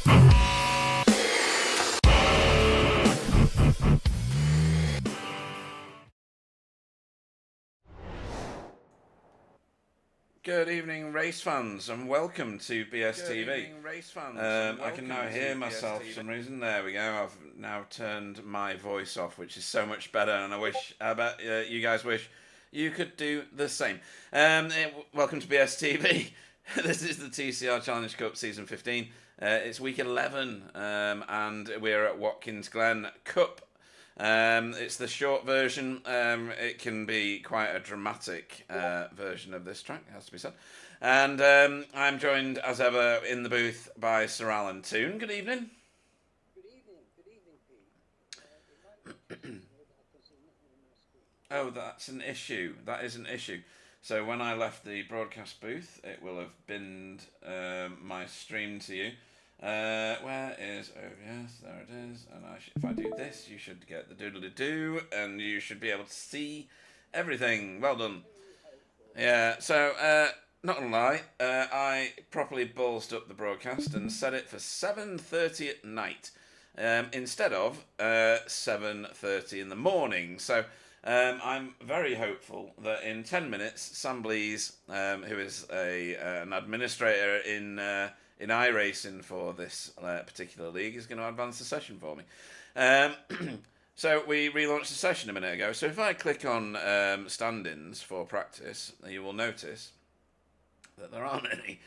Good evening, race fans, and welcome to BSTV. I can now hear myself for some reason. There we go. I've now turned my voice off, which is so much better, and I bet you guys wish you could do the same. Welcome to BSTV. This is the TCR Challenge Cup Season 15. It's week 11, and we're at Watkins Glen Cup. It's the short version. It can be quite a dramatic version of this track, it has to be said. And I'm joined, as ever, in the booth by Sir Alan Toon. Good evening. Good evening, Pete. Oh, that's an issue. That is an issue. So when I left the broadcast booth, it will have binned my stream to you. Where is, oh yes, there it is, and if I do this, you should get the doodly-doo, and you should be able to see everything. Well done. Yeah, so, not gonna lie, I properly ballsed up the broadcast and set it for 7:30 at night, instead of 7:30 in the morning, so I'm very hopeful that in 10 minutes, Sam Blees, who is an administrator in iRacing for this particular league, is going to advance the session for me. So we relaunched the session a minute ago. So if I click on stand-ins for practice, you will notice that there aren't any.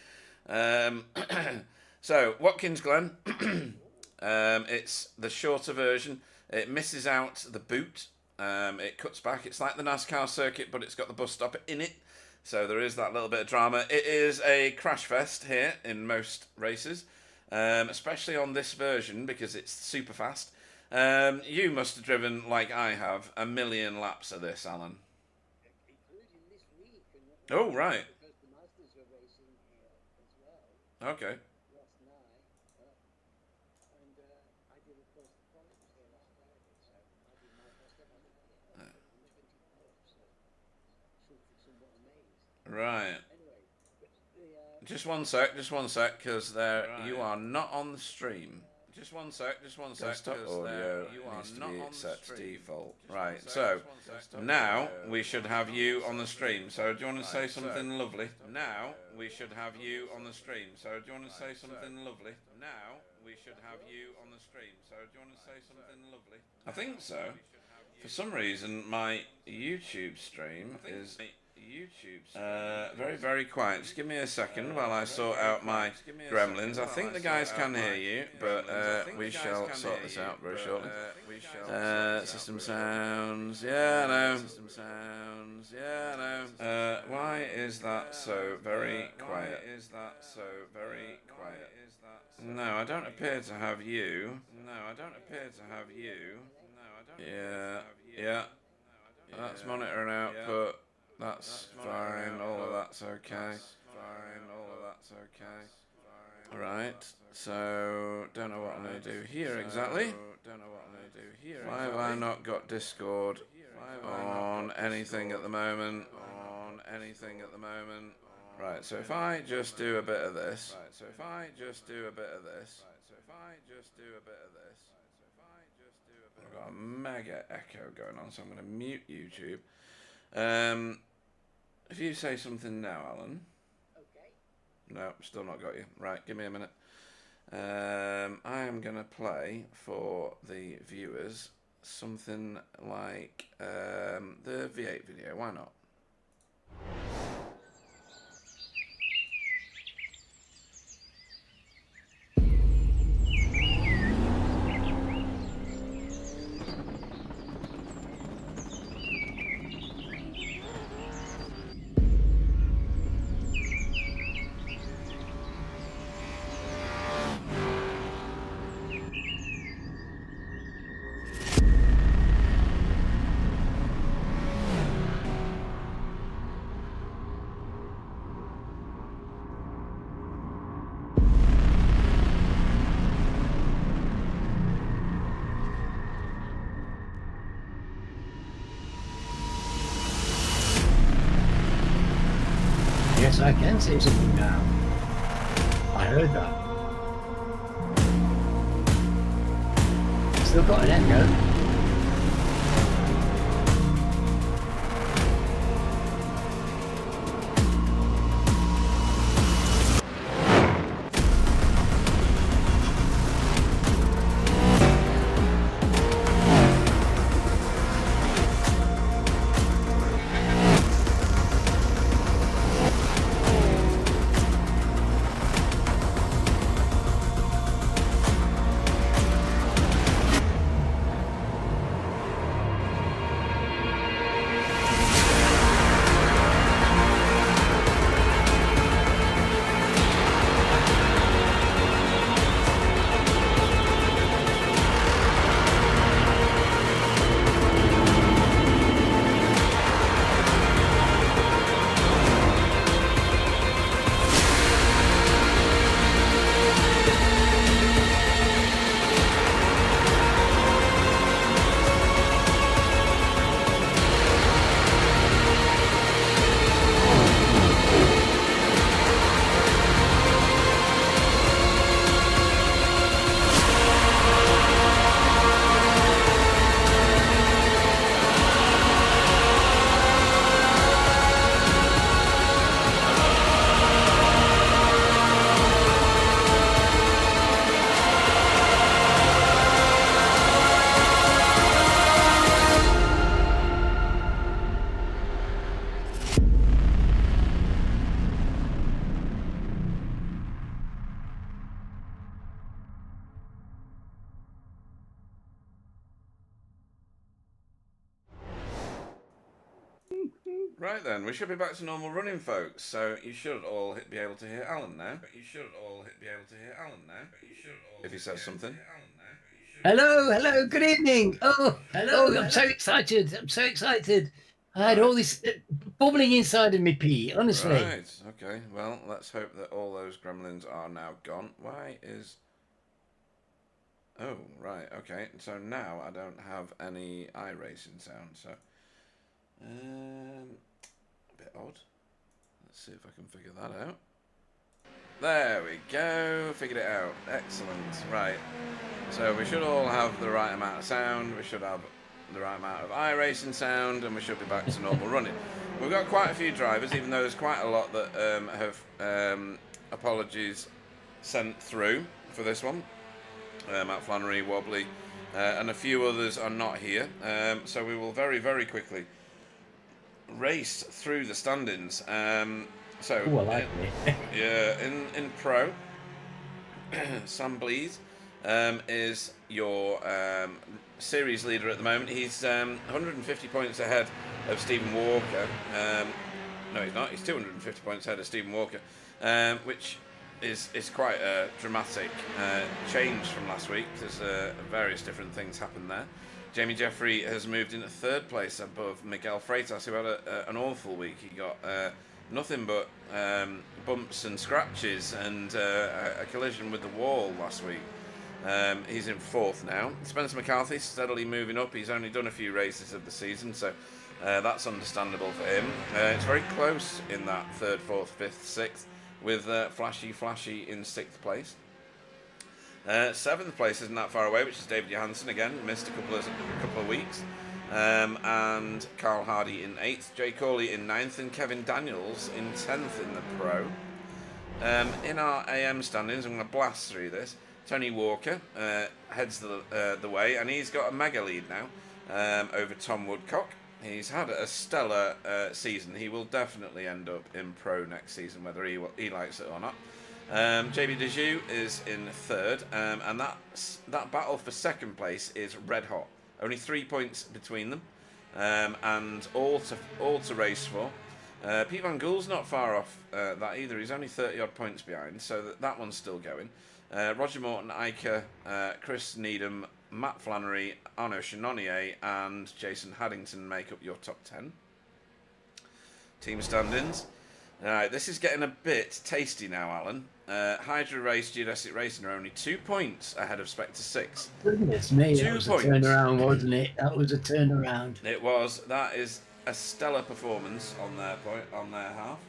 So Watkins Glen, it's the shorter version. It misses out the boot. It cuts back. It's like the NASCAR circuit, but it's got the bus stop in it. So there is that little bit of drama. It is a crash fest here in most races, especially on this version because it's super fast. You must have driven, like I have, 1 million laps of this, Alan. Including this week. Oh, right. Because the Masters were racing here as well. Okay. Last night. And I did, of course, the quality here last Friday. So I did my first ever. Right. Anyway, just one sec, because you are not on the stream. Just one sec, Desktop audio needs to be set to default. Right, so now we should have you on the stream. So do you want to say something lovely? Now we should have you on the stream. So do you want to say something lovely? Now we should have you on the stream. So do you want to say something lovely? I think so. For some reason, my YouTube stream is very, very quiet. Just give me a second while I sort out my gremlins. I think the guys can hear you, but we shall sort this out very shortly. System sounds, yeah, I know. System sounds, yeah, I know. Why is that so very quiet? No, I don't appear to have you. Yeah. That's monitor and output. That's fine. All of that's okay. Right. So don't know what I'm going to do here exactly. Why have I not got Discord on anything at the moment? Right. So if I just do a bit of this. I've got a mega echo going on, so I'm going to mute YouTube. If you say something now, Alan. Okay. No, still not got you. Right, give me a minute. I am going to play for the viewers something like the V8 video. Why not? Yes, I can say something now. I heard that. still got an echo. Right then, we should be back to normal running, folks. So you should all be able to hear Alan now. If he says something. Hello, hello, good evening. Oh, hello. I'm so excited. I had all this bubbling inside of me, pee, honestly. Right, okay. Well, let's hope that all those gremlins are now gone. Why is... Oh, right, okay. So now I don't have any iRacing sound, so... a bit odd. Let's see if I can figure that out. There we go. Figured it out. Excellent. Right. So we should all have the right amount of sound. We should have the right amount of iRacing sound, and we should be back to normal running. We've got quite a few drivers, even though there's quite a lot that have apologies sent through for this one. Matt Flannery, Wobbly, and a few others are not here. So we will very, very quickly race through the standings. So Ooh, I like it. yeah, in pro, Sam Blees is your series leader at the moment. He's 150 points ahead of Stephen Walker. No, he's not. He's 250 points ahead of Stephen Walker, which is quite a dramatic change from last week. There's various different things happened there. Jamie Jeffrey has moved into third place above Miguel Freitas, who had an awful week. He got nothing but bumps and scratches and a collision with the wall last week. He's in fourth now. Spencer McCarthy steadily moving up. He's only done a few races of the season, so that's understandable for him. It's very close in that third, fourth, fifth, sixth, with Flashy in sixth place. Seventh place isn't that far away, which is David Johansson again, missed a couple of weeks. And Carl Hardy in 8th, Jay Corley in 9th, and Kevin Daniels in 10th in the Pro. In our AM standings, I'm going to blast through this. Tony Walker heads the way, and he's got a mega lead now over Tom Woodcock. He's had a stellar season. He will definitely end up in Pro next season, whether he likes it or not. JB Dejoux is in third, and that battle for second place is red hot. Only 3 points between them, and all to race for. Pete Van Gool's not far off that either. He's only 30-odd points behind, so that one's still going. Roger Morton, Iker, Chris Needham, Matt Flannery, Arnaud Chenonnier, and Jason Haddington make up your top 10. Team standings. Alright, this is getting a bit tasty now, Alan. Hydra Race, Geodesic Racing are only 2 points ahead of Spectre 6. Goodness me, 2 that was points. a turnaround, wasn't it? That was a turnaround. It was. That is a stellar performance on their half.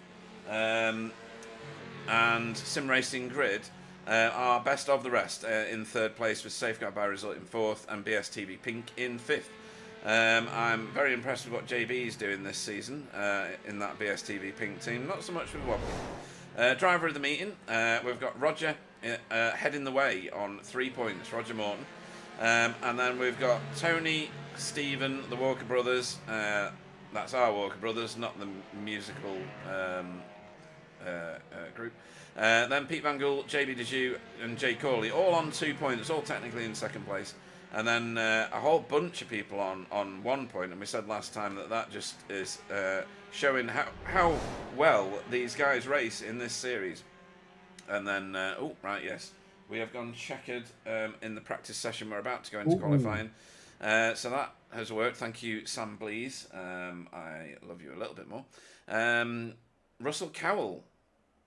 And Sim Racing Grid are best of the rest in third place, with Safeguard by Result in fourth and BSTV Pink in fifth. I'm very impressed with what JB is doing this season in that BSTV Pink team. Not so much with Watkins. Driver of the meeting, we've got Roger heading the way on 3 points, Roger Morton. And then we've got Tony, Stephen, the Walker brothers. That's our Walker brothers, not the musical group. Then Pete Van Gool, JB DeJu, and Jay Corley, all on 2 points, all technically in second place. And then a whole bunch of people on 1 point. And we said last time that just is showing how well these guys race in this series. And then, yes, we have gone checkered in the practice session. We're about to go into qualifying. So that has worked. Thank you, Sam Blees. I love you a little bit more. Russell Cowell,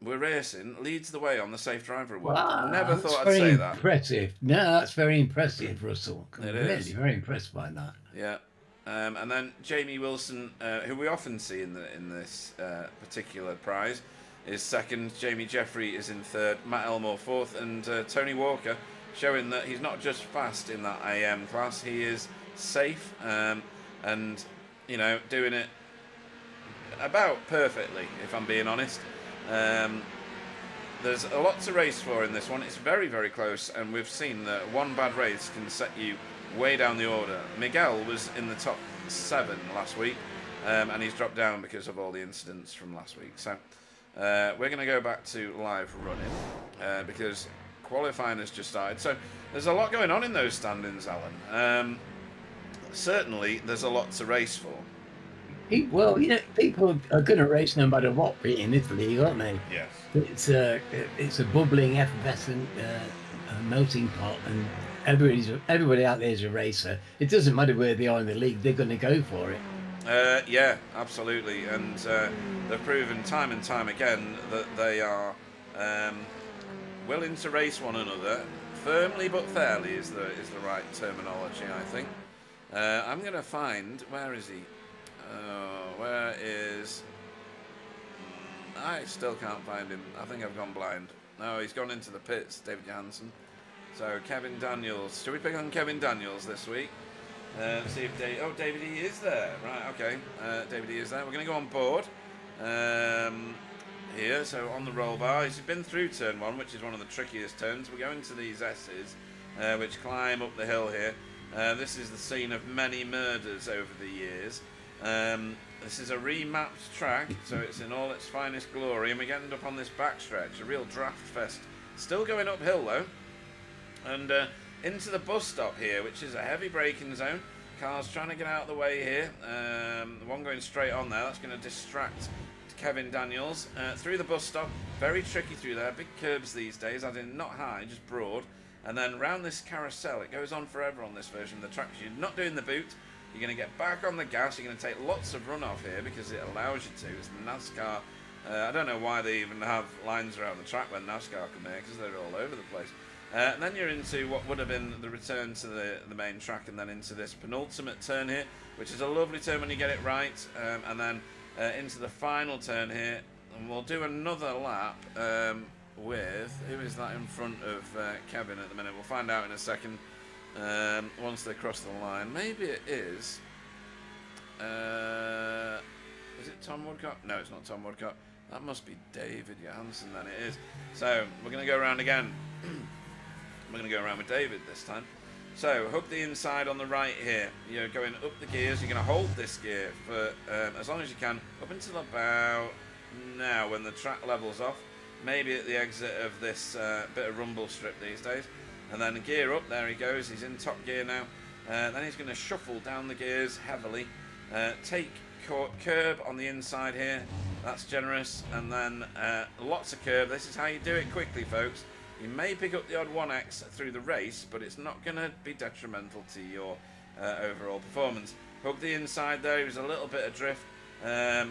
we're racing, leads the way on the Safe Driver Award. Wow, Never thought I'd say that. Impressive. No, that's very impressive, Russell. It really, is. Very impressed by that. Yeah. And then Jamie Wilson, who we often see in this particular prize, is second. Jamie Jeffrey is in third. Matt Elmore fourth. And Tony Walker, showing that he's not just fast in that AM class, he is safe and, you know, doing it about perfectly, if I'm being honest. There's a lot to race for in this one. It's very, very close, and we've seen that one bad race can set you way down the order. Miguel was in the top 7 last week, and he's dropped down because of all the incidents from last week. So we're going to go back to live running because qualifying has just started. So there's a lot going on in those standings, Alan. Certainly, there's a lot to race for. Well, you know, people are going to race no matter what in this league, aren't they? Yes. It's a bubbling, effervescent, melting pot, and everybody out there is a racer. It doesn't matter where they are in the league; they're going to go for it. Yeah, absolutely, and they've proven time and time again that they are willing to race one another firmly but fairly is the right terminology, I think. I'm going to find, where is he? Where is... I still can't find him. I think I've gone blind. No, he's gone into the pits, David Johansson. So, Kevin Daniels. Should we pick on Kevin Daniels this week? See if David E is there. Right, okay. David E is there. We're going to go on board here. So, on the roll bar. He's been through turn 1, which is one of the trickiest turns. We go into these S's, which climb up the hill here. This is the scene of many murders over the years. This is a remapped track, so it's in all its finest glory, and we end up on this backstretch, a real draft fest. Still going uphill though, and into the bus stop here, which is a heavy braking zone. Cars trying to get out of the way here. The one going straight on there, that's going to distract Kevin Daniels. Through the bus stop, very tricky through there. Big curbs these days, as in not high, just broad. And then round this carousel, it goes on forever on this version of the track. You're not doing the boot. You're going to get back on the gas. You're going to take lots of runoff here because it allows you to. It's NASCAR. I don't know why they even have lines around the track when NASCAR come here because they're all over the place. And then you're into what would have been the return to the main track, and then into this penultimate turn here, which is a lovely turn when you get it right. And then into the final turn here. And we'll do another lap with... Who is that in front of Kevin at the minute? We'll find out in a second. Once they cross the line, maybe it is. Is it Tom Woodcock? No, it's not Tom Woodcock. That must be David Johansson. Then it is. So we're going to go around again. We're going to go around with David this time. So hook the inside on the right here. You're going up the gears. You're going to hold this gear for as long as you can up until about now when the track levels off. Maybe at the exit of this bit of rumble strip these days. And then gear up, there he goes, he's in top gear now. Then he's going to shuffle down the gears heavily. Take curb on the inside here, that's generous. And then lots of curb. This is how you do it quickly, folks. You may pick up the odd 1x through the race, but it's not going to be detrimental to your overall performance. Hook the inside there, he was a little bit adrift.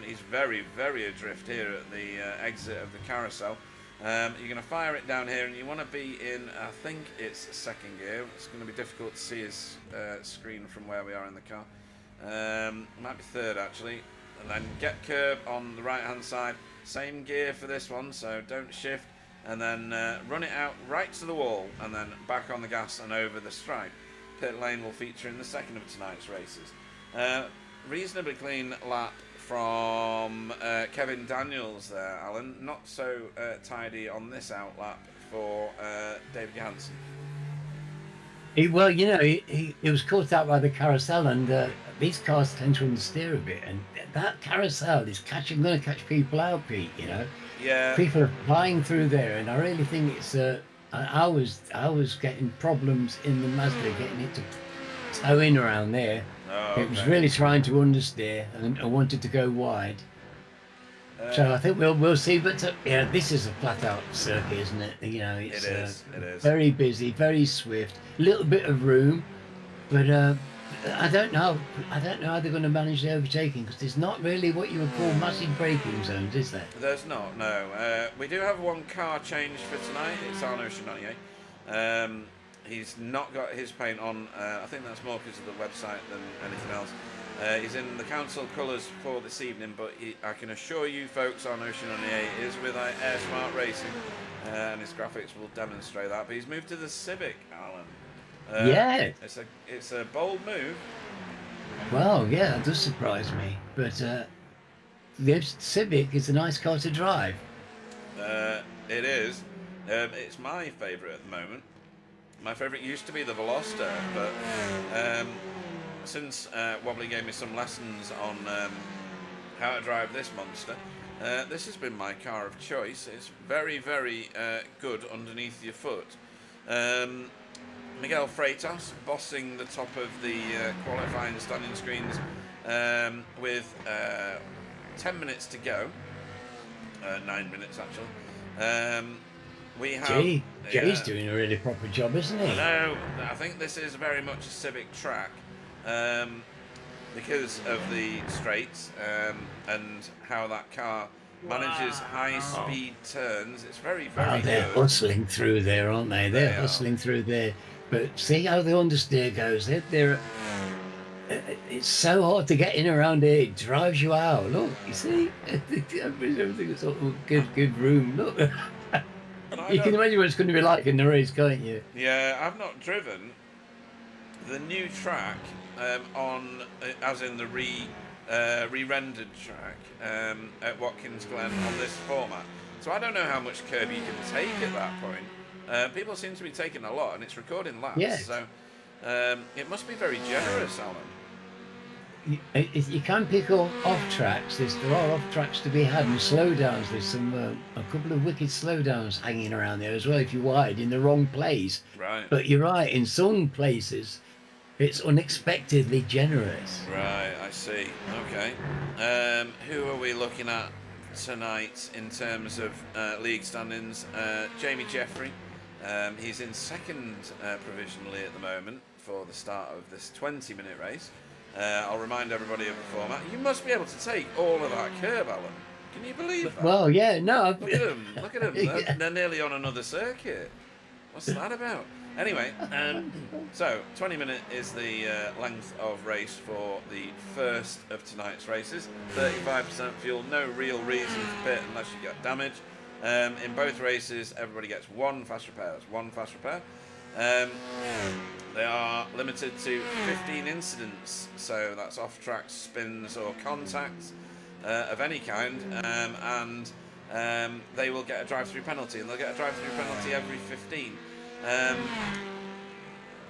He's very, very adrift here at the exit of the carousel. You're going to fire it down here, and you want to be in, I think it's second gear. It's going to be difficult to see his screen from where we are in the car. Might be third, actually. And then get curb on the right-hand side. Same gear for this one, so don't shift. and then run it out right to the wall, and then back on the gas and over the stripe. Pit lane will feature in the second of tonight's races. Reasonably clean lap from Kevin Daniels there, Alan. Not so tidy on this out lap for David Johansson. Well, you know, he was caught out by the carousel, and these cars tend to understeer a bit, and that carousel is going to catch people out, Pete. You know, Yeah. People are flying through there, and I really think it's I was getting problems in the Mazda getting it to tow in around there. Oh, It was really trying to understeer, and I wanted to go wide. So I think we'll see, but yeah, this is a flat out circuit, isn't it? You know, it's it is. very busy, very swift, a little bit of room, but I don't know how they're going to manage the overtaking, because there's not really what you would call massive braking zones, is there? There's not, no. We do have one car change for tonight. It's Arnaud Chenonnier. He's not got his paint on. I think that's more because of the website than anything else. He's in the council colours for this evening, but I can assure you folks, Arnaud Chenonnier is with Air Smart Racing, and his graphics will demonstrate that. But he's moved to the Civic, Alan. Yeah. It's a bold move. Well, yeah, that does surprise me. But the Civic is a nice car to drive. It is. It's my favourite at the moment. My favourite used to be the Veloster, but since Wobbly gave me some lessons on how to drive this monster, this has been my car of choice. It's very, very good underneath your foot. Miguel Freitas bossing the top of the qualifying standing screens with 10 minutes to go. 9 minutes actually. We have Jay's doing a really proper job, isn't he? No, I think this is very much a Civic track because of the straights and how that car manages high-speed turns. It's very, very they're good. hustling through there, aren't they? They're hustling through there. But see how the understeer goes. It's so hard to get in around here. It drives you out. Look, you see? Everything's sort of good room. Look. You can imagine what it's going to be like in the race, can't you? Yeah, I've not driven the new track as in the re-rendered track at Watkins Glen on this format. So I don't know how much curb you can take at that point. People seem to be taking a lot, and it's recording laps. Yeah. So it must be very generous, Alan. You can pick off tracks. There are off tracks to be had, and slowdowns. There's a couple of wicked slowdowns hanging around there as well if you're wide in the wrong place. Right. But you're right, in some places it's unexpectedly generous. Right, I see. Okay. Who are we looking at tonight in terms of league standings? Jamie Jeffrey. He's in second provisionally at the moment for the start of this 20-minute race. I'll remind everybody of the format. You must be able to take all of that curb, Alan. Can you believe that? Well, yeah, no. Look at them. They're nearly on another circuit. What's that about? Anyway, so 20-minute is the length of race for the first of tonight's races. 35% fuel, no real reason to pit unless you get damage. In both races, everybody gets one fast repair. They are limited to 15 incidents, so that's off-track spins or contacts of any kind, and they will get a drive-through penalty, and they'll get a drive-through penalty every 15.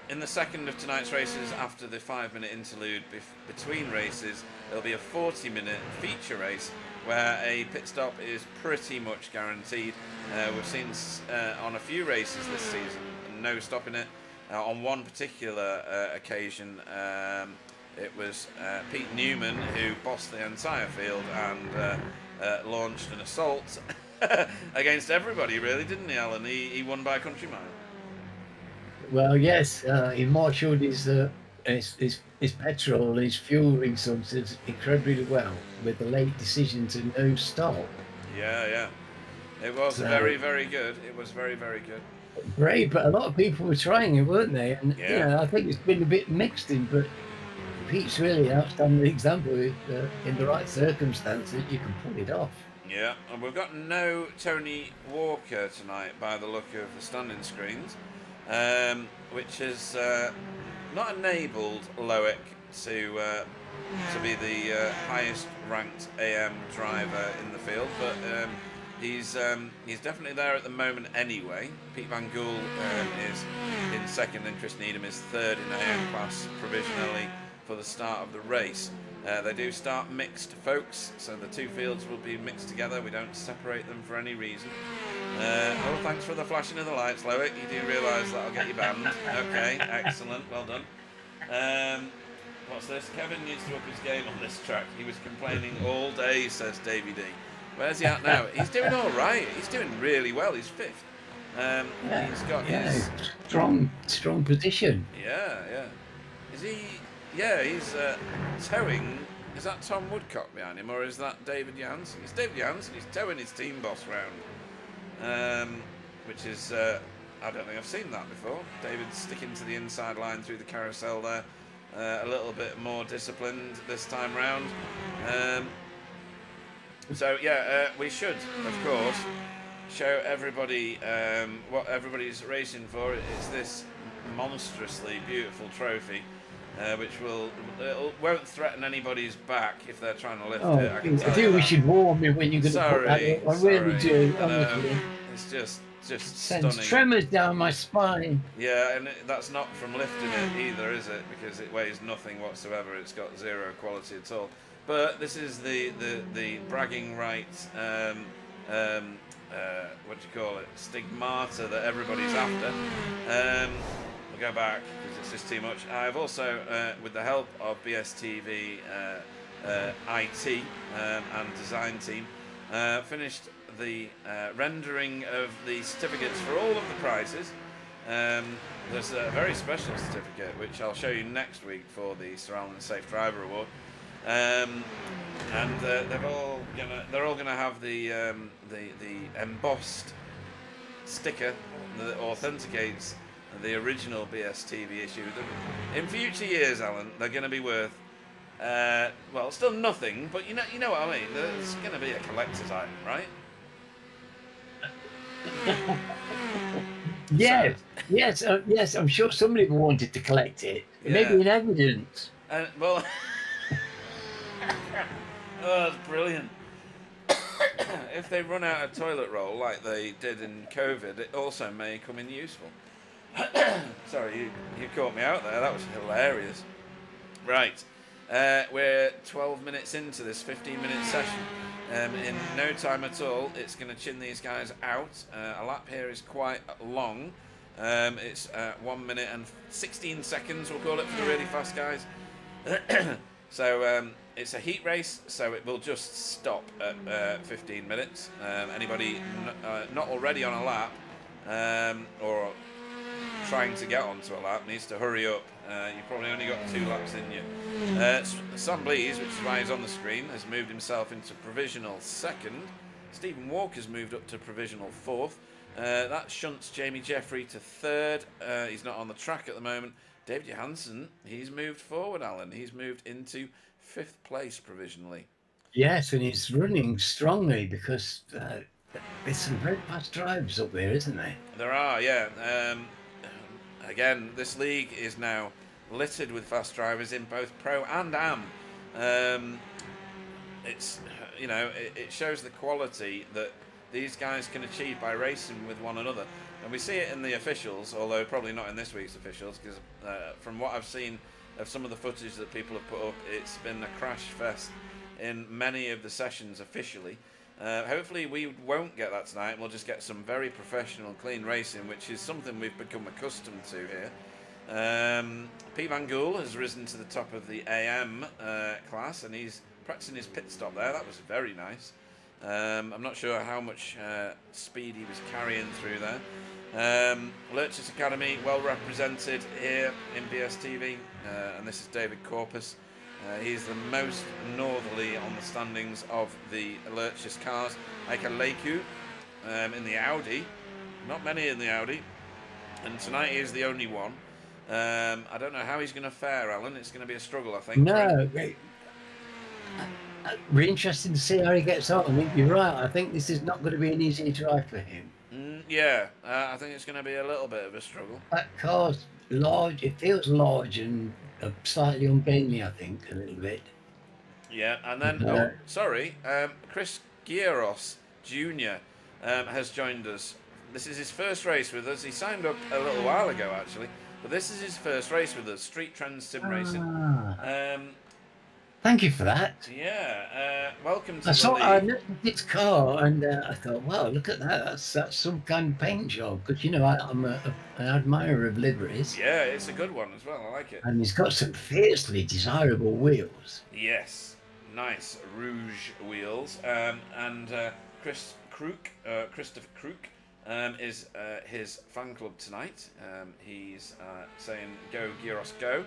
In the second of tonight's races, after the 5-minute interlude between races, there'll be a 40-minute feature race where a pit stop is pretty much guaranteed. We've seen on a few races this season no stopping it. On one particular occasion, it was Pete Newman who bossed the entire field and launched an assault against everybody, really, didn't he, Alan? He won by a country mile. Well, yes, he marshalled his petrol and his fuel resources incredibly well with the late decision to no stop. Yeah. It was very, very good. It was very, very good. Great, but a lot of people were trying it, weren't they? And you know, I think it's been a bit mixed in, but Pete's really an outstanding example. In the right circumstances, you can pull it off. Yeah, and we've got no Tony Walker tonight by the look of the standing screens, which has not enabled Loic to be the highest ranked AM driver in the field, but he's definitely there at the moment anyway. Pete Van Gool is in second, and Chris Needham is third in AM class provisionally for the start of the race. They do start mixed, folks, so the two fields will be mixed together. We don't separate them for any reason. Oh, thanks for the flashing of the lights, Loic. You do realise that'll get you banned. Okay, excellent, well done. What's this? Kevin needs to up his game on this track. He was complaining all day, says Davey D. Where's he at now? He's doing all right. He's doing really well. He's fifth. He's got his strong position. Yeah. Is he? Yeah, he's towing. Is that Tom Woodcock behind him, or is that David Jansen? It's David Jansen. He's towing his team boss round, which is I don't think I've seen that before. David sticking to the inside line through the carousel there. A little bit more disciplined this time round. So yeah, we should, of course, show everybody what everybody's racing for. It's this monstrously beautiful trophy, which won't threaten anybody's back if they're trying to lift it. I do. We should warn me when you're going to put that up. I really do. It's just sends stunning. tremors down my spine. Yeah, and that's not from lifting it either, is it? Because it weighs nothing whatsoever. It's got zero quality at all. But this is the bragging rights, what do you call it? Stigmata that everybody's after. We'll go back because it's just too much. I've also, with the help of BSTV IT and design team, finished the rendering of the certificates for all of the prizes. There's a very special certificate which I'll show you next week for the Sir Alan Safe Driver Award, and they're all gonna have the embossed sticker that authenticates the original BSTV issue. In future years, Alan, they're going to be worth well, still nothing, but you know what I mean. There's going to be a collector's item, right? Yes. I'm sure somebody wanted to collect it. Yeah. Maybe in evidence. Well, oh, that's brilliant. If they run out of toilet roll like they did in COVID, it also may come in useful. Sorry, you caught me out there. That was hilarious. Right, we're 12 minutes into this 15-minute session. In no time at all, it's going to chin these guys out. A lap here is quite long. It's 1 minute and 16 seconds, we'll call it, for the really fast guys. So it's a heat race, so it will just stop at 15 minutes. Anybody not already on a lap or trying to get onto a lap needs to hurry up. You've probably only got 2 laps in you. Sam Blees, which is why he's on the screen, has moved himself into provisional second. Stephen Walker's moved up to provisional fourth. That shunts Jamie Jeffrey to third. He's not on the track at the moment. David Johansson, he's moved forward, Alan. He's moved into 5th place provisionally. Yes, and he's running strongly because there's some very fast drivers up there, isn't there? There are, yeah. Again, this league is now littered with fast drivers in both pro and am. It's it shows the quality that these guys can achieve by racing with one another, and we see it in the officials, although probably not in this week's officials, because from what I've seen of some of the footage that people have put up, it's been a crash fest in many of the sessions officially. Hopefully we won't get that tonight, and we'll just get some very professional, clean racing, which is something we've become accustomed to here. Pete Van Gool has risen to the top of the AM class, and he's practicing his pit stop there. That was very nice. I'm not sure how much speed he was carrying through there. Lurch's Academy, well represented here in BSTV, and this is David Corpus. He's the most northerly on the standings of the Lurch's cars. Aika Leiku in the Audi. Not many in the Audi. And tonight he is the only one. I don't know how he's going to fare, Alan. It's going to be a struggle, I think. No. Really interesting to see how he gets on. I mean, you're right. I think this is not going to be an easy drive for him. Yeah, I think it's going to be a little bit of a struggle. That car's large. It feels large and slightly ungainly, I think, a little bit. Yeah, and then, Chris Gieros Jr. Has joined us. This is his first race with us. He signed up a little while ago, actually, but this is his first race with us, Street Trends Sim Racing. Thank you for that. Yeah, welcome to I the saw league. I looked at its car and I thought, wow, look at that. That's some kind of paint job. Because, you know, I'm an admirer of liveries. Yeah, it's a good one as well. I like it. And he's got some fiercely desirable wheels. Yes, nice rouge wheels. And Christopher Crook, is his fan club tonight. He's saying, "Go Gyros, go!"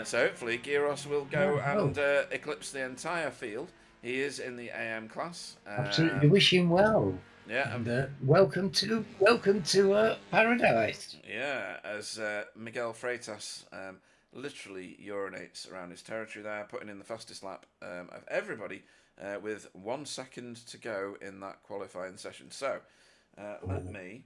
So hopefully Gyros will go and eclipse the entire field. He is in the AM class. Absolutely, wish him well. Yeah, and welcome to paradise. Yeah, as Miguel Freitas literally urinates around his territory there, putting in the fastest lap of everybody with 1 second to go in that qualifying session. So let me.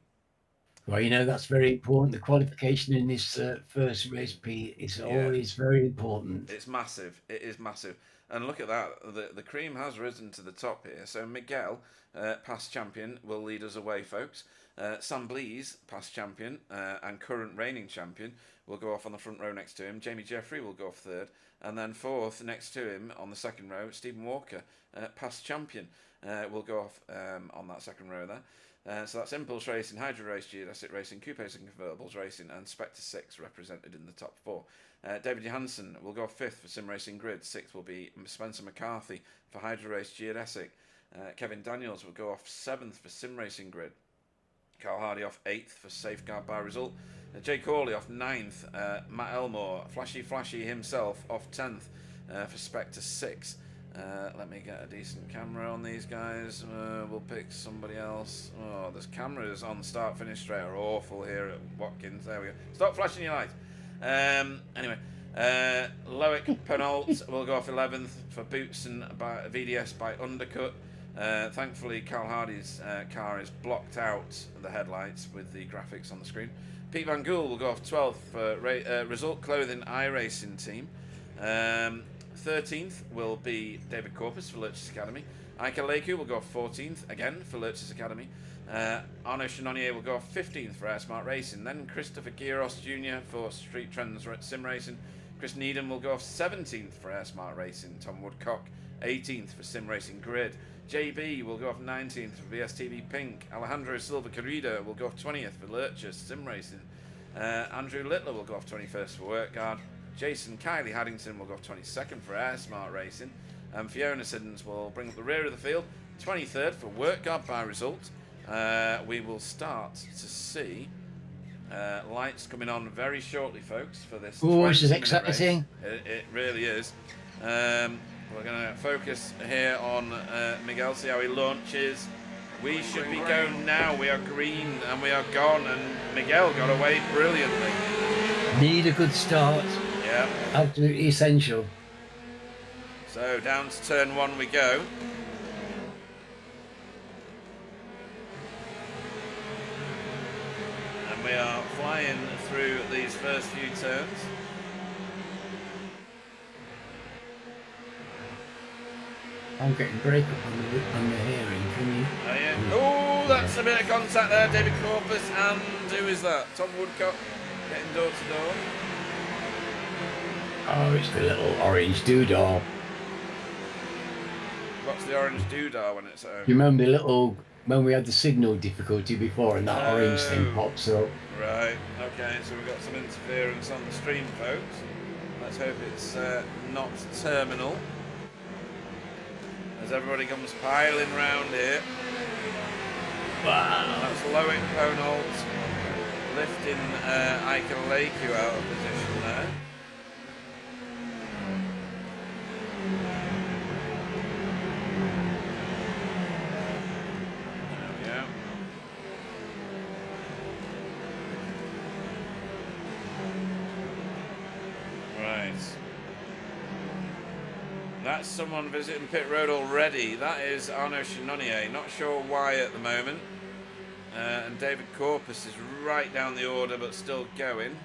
Well, you know, that's very important. The qualification in this first race, Pete, is always very important. It's massive. It is massive. And look at that. The cream has risen to the top here. So Miguel, past champion, will lead us away, folks. Sam Blees, past champion and current reigning champion, will go off on the front row next to him. Jamie Jeffrey will go off third. And then fourth next to him on the second row, Stephen Walker, past champion, will go off on that second row there. So that's Impulse Racing, Hydro Race, Geodesic Racing, Coupes and Convertibles Racing, and Spectre 6 represented in the top four. David Johansson will go fifth for Sim Racing Grid. Sixth will be Spencer McCarthy for Hydro Race Geodesic. Kevin Daniels will go off seventh for Sim Racing Grid. Carl Hardy off eighth for Safeguard by Result. Jay Corley off ninth. Matt Elmore, Flashy himself, off 10th for Spectre 6. Let me get a decent camera on these guys. We'll pick somebody else. Oh, there's cameras on start-finish straight are awful here at Watkins. There we go. Stop flashing your lights. Anyway, Loic Penault will go off 11th for Boots and by VDS by Undercut. Thankfully, Carl Hardy's car is blocked out the headlights with the graphics on the screen. Pete Van Gool will go off 12th for Result Clothing iRacing Team. 13th will be David Corpus for Lurch's Academy. Ike Leku will go off 14th again for Lurch's Academy. Arnaud Chenonnier will go off 15th for Air Smart Racing. Then Christopher Gieros Jr. for Street Trends Sim Racing. Chris Needham will go off 17th for Air Smart Racing. Tom Woodcock 18th for Sim Racing Grid. JB will go off 19th for BSTV Pink. Alejandro Silva Carrida will go off 20th for Lurch's Sim Racing. Andrew Littler will go off 21st for Workguard. Jason Kiley Haddington will go off 22nd for Air Smart Racing. And Fiona Siddons will bring up the rear of the field, 23rd for Workguard by Result. We will start to see lights coming on very shortly, folks, for this. Oh, this is exciting. It really is. We're going to focus here on Miguel, see how he launches. We should be going now. We are green and we are gone, and Miguel got away brilliantly. Need a good start. Yeah. Absolutely essential. So down to turn one we go. And we are flying through these first few turns. I'm getting breakup on the hearing. Can you? Oh, yeah. Oh, that's a bit of contact there. David Corpus and who is that? Tom Woodcock getting door to door. Oh, it's the little orange doodah. What's the orange doodah when it's at home? You remember the little, when we had the signal difficulty before and that orange thing pops up? Right, okay, so we've got some interference on the stream, folks. Let's hope it's not terminal. As everybody comes piling round here. Wow. That's Loic Penault lifting Ike Leku out of position there. That's someone visiting pit road already. That is Arnaud Chenonnier. Not sure why at the moment. And David Corpus is right down the order, but still going.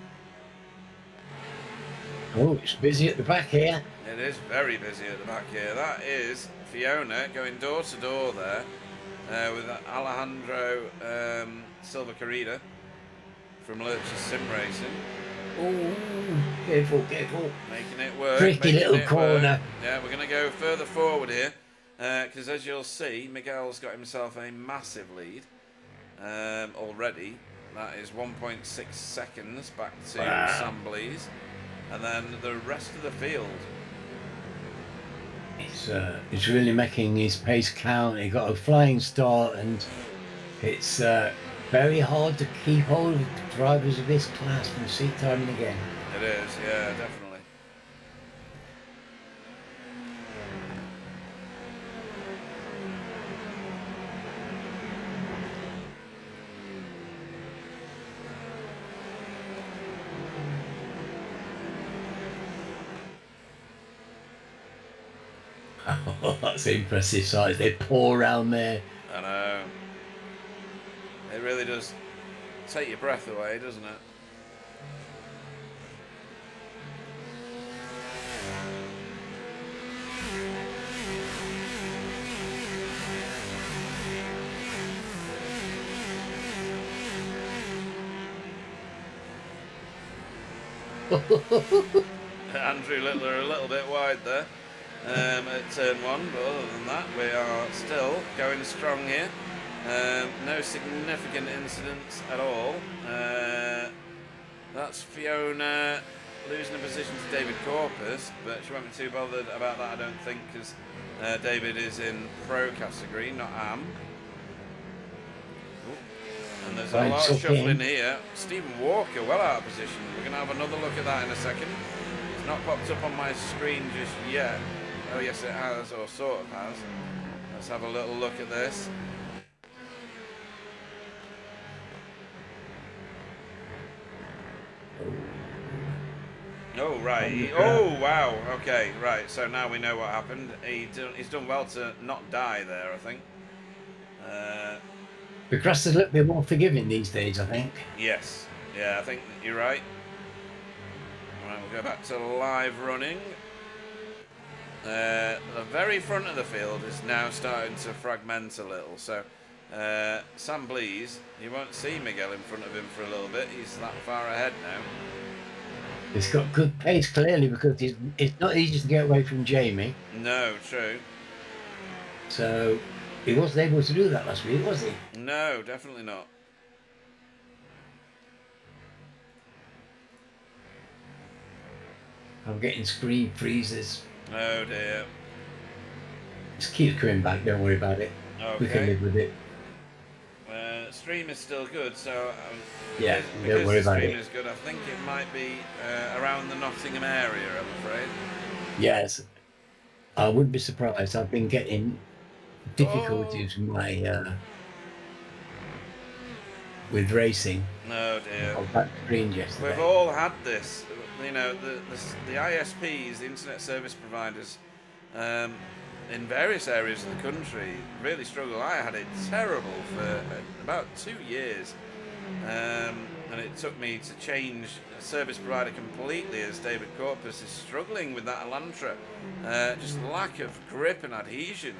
Oh, it's busy at the back here. It is very busy at the back here. That is Fiona going door to door there with Alejandro Silva Carrera from Lurch's Sim Racing. Oh, careful, careful. Making it work. Tricky little corner. Yeah, we're going to go further forward here because as you'll see, Miguel's got himself a massive lead already. That is 1.6 seconds back to Sam Blease. And then the rest of the field. It's really making his pace count. He got a flying start, and it's very hard to keep hold of drivers of this class from seat time and again. It is, yeah, definitely. Oh, that's impressive size. They pour around there. I know. It really does take your breath away, doesn't it? Andrew Littler a little bit wide there at turn 1, but other than that we are still going strong here. No significant incidents at all. That's Fiona losing a position to David Corpus, but she won't be too bothered about that, I don't think, because David is in pro category, not AM. And there's a lot of shuffling here. Stephen Walker well out of position. We're going to have another look at that in a second. It's not popped up on my screen just yet. Oh yes it has, or sort of has. Let's have a little look at this. Oh right. Oh wow. Okay, right. So now we know what happened. He's done well to not die there, I think. The grass is a little bit more forgiving these days, I think. Yes. Yeah, I think you're right. Right, we'll go back to live running. The very front of the field is now starting to fragment a little. So Sam Blease, you won't see Miguel in front of him for a little bit. He's that far ahead now. He's got good pace, clearly, because it's not easy to get away from Jamie. No, true. So he wasn't able to do that last week, was he? No, definitely not. I'm getting screen freezes. Oh dear. Just keep coming back, don't worry about it. Okay. We can live with it. Stream is still good, so yeah, because don't worry the about stream it. is good, I think it might be around the Nottingham area, I'm afraid. Yes, I wouldn't be surprised. I've been getting difficulties with my with racing. No dear. On that screen yesterday. We've all had this. You know, the ISPs, the internet service providers, in various areas of the country really struggle. I had it terrible for about 2 years, and it took me to change a service provider completely, as David Corpus is struggling with that Elantra. Just lack of grip and adhesion.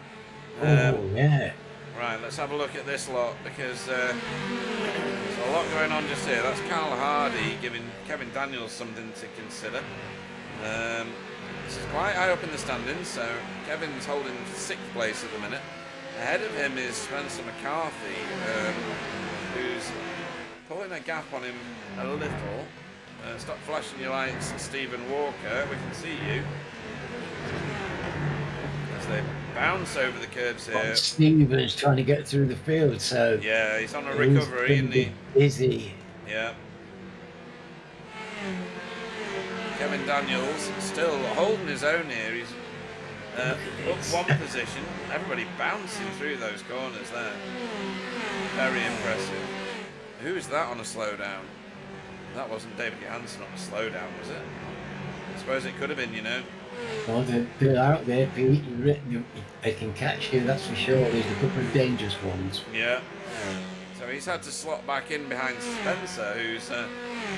Yeah. Right, let's have a look at this lot, because there's a lot going on just here. That's Carl Hardy giving Kevin Daniels something to consider. This is quite high up in the standings, so Kevin's holding 6th place at the minute. Ahead of him is Spencer McCarthy, who's pulling a gap on him a little. Stop flashing your lights, Stephen Walker, we can see you. As they bounce over the curves here. Stephen's trying to get through the field, so yeah, he's on a recovery, isn't he? Busy. Yeah. Kevin Daniels still holding his own here. He's up one position. Everybody bouncing through those corners there. Very impressive. Who's that on a slowdown? That wasn't David Johansson on a slowdown, was it? I suppose it could have been, you know. Well, they're out there, Pete. They can catch you, that's for sure. There's a couple of dangerous ones. Yeah. So he's had to slot back in behind Spencer, who's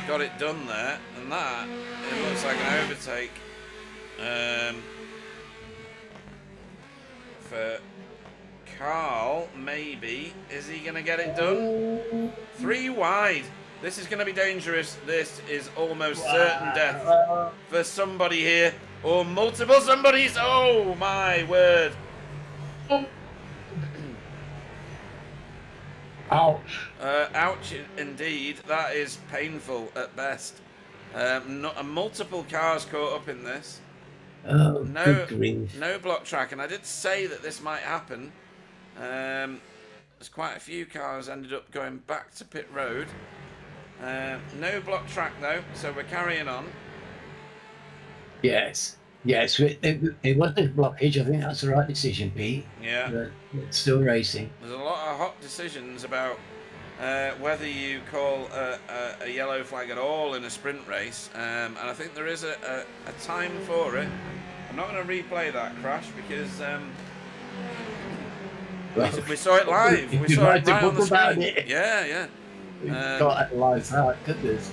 got it done there. And that, it looks like an overtake for Carl, maybe. Is he going to get it done? 3 wide. This is going to be dangerous. This is almost certain death for somebody here. Or multiple somebodies. Oh, my word. Ouch. Ouch, indeed. That is painful at best. Multiple cars caught up in this. Oh, good grief. No block track, and I did say that this might happen. There's quite a few cars ended up going back to pit road. No block track though, so we're carrying on. Yes. It wasn't a blockage. I think that's the right decision, Pete. Yeah. But it's still racing. There's a lot of hot decisions about whether you call a yellow flag at all in a sprint race, and I think there is a time for it. I'm not going to replay that crash because we saw it live. We saw it right on the screen. Yeah. Got analyse that, goodness.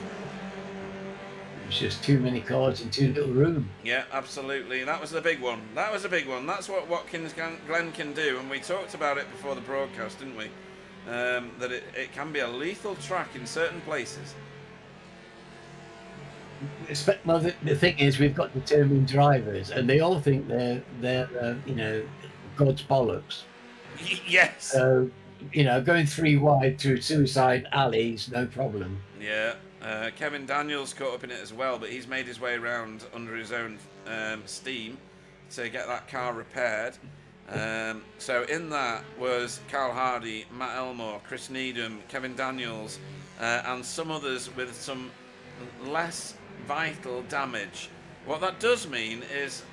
It's just too many cars in too little room. Yeah, absolutely. That was the big one. That's what Watkins Glen can do, and we talked about it before the broadcast, didn't we? That it can be a lethal track in certain places. Well, the thing is, we've got determined drivers, and they all think they're God's bollocks. Yes. So, going 3 wide through suicide alleys, no problem. Yeah. Kevin Daniels caught up in it as well, but he's made his way around under his own steam to get that car repaired. So in that was Carl Hardy, Matt Elmore, Chris Needham, Kevin Daniels, and some others with some less vital damage. What that does mean is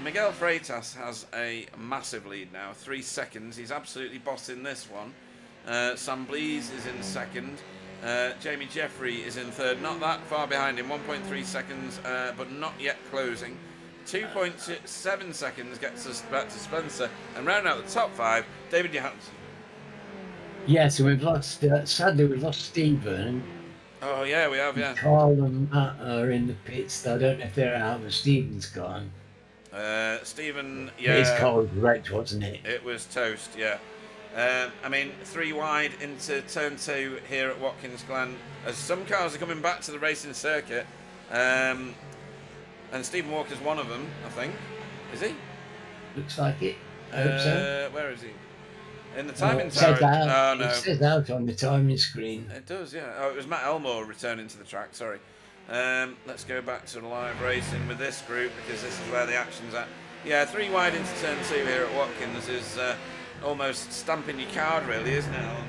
Miguel Freitas has a massive lead now, 3 seconds. He's absolutely bossing this one. Sam Blees is in second. Jamie Jeffrey is in third, not that far behind him, 1.3 seconds, but not yet closing. 2.7 seconds gets us back to Spencer, and round out the top 5, David Johansson. Yeah, so we've lost, sadly we've lost Stephen. Oh yeah, we have, yeah. Carl and Matt are in the pits. I don't know if they're out, but Stephen's gone. Stephen, yeah. His car was wrecked, wasn't it? It was toast, yeah. 3 wide into turn 2 here at Watkins Glen, as some cars are coming back to the racing circuit, and Stephen Walker's one of them, I think. Is he? Looks like it. I hope so. Where is he? In the timing tower. Oh, no. It says out on the timing screen. It does, yeah. Oh, it was Matt Elmore returning to the track, sorry. Let's go back to live racing with this group, because this is where the action's at. Yeah, 3 wide into turn 2 here at Watkins is almost stamping your card, really, isn't it, Alan?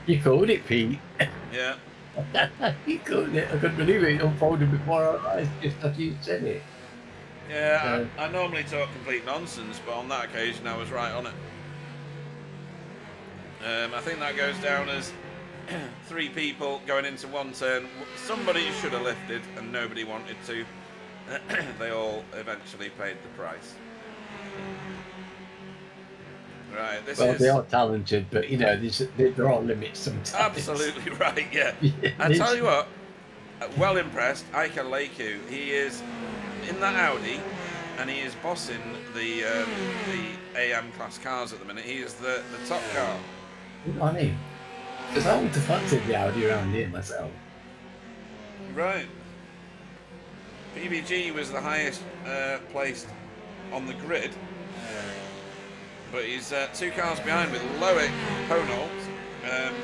You called it, Pete. Yeah. You called it. I couldn't believe it unfolded before our eyes, just as you said it. Yeah, I normally talk complete nonsense, but on that occasion I was right on it. I think that goes down as 3 people going into one turn. Somebody should have lifted and nobody wanted to. They all eventually paid the price. Right, they are talented, but there are limits sometimes. Absolutely right, yeah. I tell you what, well impressed, Ika Leiku. He is in that Audi, and he is bossing the AM class cars at the minute. He is the top car. Good on him. Because I want to fancy the Audi around here myself. Right. PBG was the highest placed on the grid. But he's 2 cars behind with Loic Ponolt,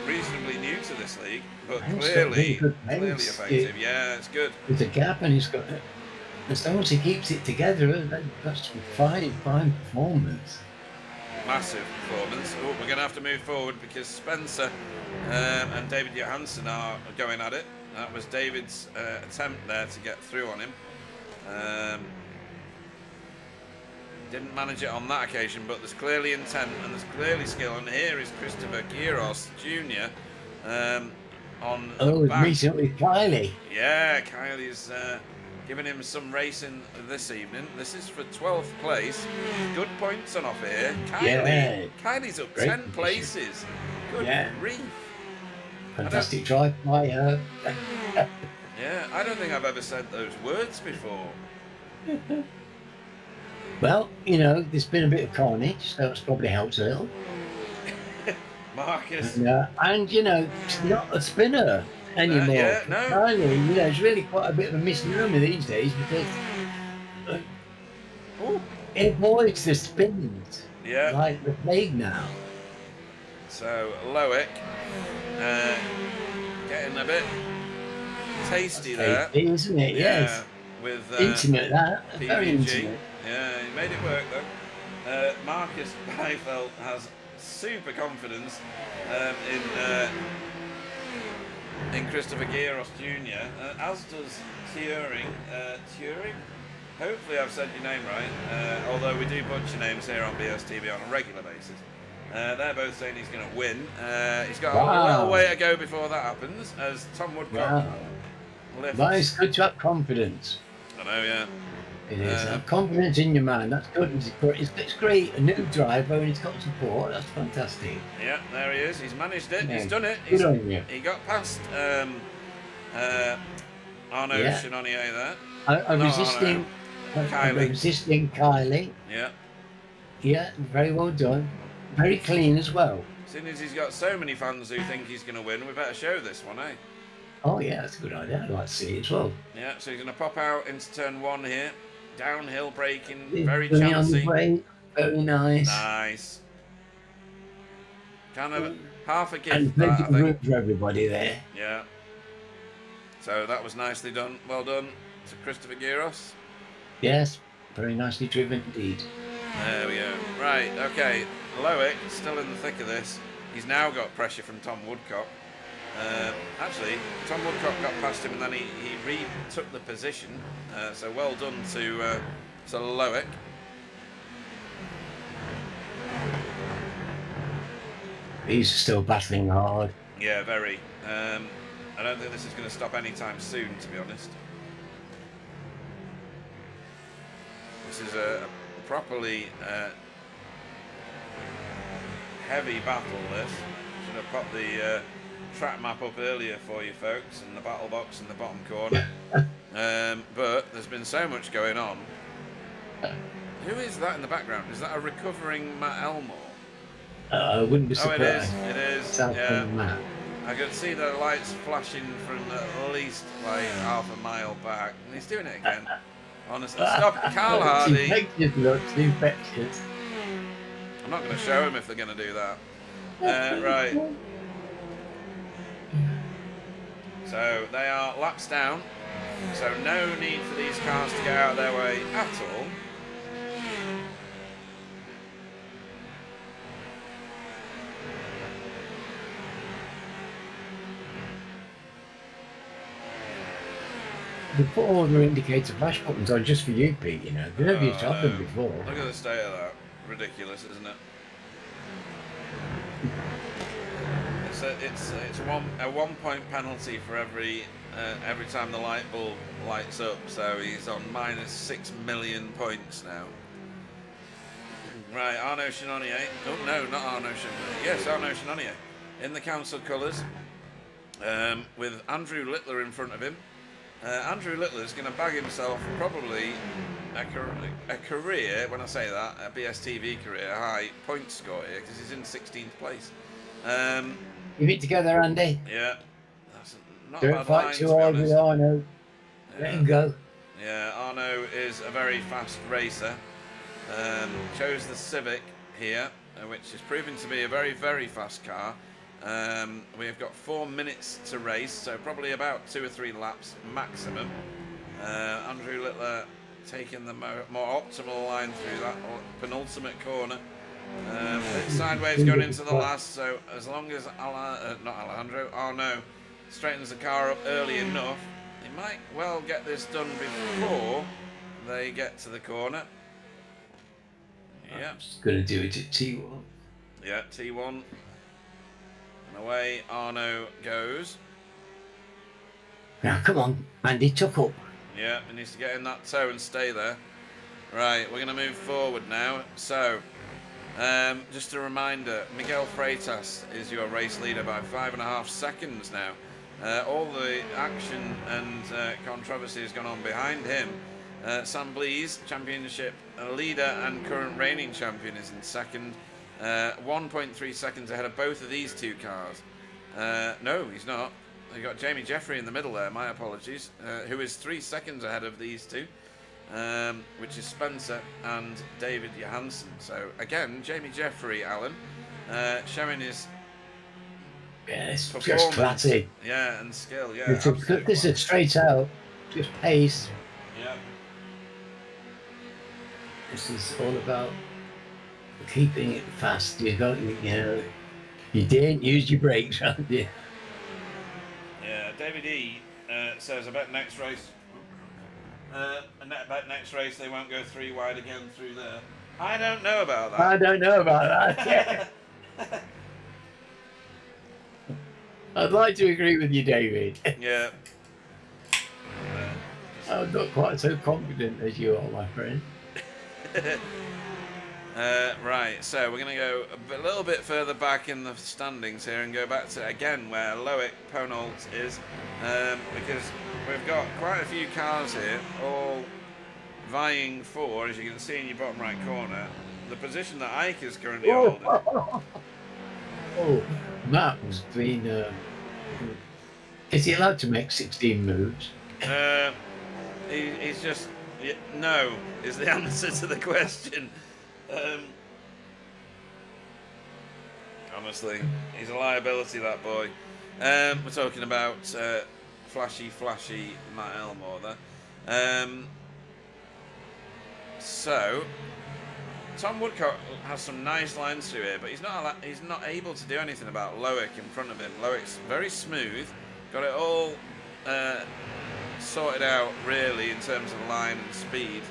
reasonably new to this league, but clearly effective. Yeah, it's good. There's a gap, and he's got. As long as he keeps it together, that's fine performance. Massive performance. Oh, we're going to have to move forward because Spencer and David Johansson are going at it. That was David's attempt there to get through on him. Didn't manage it on that occasion, but there's clearly intent and there's clearly skill. And here is Christopher Quiros Jr. On the back. Recently Kylie. Yeah, Kylie's giving him some racing this evening. This is for 12th place. Good points on offer here. Kylie's up Great 10 position. places. Good grief. Fantastic drive by her. Yeah, I don't think I've ever said those words before. Well, you know, there's been a bit of carnage, so it's probably helped a little. Marcus. And you know, she's not a spinner anymore. Kylie, you know, it's really quite a bit of a misnomer these days because it avoids the spins. Like the plague now. So Loic getting a bit tasty there. Isn't it? Yes. With intimate that. PVG. Very intimate. Yeah, he made it work though. Marcus Beifeld has super confidence in Christopher Geiros Jr. As does Turing. Hopefully I've said your name right, although we do butcher names here on BSTV on a regular basis. They're both saying he's going to win. He's got a little way to go before that happens, as Tom Woodcock lifts. But it's good to have confidence. I know, yeah. It is. Have confidence in your man. That's good. It's great. A new driver and he's got support. That's fantastic. Yeah, there he is. He's managed it. He's done it. Good on you. He got past Arnaud Chenonnier there. I'm resisting Kylie. Yeah. Yeah, very well done. Very clean as well. Seeing as he's got so many fans who think he's going to win, we better show this one, eh? Oh yeah, that's a good idea. I'd like to see it as well. Yeah, so he's going to pop out into turn 1 here. Downhill braking, very chancy. Very nice. Nice. Kind of half a gift, and that, I think. For everybody there. Yeah. So that was nicely done. Well done to Christopher Geiros. Yes, very nicely driven indeed. There we go. Right, okay. Loic, still in the thick of this. He's now got pressure from Tom Woodcock. Actually, Tom Woodcock got past him and then he retook the position. So well done to Loic. He's still battling hard. Yeah, very. I don't think this is going to stop anytime soon, to be honest. This is a properly heavy battle, this. Should have popped the track map up earlier for you folks and the battle box in the bottom corner. But there's been so much going on. Who is that in the background? Is that a recovering Matt Elmore? I wouldn't be surprised. Oh, it is. Yeah. I could see the lights flashing from at least like half a mile back. And he's doing it again. Honestly. Stop. Carl Hardy. Infectious. I'm not going to show him if they're going to do that. Right. So they are laps down. So no need for these cars to get out of their way at all. They put all their indicator flash buttons on just for you, Pete, you know. They never used to have them before. Look at the state of that. Ridiculous, isn't it? It's a 1 point penalty for every time the light bulb lights up, so he's on minus 6 million points now. Right, Arnaud Chenonnier. Oh no, not Arnaud Chenonnier. Yes, Arnaud Chenonnier. In the council colours, with Andrew Littler in front of him. Andrew Littler's going to bag himself probably a career, when I say that, a BSTV career high point score here, because he's in 16th place. Give it together, Andy. Yeah. That's not Don't a bad fight line, too hard with Arnaud. Let him go. Yeah, Arnaud is a very fast racer. Chose the Civic here, which is proving to be a very, very fast car. We've got 4 minutes to race, so probably about 2 or 3 laps maximum. Andrew Littler taking the more optimal line through that penultimate corner. Sideways going into the last, so as long as Arnaud straightens the car up early enough, he might well get this done before they get to the corner. Yeah. Just going to do it at T1. Yeah, T1. And away Arnaud goes. Now, come on, Andy, tuck up. Yeah, he needs to get in that toe and stay there. Right, we're going to move forward now. So, just a reminder, Miguel Freitas is your race leader by 5.5 seconds now. All the action and controversy has gone on behind him. Sam Blease, championship leader and current reigning champion, is in second. 1.3 seconds ahead of both of these two cars. No, he's not. You've got Jamie Jeffrey in the middle there, my apologies, who is 3 seconds ahead of these two, which is Spencer and David Johansson. So, again, Jamie Jeffrey, Alan, showing his it's just performance. classy. Yeah, and skill, yeah. This is straight out, just pace. Yeah. This is all about keeping it fast. You didn't use your brakes, right? Yeah. Yeah, David E says about next race. About next race, they won't go 3 wide again through there. I don't know about that. I don't know about that. I'd like to agree with you, David. Yeah. I'm not quite so confident as you are, my friend. Right, so we're going to go a little bit further back in the standings here and go back to, again, where Loic Ponolt is, because we've got quite a few cars here, all vying for, as you can see in your bottom right corner, the position that Ike is currently holding. Oh, Matt's been... is he allowed to make 16 moves? He's just... No, is the answer to the question. Honestly, he's a liability, that boy. We're talking about flashy Matt Elmore there. So Tom Woodcock has some nice lines through here, but he's not able to do anything about Loic in front of him. Loic's very smooth, got it all sorted out really in terms of line and speed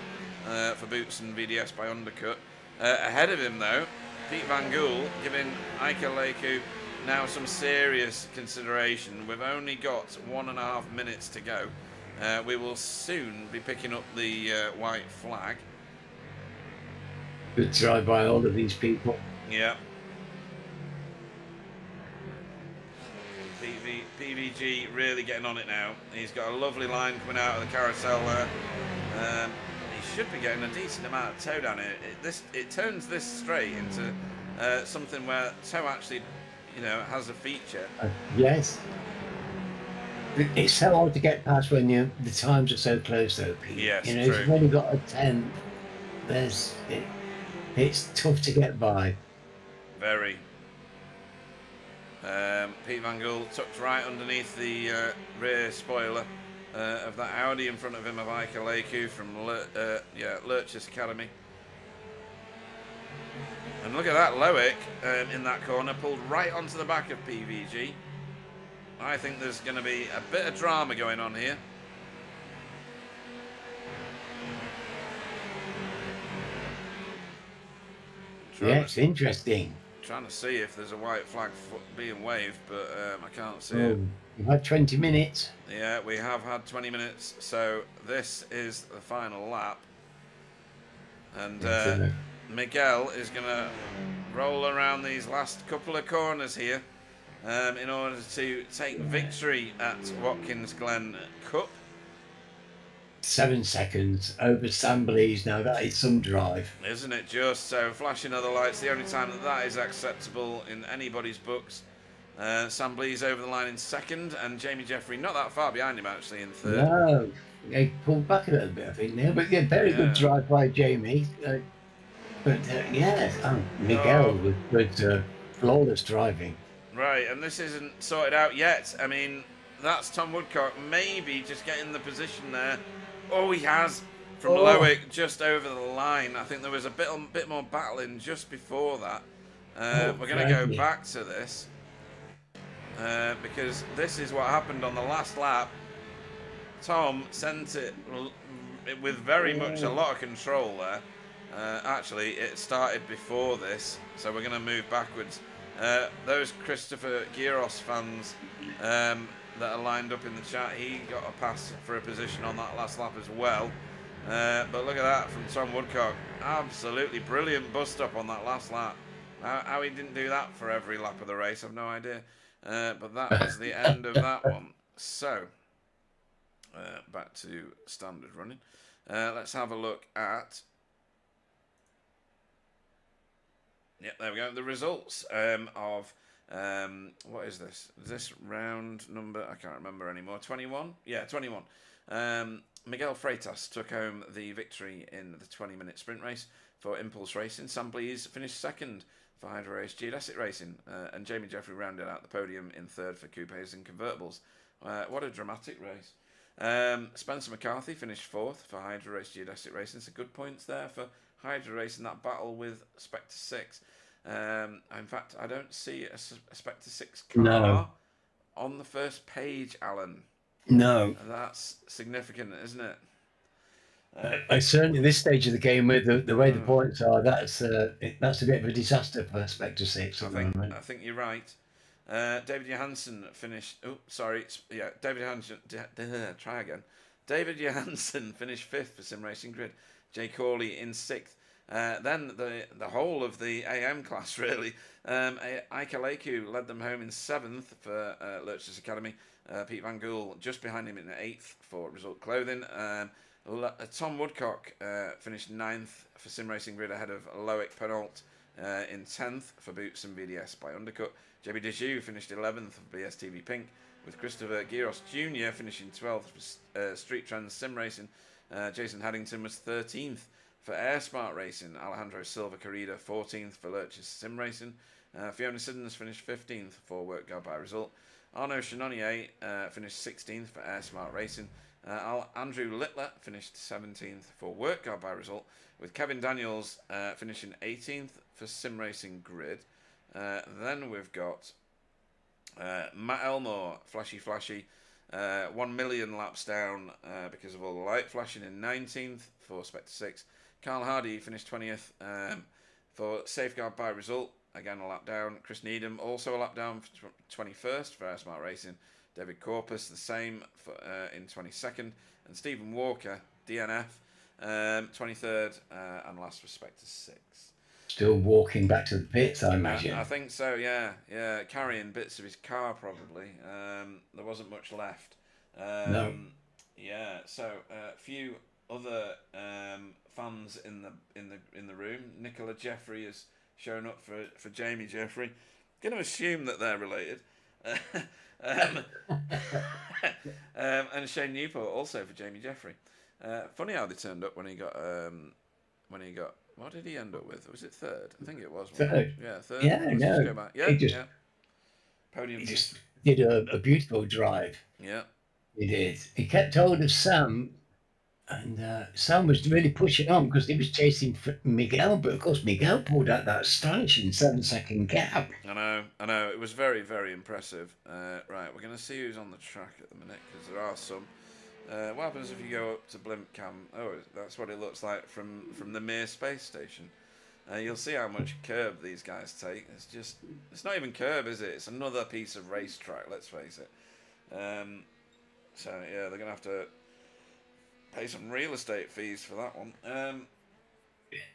for Boots and VDS by undercut. Ahead of him though, Pete Van Gool giving Ike Leku now some serious consideration. We've only got 1.5 minutes to go. We will soon be picking up the white flag. Good drive by all of these people. Yeah. PVG really getting on it now. He's got a lovely line coming out of the carousel there. He should be getting a decent amount of toe down here. It turns this straight into something where toe actually, has a feature. Yes. It's so hard to get past when the times are so close, though, Pete. Yes, if true. you've only got a 10, it's tough to get by. Very. Pete Van Gool tucked right underneath the rear spoiler of that Audi in front of him of Ike Leku from Lurch's Academy. And look at that, Loic in that corner pulled right onto the back of PVG. I think there's going to be a bit of drama going on here. Yeah, it's interesting. Trying to see if there's a white flag being waved, but I can't see it. We've had 20 minutes. Yeah, we have had 20 minutes, so this is the final lap. And Miguel is going to roll around these last couple of corners here in order to take victory at Watkins Glen Cup. 7 seconds over Sam Blease. Now that is some drive. Isn't it just? So flashing other lights, the only time that is acceptable in anybody's books. Sam Blease over the line in second, and Jamie Jeffrey not that far behind him actually in third. No, they pulled back a little bit, I think, there. But very good drive by Jamie. Miguel with flawless driving. Right, and this isn't sorted out yet. I mean, that's Tom Woodcock maybe just getting the position there. Oh, he has from Loic just over the line. I think there was a bit more battling just before that. We're going to go back to this because this is what happened on the last lap. Tom sent it with very much a lot of control there. Actually, it started before this, so we're going to move backwards. Those Christopher Giros fans that are lined up in the chat. He got a pass for a position on that last lap as well. But look at that from Tom Woodcock. Absolutely brilliant bus stop on that last lap. How he didn't do that for every lap of the race, I've no idea. But that was the end of that one. So, back to standard running. Let's have a look at... Yeah, there we go. The results of... what is this? Is this round number? I can't remember anymore. 21? Yeah, 21. Miguel Freitas took home the victory in the 20-minute sprint race for Impulse Racing. Sam Blease finished second for Hydro Race Geodesic Racing. And Jamie Jeffrey rounded out the podium in third for Coupes and Convertibles. What a dramatic race. Spencer McCarthy finished fourth for Hydro Race Geodesic Racing. So good points there for Hydro Race in that battle with Spectre 6. In fact, I don't see a Spectre 6 car on the first page, Alan. No. That's significant, isn't it? I certainly, this stage of the game, with the way the points are, that's a bit of a disaster for Spectre 6 at the moment. I think you're right. David Johansson finished... Oh, sorry. Yeah, David Johansson... Try again. David Johansson finished fifth for Sim Racing Grid. Jay Corley in sixth. Then the whole of the AM class, really. Ike Aleku led them home in seventh for Lurch's Academy. Pete Van Gool just behind him in eighth for Result Clothing. Tom Woodcock finished ninth for Sim Racing Grid ahead of Loic Penault in 10th for Boots and VDS by Undercut. JB Dejoux finished 11th for BSTV Pink, with Christopher Giros Jr. finishing 12th for Street Trends Sim Racing. Jason Haddington was 13th for Air Smart Racing. Alejandro Silva Corrida 14th for Lurch's Sim Racing. Fiona Siddons finished 15th for Work Guard by Result. Arnaud Chenonnier finished 16th for Air Smart Racing. Andrew Littler finished 17th for Work Guard by Result, with Kevin Daniels finishing 18th for Sim Racing Grid. Then we've got Matt Elmore, Flashy, 1 million laps down because of all the light flashing, in 19th for Spectre 6. Carl Hardy finished 20th for Safeguard by Result, again a lap down. Chris Needham also a lap down for 21st for Air Smart Racing. David Corpus the same for, in 22nd. And Stephen Walker, DNF, 23rd and last for Spectre 6. Still walking back to the pits, I imagine. I think so, yeah. Carrying bits of his car, probably. There wasn't much left. No. Yeah, so a few other fans in the room. Nicola Jeffrey has shown up for Jamie Jeffrey. Going to assume that they're related. And Shane Newport also for Jamie Jeffrey. Funny how they turned up when he got. What did he end up with? Was it third? I think it was. Third. Yeah, third. Yeah, Let's no. just go back. Yeah, He Podium. just did a beautiful drive. Yeah. He did. He kept hold of Sam, and Sam was really pushing on because he was chasing Miguel, but of course Miguel pulled out that astonishing 7-second gap. I know. It was very, very impressive. Right, we're going to see who's on the track at the minute, because there are some. What happens if you go up to Blimp Cam? Oh, that's what it looks like from the Mir space station. You'll see how much curb these guys take. It's not even curb, is it? It's another piece of racetrack, let's face it. So, yeah, they're going to have to pay some real estate fees for that one.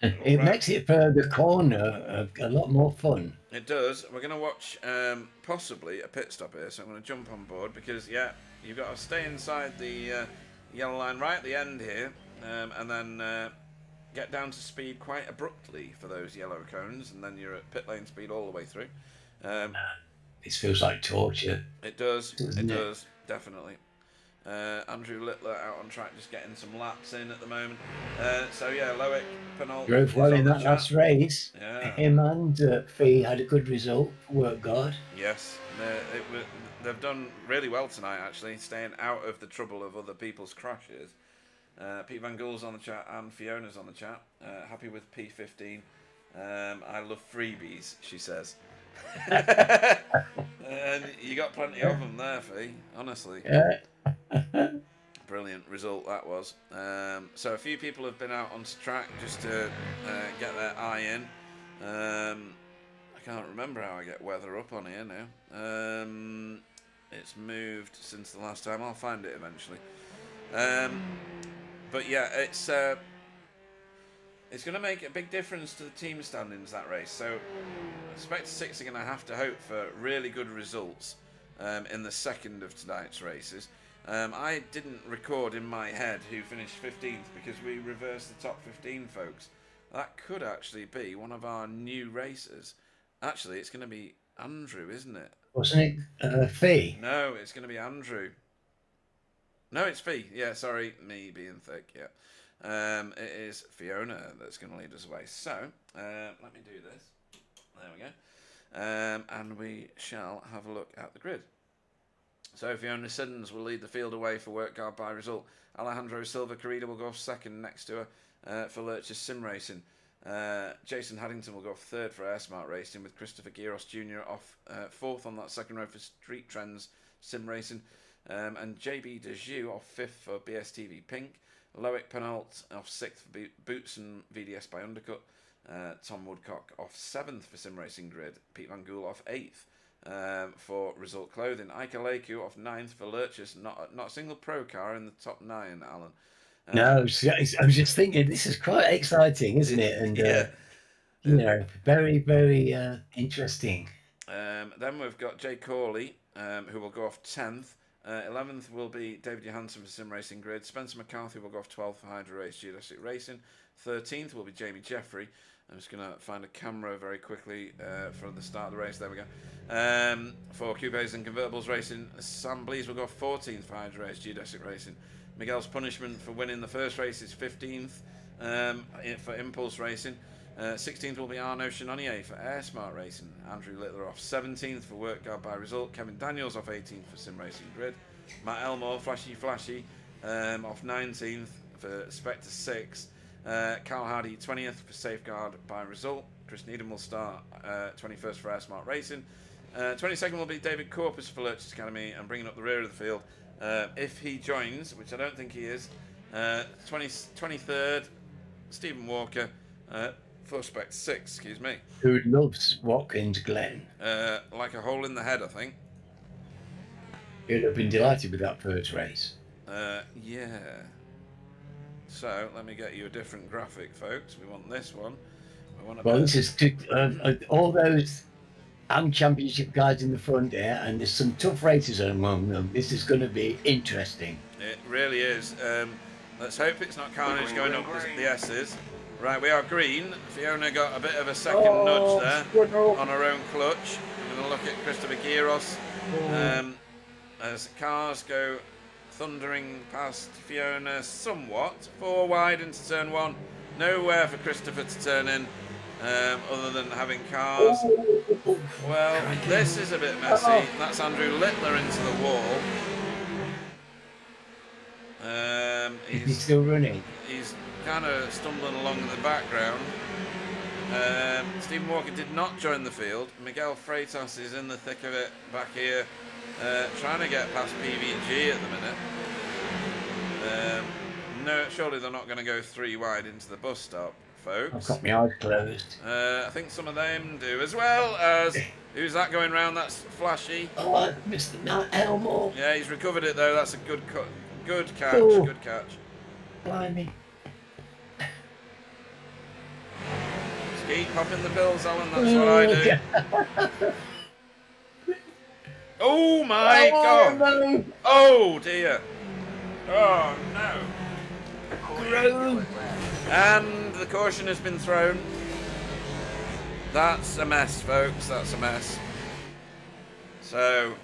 It makes it for the corner a lot more fun. It does. We're going to watch possibly a pit stop here, so I'm going to jump on board because, yeah, you've got to stay inside the yellow line right at the end here, and then get down to speed quite abruptly for those yellow cones, and then you're at pit lane speed all the way through. This feels like torture. It does. It does, definitely. Andrew Littler out on track, just getting some laps in at the moment. So yeah, Loic Penault drove well in that last race. Yeah. Him and Fee had a good result. Work guard. Yes, they've done really well tonight, actually, staying out of the trouble of other people's crashes. Pete Van Gool's on the chat and Fiona's on the chat. Happy with P15. I love freebies, she says. And you got plenty of them there, Fee, honestly. Yeah. Brilliant result that was. So a few people have been out onto track just to get their eye in. I can't remember how I get weather up on here now. it's moved since the last time. I'll find it eventually. But yeah, it's going to make a big difference to the team standings, that race. So Spectre 6 are going to have to hope for really good results in the second of tonight's races. I didn't record in my head who finished 15th because we reversed the top 15, folks. That could actually be one of our new racers. Actually, it's going to be Andrew, isn't it? Wasn't it Fee? No, it's going to be Andrew. No, it's Fee. Yeah, sorry, me being thick. Yeah, it is Fiona that's going to lead us away. So let me do this. There we go. And we shall have a look at the grid. So Fiona Siddons will lead the field away for Work Guard by result. Alejandro Silva Carrera will go off second next to her for Lurch's Sim Racing. Jason Haddington will go off third for Air Smart Racing, with Christopher Giros Jr. off fourth on that second row for Street Trends Sim Racing. And JB Dejoux off fifth for BSTV Pink. Loic Penalt off sixth for Boots and VDS by Undercut. Tom Woodcock off seventh for Sim Racing Grid. Pete Van Gool off eighth for Result Clothing. Ike Aleku off ninth for Lurchus. Not a single pro car in the top 9, Alan. No, I was just thinking, this is quite exciting, isn't it? And yeah. you know, very, very interesting. Then we've got Jay Corley, who will go off 10th. 11th will be David Johansson for Sim Racing Grid. Spencer McCarthy will go off 12th for Hydra Race Geodesic Racing. 13th will be Jamie Jeffrey. I'm just going to find a camera very quickly for the start of the race. There we go. For Coupes and Convertibles Racing, Sam Blees will go off 14th for Hydra Race Geodesic Racing. Miguel's punishment for winning the first race is 15th for Impulse Racing. 16th will be Arnaud Chenonnier for Air Smart Racing. Andrew Littler off 17th for Work Guard by result. Kevin Daniels off 18th for Sim Racing Grid. Matt Elmore, Flashy, off 19th for Spectre 6. Carl Hardy 20th for Safeguard by result. Chris Needham will start 21st for Air Smart Racing. 22nd will be David Corpus for Lurch's Academy, and bringing up the rear of the field, if he joins, which I don't think he is, 23rd, Stephen Walker for Spec 6, excuse me. Who loves Watkins Glen. Like a hole in the head, I think. He'd have been delighted with that first race. Yeah. So, let me get you a different graphic, folks. We want this one. This is all those championship guys in the front there, and there's some tough races among them. This is going to be interesting. It really is. Let's hope it's not Carnage going up the S's. Right, we are green. Fiona got a bit of a second nudge there on her own clutch. I'm going to look at Christopher Giros as cars go thundering past Fiona somewhat. 4 wide into turn 1. Nowhere for Christopher to turn in other than having cars. Well, this is a bit messy. That's Andrew Littler into the wall. He's still running. He's kind of stumbling along in the background. Stephen Walker did not join the field. Miguel Freitas is in the thick of it back here, trying to get past PVG at the minute. No, surely they're not going to go 3 wide into the bus stop, folks. I've got my eyes closed. I think some of them do, as well as... Who's that going round? That's Flashy. Oh, Mr. Matt Elmore. Yeah, he's recovered it, though. That's a good catch. Oh. Good catch. Blimey. Just keep popping the pills, Alan. That's what I do. Oh, my God. No. Oh, dear. Oh, no. Grown. And the caution has been thrown. That's a mess, folks. That's a mess. So,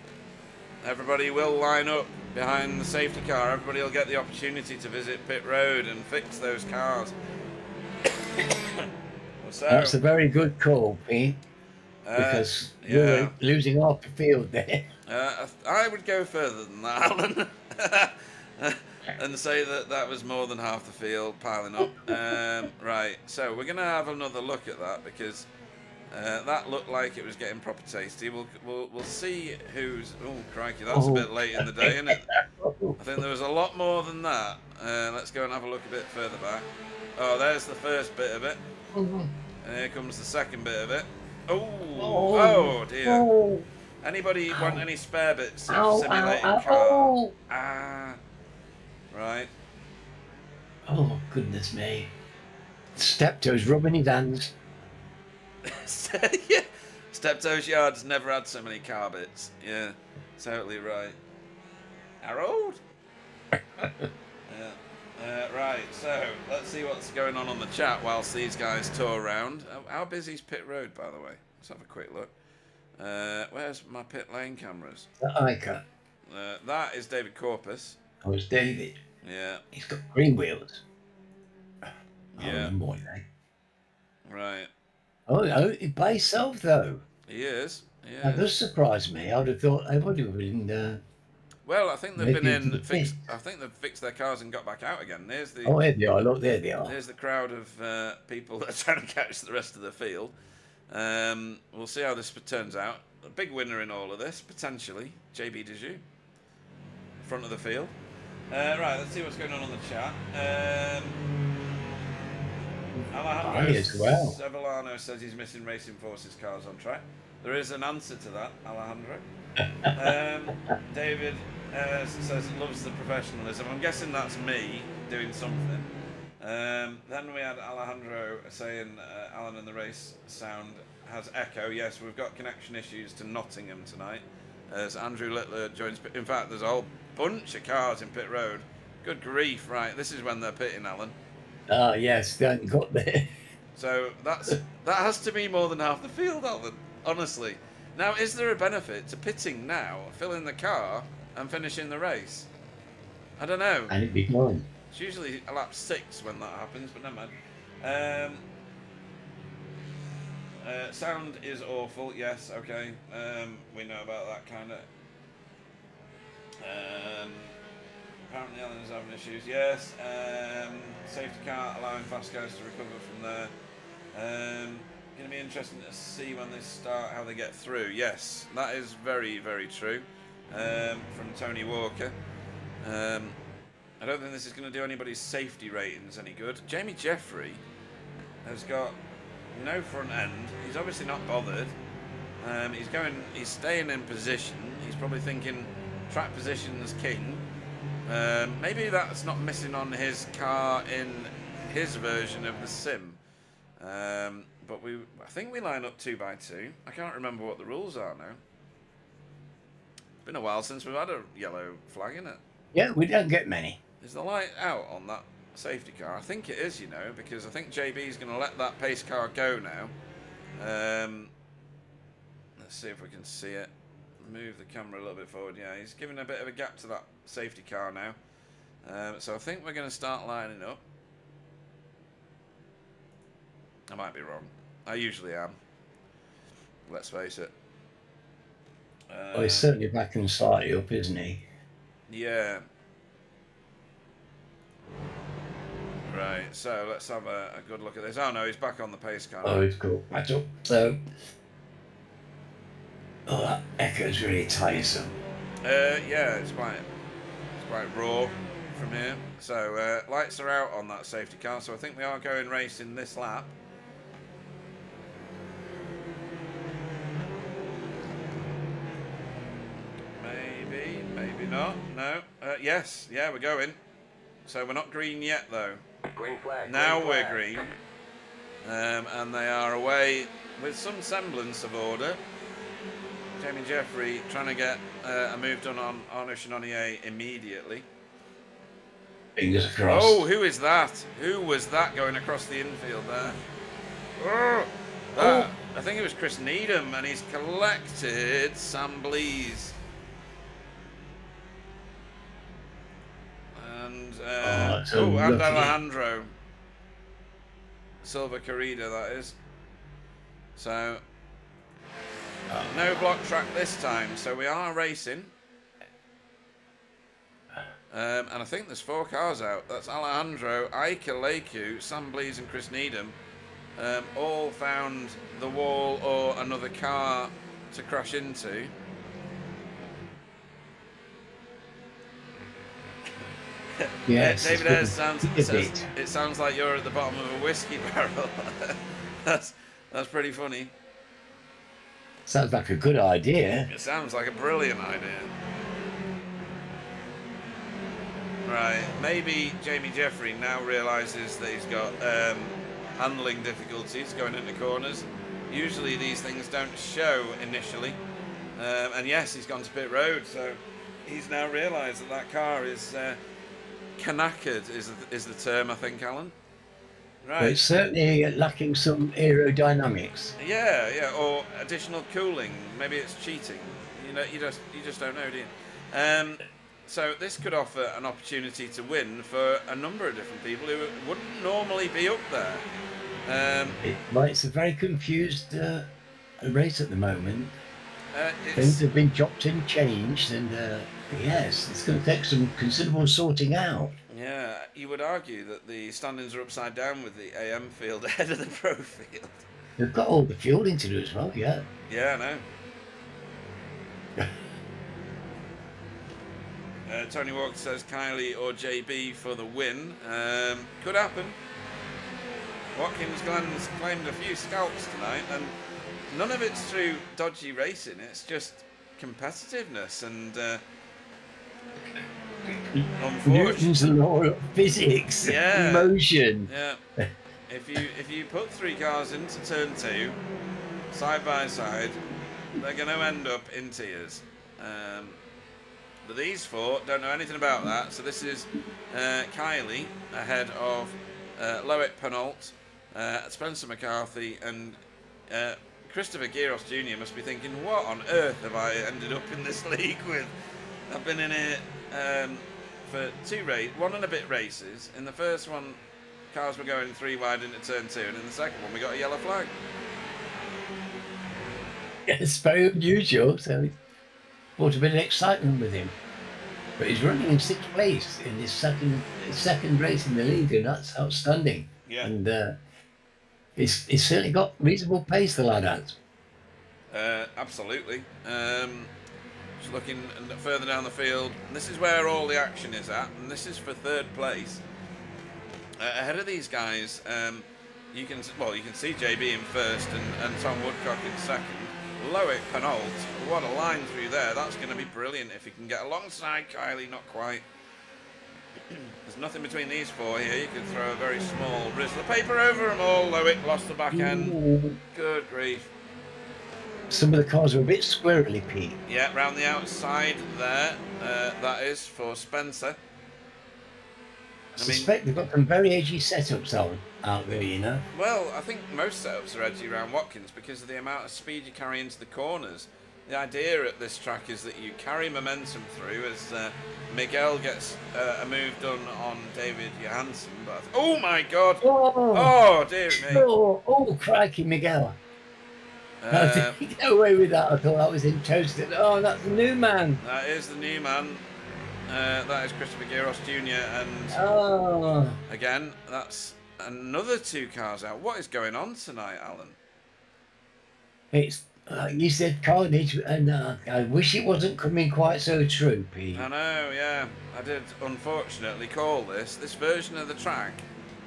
everybody will line up behind the safety car. Everybody will get the opportunity to visit pit road and fix those cars. So, That's a very good call, Pete. Because we were losing half the field there. I would go further than that, Alan. And say that was more than half the field piling up. Right, so we're going to have another look at that, because that looked like it was getting proper tasty. We'll see who's... Oh, crikey, that's a bit late in the day, isn't it? I think there was a lot more than that. Let's go and have a look a bit further back. Oh, there's the first bit of it. And here comes the second bit of it. Oh dear. Anybody want any spare bits of Ow, simulated ow, car? ow. Ah, right. Oh, goodness me. Steptoe's rubbing his hands. Yeah. Steptoe's Yard's never had so many car bits. Yeah, totally right. Harold? Yeah. Right, so let's see what's going on the chat whilst these guys tour around. How busy's Pit Road, by the way? Let's have a quick look. Where's my pit lane cameras? Ica. That is David Corpus. Oh, it's David. Yeah. He's got green wheels. Yeah. Oh, boy, Right. oh, no, by himself, though. He is. Yeah. That does surprise me. I would have thought they would have been. Well, I think they've been in. Fixed. I think they've fixed their cars and got back out again. There's the. Oh, there they are. Look, there they are. There's the crowd of people that are trying to catch the rest of the field. We'll see how this turns out. A big winner in all of this, potentially, JB Dejoux. Front of the field. Right, let's see what's going on the chat. Alejandro as well. Sevillano says he's missing Racing Forces cars on track. There is an answer to that, Alejandro. David says loves the professionalism. I'm guessing that's me doing something. Then we had Alejandro saying Alan and the race sound has echo. Yes, we've got connection issues to Nottingham tonight. As Andrew Littler joins. In fact, there's a whole bunch of cars in pit road. Good grief! Right, this is when they're pitting, Alan. Ah, yes, they haven't got there. So that has to be more than half the field, Alan. Honestly. Now, is there a benefit to pitting now, filling the car, and finishing the race? I don't know. And it'd be fine. It's usually a lap 6 when that happens, but never mind. Sound is awful, yes, okay. We know about that kind of. Apparently Alan is having issues, yes. Safety car allowing fast cars to recover from there. Going to be interesting to see when they start, how they get through. Yes, that is very, very true. From Tony Walker. I don't think this is going to do anybody's safety ratings any good. Jamie Jeffrey has got no front end. He's obviously not bothered. He's staying in position. He's probably thinking track position is king. Maybe that's not missing on his car in his version of the sim. But I think we line up 2 by 2. I can't remember what the rules are now. It's been a while since we've had a yellow flag, isn't it? Yeah, we don't get many. Is the light out on that safety car? I think it is, because I think JB's going to let that pace car go now. Let's see if we can see it. Move the camera a little bit forward. Yeah, he's giving a bit of a gap to that safety car now. So I think we're going to start lining up. I might be wrong. I usually am. Let's face it. Well, he's certainly backing slightly up, isn't he? Yeah. Right, so let's have a good look at this. Oh no, he's back on the pace car. Oh, it's cool. Back up. So, that echo's really tiresome. Yeah, it's quite raw from here. So lights are out on that safety car. So I think we are going racing this lap. Maybe not. No. Yes. Yeah, we're going. So we're not green yet, though. Green flag. Now green we're flag. green. And they are away with some semblance of order. Jamie Jeffrey trying to get a move done on Arnaud Chenonnier immediately. Fingers crossed. Oh, who is that? Who was that going across the infield there? I think it was Chris Needham, and he's collected Sam Blease. And and Alejandro Silva Corrida, that is. So no block track this time, so we are racing. And I think there's 4 cars out. That's Alejandro, Ika Leku, Sam Blease and Chris Needham. All found the wall or another car to crash into. Yes, David Ayres says it sounds like you're at the bottom of a whiskey barrel. That's pretty funny. Sounds like a good idea. It sounds like a brilliant idea. Right, maybe Jamie Jeffrey now realises that he's got handling difficulties going into corners. Usually these things don't show initially. And yes, he's gone to pit road, so he's now realised that that car is knackered, is the term, I think, Alan. Right. But it's certainly lacking some aerodynamics. Yeah, or additional cooling. Maybe it's cheating. You know, you just don't know, do you? So this could offer an opportunity to win for a number of different people who wouldn't normally be up there. It's a very confused race at the moment. Things have been chopped and changed, and yes, it's going to take some considerable sorting out. Yeah, you would argue that the standings are upside down with the AM field ahead of the Pro field. They've got all the fueling to do as well, yeah. Yeah, I know. Tony Walker says Kylie or JB for the win. Could happen. Watkins Glen's claimed a few scalps tonight, and none of it's through dodgy racing. It's just competitiveness and Newton's law of physics, motion. Yeah. If you put 3 cars into turn 2 side by side, they're going to end up in tears. But these 4 don't know anything about that. So this is Kylie ahead of Loic Penault, Spencer McCarthy, and Christopher Giros Jr. must be thinking, what on earth have I ended up in this league with? I've been in it for 1 and a bit races. In the first one, cars were going 3 wide into turn 2, and in the second one, we got a yellow flag. It's very unusual, so it brought a bit of excitement with him. But he's running in 6th place in his second race in the league, and that's outstanding. Yeah. And he's certainly got reasonable pace, the lad has. Absolutely. Just looking further down the field, and this is where all the action is at, and this is for 3rd place. Ahead of these guys, you can see JB in 1st and Tom Woodcock in 2nd. Loic Penault, what a line through there. That's going to be brilliant if he can get alongside Kylie. Not quite. There's nothing between these 4 here. You can throw a very small Rizzler paper over them all. Loic lost the back end. Ooh. Good grief. Some of the cars are a bit squirrely, Pete. Yeah, round the outside there. That is for Spencer. I suspect they've got some very edgy setups out there, you know. Well, I think most setups are edgy around Watkins because of the amount of speed you carry into the corners. The idea at this track is that you carry momentum through as Miguel gets a move done on David Johansson. But oh my God! Oh dear me! Oh crikey, Miguel! How did he get away with that? I thought that was him toasted. Oh, that's the new man. That is the new man. That is Christopher Giros Jr. and again, that's another 2 cars out. What is going on tonight, Alan? It's you said carnage, and I wish it wasn't coming quite so true, Pete. I know, yeah. I did unfortunately call this version of the track.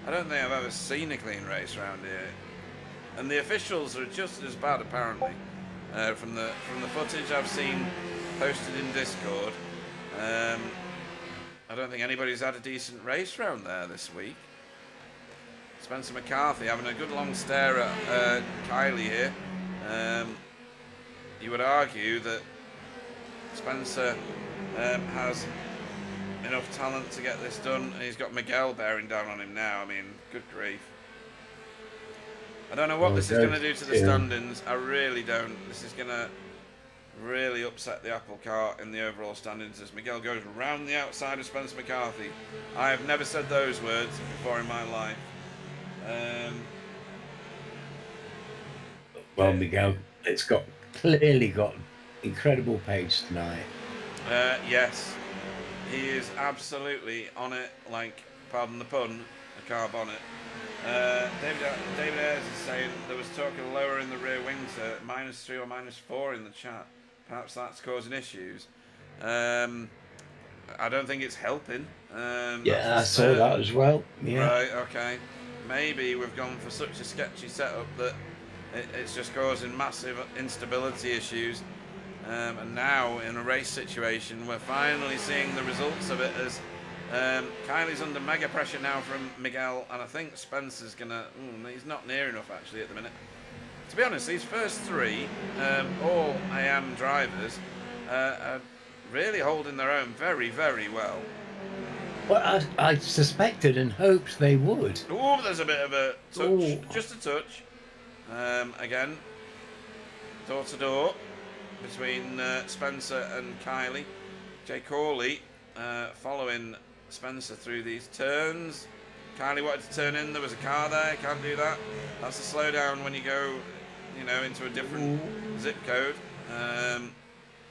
I don't think I've ever seen a clean race around here, and the officials are just as bad apparently. From the footage I've seen posted in Discord. I don't think anybody's had a decent race round there this week. Spencer McCarthy having a good long stare at Kylie here. You would argue that Spencer has enough talent to get this done, and he's got Miguel bearing down on him now. I mean, good grief. I don't know what this is going to do to the standings. I really don't. This is going to really upset the apple cart in the overall standings as Miguel goes round the outside of Spencer McCarthy. I have never said those words before in my life. Well, Miguel, it's clearly got incredible pace tonight. Yes, he is absolutely on it, like, pardon the pun, a car bonnet. David Ayres is saying there was talk of lower in the rear wings at -3 or -4 in the chat. Perhaps that's causing issues. I don't think it's helping. Yeah, I saw that as well. Yeah. Right, okay. Maybe we've gone for such a sketchy setup that It's just causing massive instability issues. And now, in a race situation, we're finally seeing the results of it as Kylie's under mega pressure now from Miguel, and I think Spencer's going to... he's not near enough, actually, at the minute. To be honest, these first three, all AM drivers, are really holding their own very, very well. Well, I suspected and hoped they would. Oh, there's a bit of a touch, just a touch. Again, door to door between Spencer and Kylie. Jay Corley following Spencer through these turns. Kylie wanted to turn in, there was a car there, can't do that. That's the slowdown when you go, into a different zip code.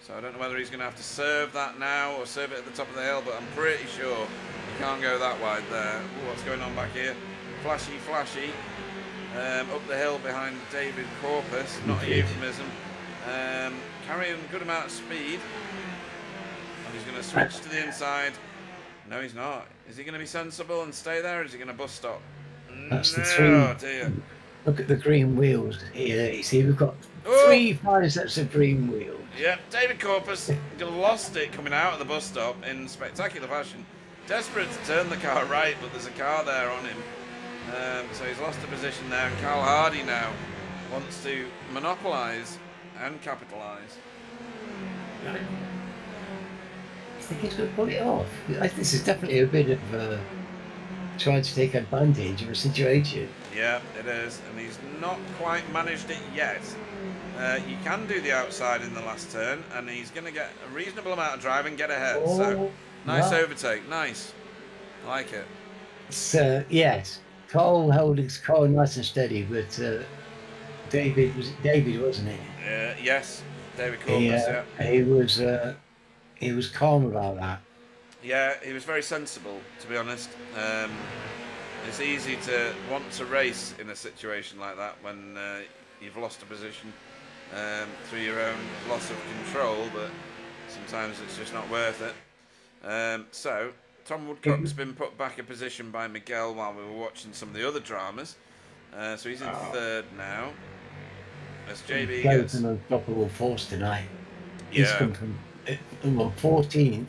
So I don't know whether he's going to have to serve that now or serve it at the top of the hill, but I'm pretty sure you can't go that wide there. Ooh, what's going on back here? Flashy. Up the hill behind David Corpus, not a euphemism. Carrying a good amount of speed. And he's going to switch to the inside. No, he's not. Is he going to be sensible and stay there, or is he going to bus stop? That's the Oh, dear. Look at the green wheels here. You see, we've got 5 sets of green wheels. Yeah, David Corpus lost it coming out of the bus stop in spectacular fashion. Desperate to turn the car right, but there's a car there on him. So he's lost the position there, and Carl Hardy now wants to monopolise and capitalise. I think he's going to pull it off. This is definitely a bit of trying to take advantage of a situation. Yeah, it is, and he's not quite managed it yet. You can do the outside in the last turn, and he's going to get a reasonable amount of drive and get ahead. So nice overtake, nice. I like it. So yes, Cole held his car nice and steady, but David wasn't it? Yes, David Corpus. He was calm about that. Yeah, he was very sensible, to be honest. It's easy to want to race in a situation like that when you've lost a position through your own loss of control, but sometimes it's just not worth it. So Tom Woodcock's been put back a position by Miguel while we were watching some of the other dramas. So he's in third now. As JB gets an unstoppable force tonight. Yeah. He's come from 14th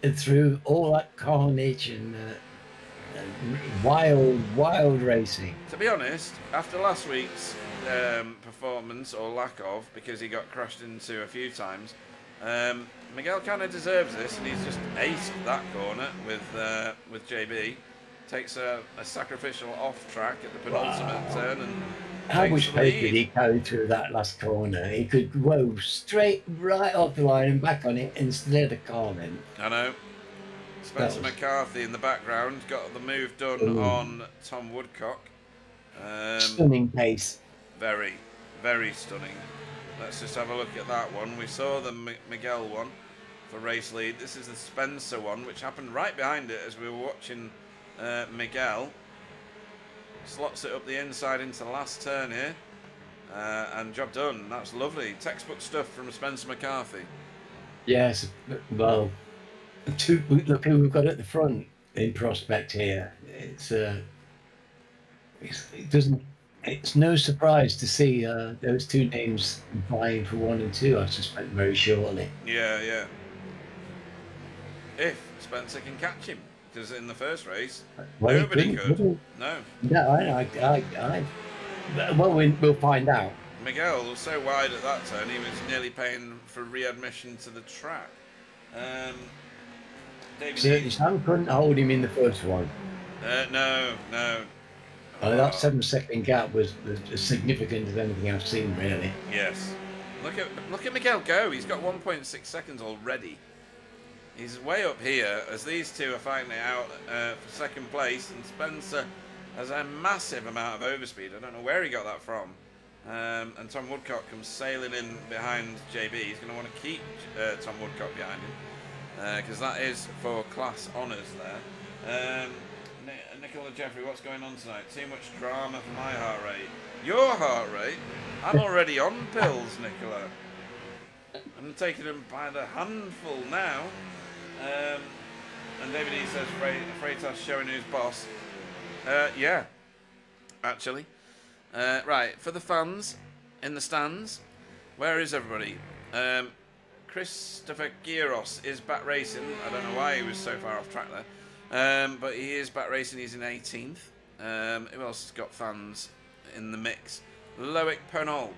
and through all that carnage and wild racing. To be honest, after last week's performance, or lack of, because he got crashed into a few times, Miguel kind of deserves this, and he's just aced that corner with JB. Takes a sacrificial off track at the penultimate turn, and how much pace lead. did he carry through that last corner? He could go straight right off the line and back on it instead of the car then. I know. Spencer McCarthy in the background got the move done on Tom Woodcock. Stunning pace. Very, very stunning. Let's just have a look at that one. We saw the Miguel one for race lead. This is the Spencer one, which happened right behind it as we were watching Miguel. Slots it up the inside into the last turn here. And job done. That's lovely. Textbook stuff from Spencer McCarthy. Yes, well, look who we've got at the front in prospect here. It's no surprise to see those two names vying for 1 and 2, I suspect, very shortly. Yeah. If Spencer can catch him, because in the first race, nobody could. No. Well, we'll find out. Miguel was so wide at that turn, he was nearly paying for readmission to the track. Certainly, Sam couldn't hold him in the first one. No. That 7-second gap was as significant as anything I've seen, really. Yes. Look at Miguel go. He's got 1.6 seconds already. He's way up here as these two are fighting it out for second place, and Spencer has a massive amount of overspeed. I don't know where he got that from. And Tom Woodcock comes sailing in behind JB. He's going to want to keep Tom Woodcock behind him because that is for class honours there. Nicola Jeffrey, what's going on tonight? Too much drama for my heart rate. Your heart rate? I'm already on pills, Nicola. I'm taking them by the handful now. And David E says Freitas showing who's boss. Yeah, actually. Right, for the fans in the stands, where is everybody? Christopher Giros is back racing. I don't know why he was so far off track there. But he is back racing. He's in 18th. Who else has got fans in the mix? Loic Pernault.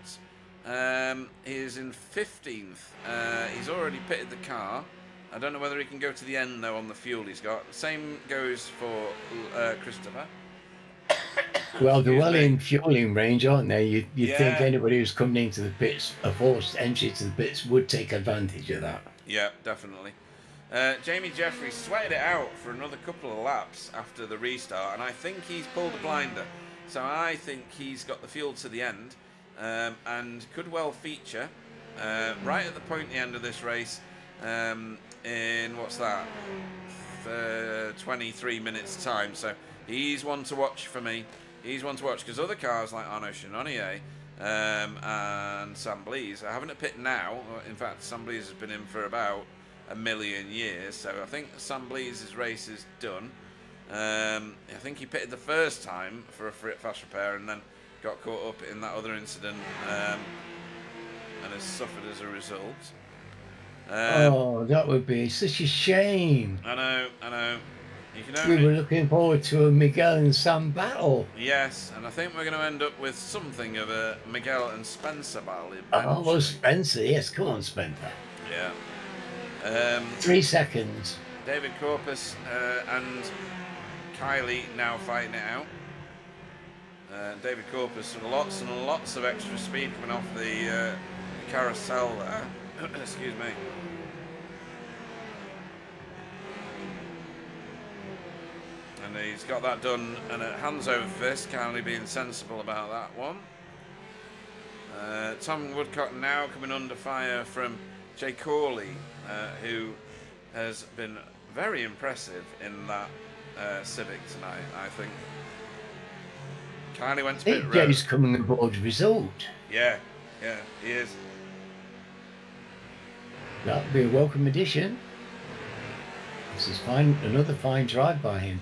He is in 15th. He's already pitted the car. I don't know whether he can go to the end, though, on the fuel he's got. Same goes for Christopher. Well, they're well in fueling range, aren't they? You'd think anybody who's coming into the pits, a forced entry to the pits, would take advantage of that. Yeah, definitely. Jamie Jeffries sweated it out for another couple of laps after the restart, and I think he's pulled a blinder. So I think he's got the fuel to the end, and could well feature right at the end of this race in, what's that, 23 minutes time. So he's one to watch for me. He's one to watch, because other cars like Arnaud Chenonnier and Sam Blease are having a pit now. In fact, Sam Blease has been in for about a million years, so I think Sam Blease's race is done. I think he pitted the first time for a fast repair and then got caught up in that other incident and has suffered as a result. Oh, that would be such a shame. I know. We were looking forward to a Miguel and Sam battle. Yes, and I think we're going to end up with something of a Miguel and Spencer battle. Oh, well, Spencer, yes, come on, Spencer. Yeah. 3 seconds. David Corpus and Kylie now fighting it out. David Corpus with lots and lots of extra speed coming off the carousel there. Excuse me. And he's got that done, and a hands over fist, Kylie being sensible about that one. Tom Woodcock now coming under fire from Jay Corley, who has been very impressive in that Civic tonight, I think. Kylie went to pit road. Jay's coming aboard result. Yeah, he is. That'll be a welcome addition. This is fine. Another fine drive by him.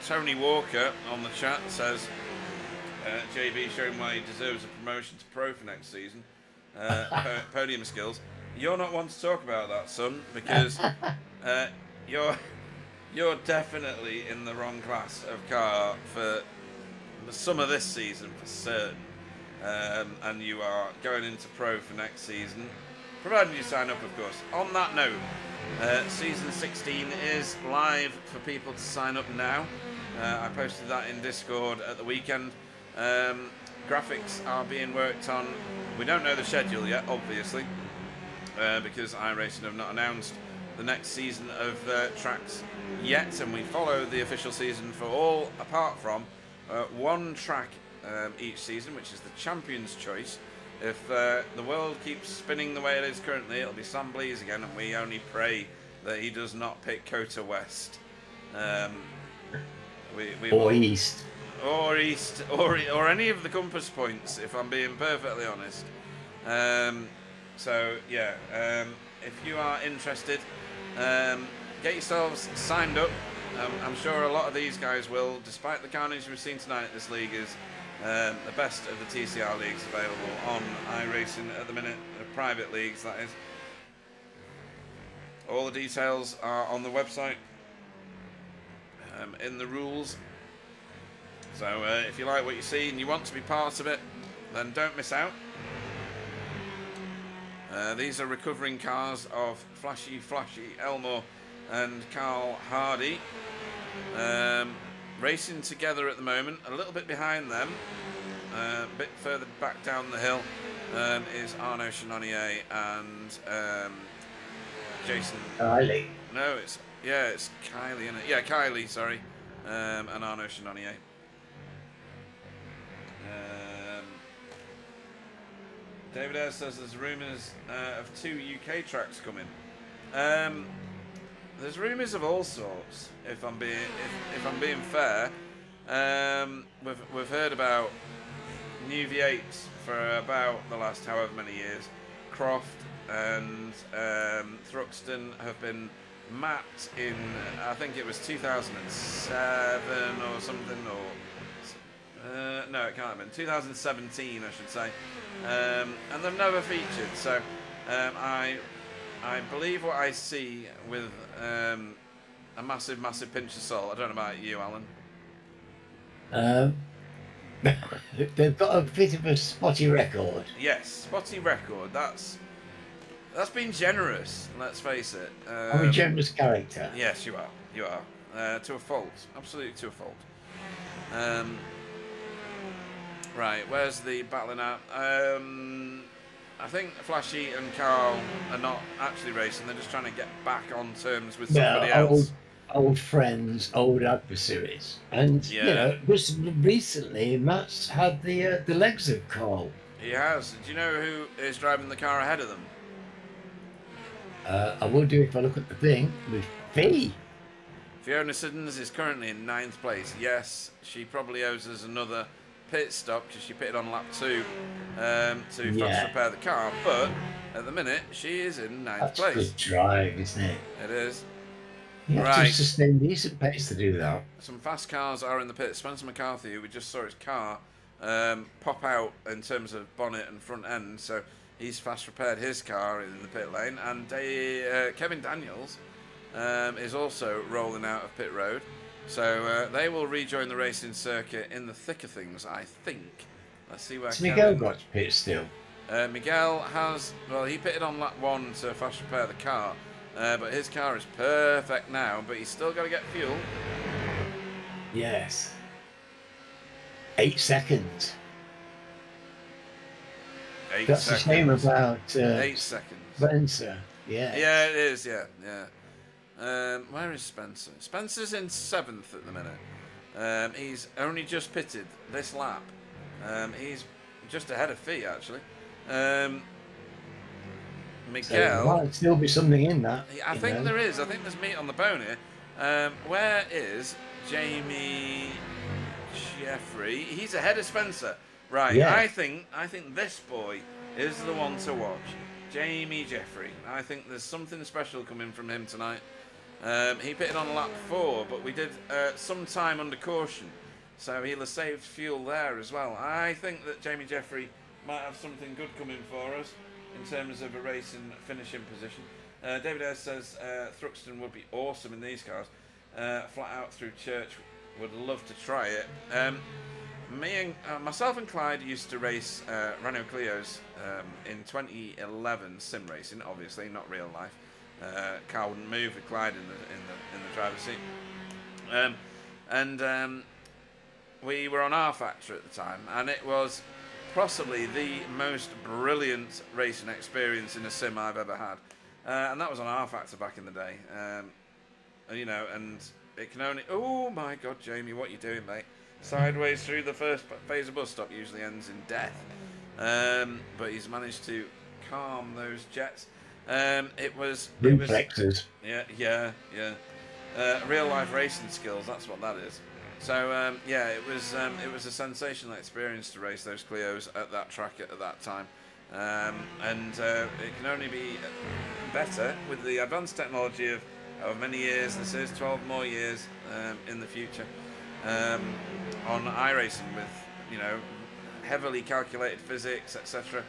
Tony Walker on the chat says JB showing why he deserves a promotion to pro for next season. Podium skills. You're not one to talk about that, son, because you're definitely in the wrong class of car for some of this season for certain, and you are going into pro for next season, provided you sign up, of course. On that note, season 16 is live for people to sign up now. I posted that in Discord at the weekend. Graphics are being worked on. We don't know the schedule yet, obviously, because iRacing have not announced the next season of tracks yet, and we follow the official season for all apart from one track each season, which is the Champion's Choice. If the world keeps spinning the way it is currently, it'll be Sam Blease again, and we only pray that he does not pick Kota West. Or East. Or East, or any of the compass points, if I'm being perfectly honest. If you are interested, get yourselves signed up. I'm sure a lot of these guys will. Despite the carnage we've seen tonight, this league is the best of the TCR leagues available on iRacing at the minute, the private leagues, that is. All the details are on the website, in the rules. So if you like what you see and you want to be part of it, then don't miss out. These are recovering cars of Flashy Elmore and Carl Hardy. Racing together at the moment. A little bit behind them, a bit further back down the hill, is Arnaud Chenonnier and Jason. Kylie. No, it's Kylie, isn't it? Yeah, Kylie, sorry. And Arnaud Chenonnier. David Ayres says there's rumours of 2 UK tracks coming. There's rumours of all sorts. If I'm being fair, we've heard about new V8s for about the last however many years. Croft and Thruxton have been mapped in, I think it was 2007 or something, or No, it can't have been. 2017, I should say. And they've never featured. So I believe what I see with a massive, massive pinch of salt. I don't know about you, Alan. They've got a bit of a spotty record. Yes, spotty record. That's been generous. Let's face it. I'm a generous character. Yes, you are. You are. To a fault. Absolutely to a fault. Right, where's the battling out? I think Flashy and Carl are not actually racing. They're just trying to get back on terms with somebody else. Old friends, old adversaries. And, Yeah. you know, just recently, Matt's had the legs of Carl. He has. Do you know who is driving the car ahead of them? I will do if I look at the thing with Fee. Fiona Siddons is currently in 9th place. Yes, she probably owes us another pit stop because she pitted on lap 2 to fast repair the car. But at the minute, she is in 9th place. That's good drive, isn't it? It is. You have to sustain decent pace to do that. Some fast cars are in the pit. Spencer McCarthy, who we just saw his car pop out in terms of bonnet and front end, so he's fast repaired his car in the pit lane. And Kevin Daniels is also rolling out of pit road. So they will rejoin the racing circuit in the thick of things, I think. Let's see where Miguel got to pit still. Miguel has, well, he pitted on lap 1 to fast repair the car, but his car is perfect now, but he's still got to get fuel. Yes. 8 seconds. That's a shame about 8 seconds. Spencer. Yeah. Yeah, it is, yeah. Where is Spencer? Spencer's in 7th at the minute. He's only just pitted this lap. He's just ahead of Fee, actually. Miguel. So there might still be something in that. I think there is. I think there's meat on the bone here. Where is Jamie Jeffrey? He's ahead of Spencer. Right. Yeah. I think this boy is the one to watch. Jamie Jeffrey. I think there's something special coming from him tonight. He pitted on lap 4, but we did some time under caution, so he'll have saved fuel there as well. I think that Jamie Jeffrey might have something good coming for us in terms of a racing finishing position. David Ayres says Thruxton would be awesome in these cars. Flat out through Church, would love to try it. Myself and Clyde used to race Renault Clios in 2011 sim racing, obviously not real life. Car wouldn't move with Clyde in the driver's seat, and we were on R Factor at the time, and it was possibly the most brilliant racing experience in a sim I've ever had, and that was on R Factor back in the day. You know, and it can only. Oh my God, Jamie, what are you doing, mate? Sideways through the first phase of bus stop usually ends in death, but he's managed to calm those jets. It was reflexes. Yeah. Real life racing skills. That's what that is. So yeah, it was a sensational experience to race those Clios at that track at that time, and it can only be better with the advanced technology of however many years this is, 12 more years in the future, on iRacing with, you know, heavily calculated physics, etc.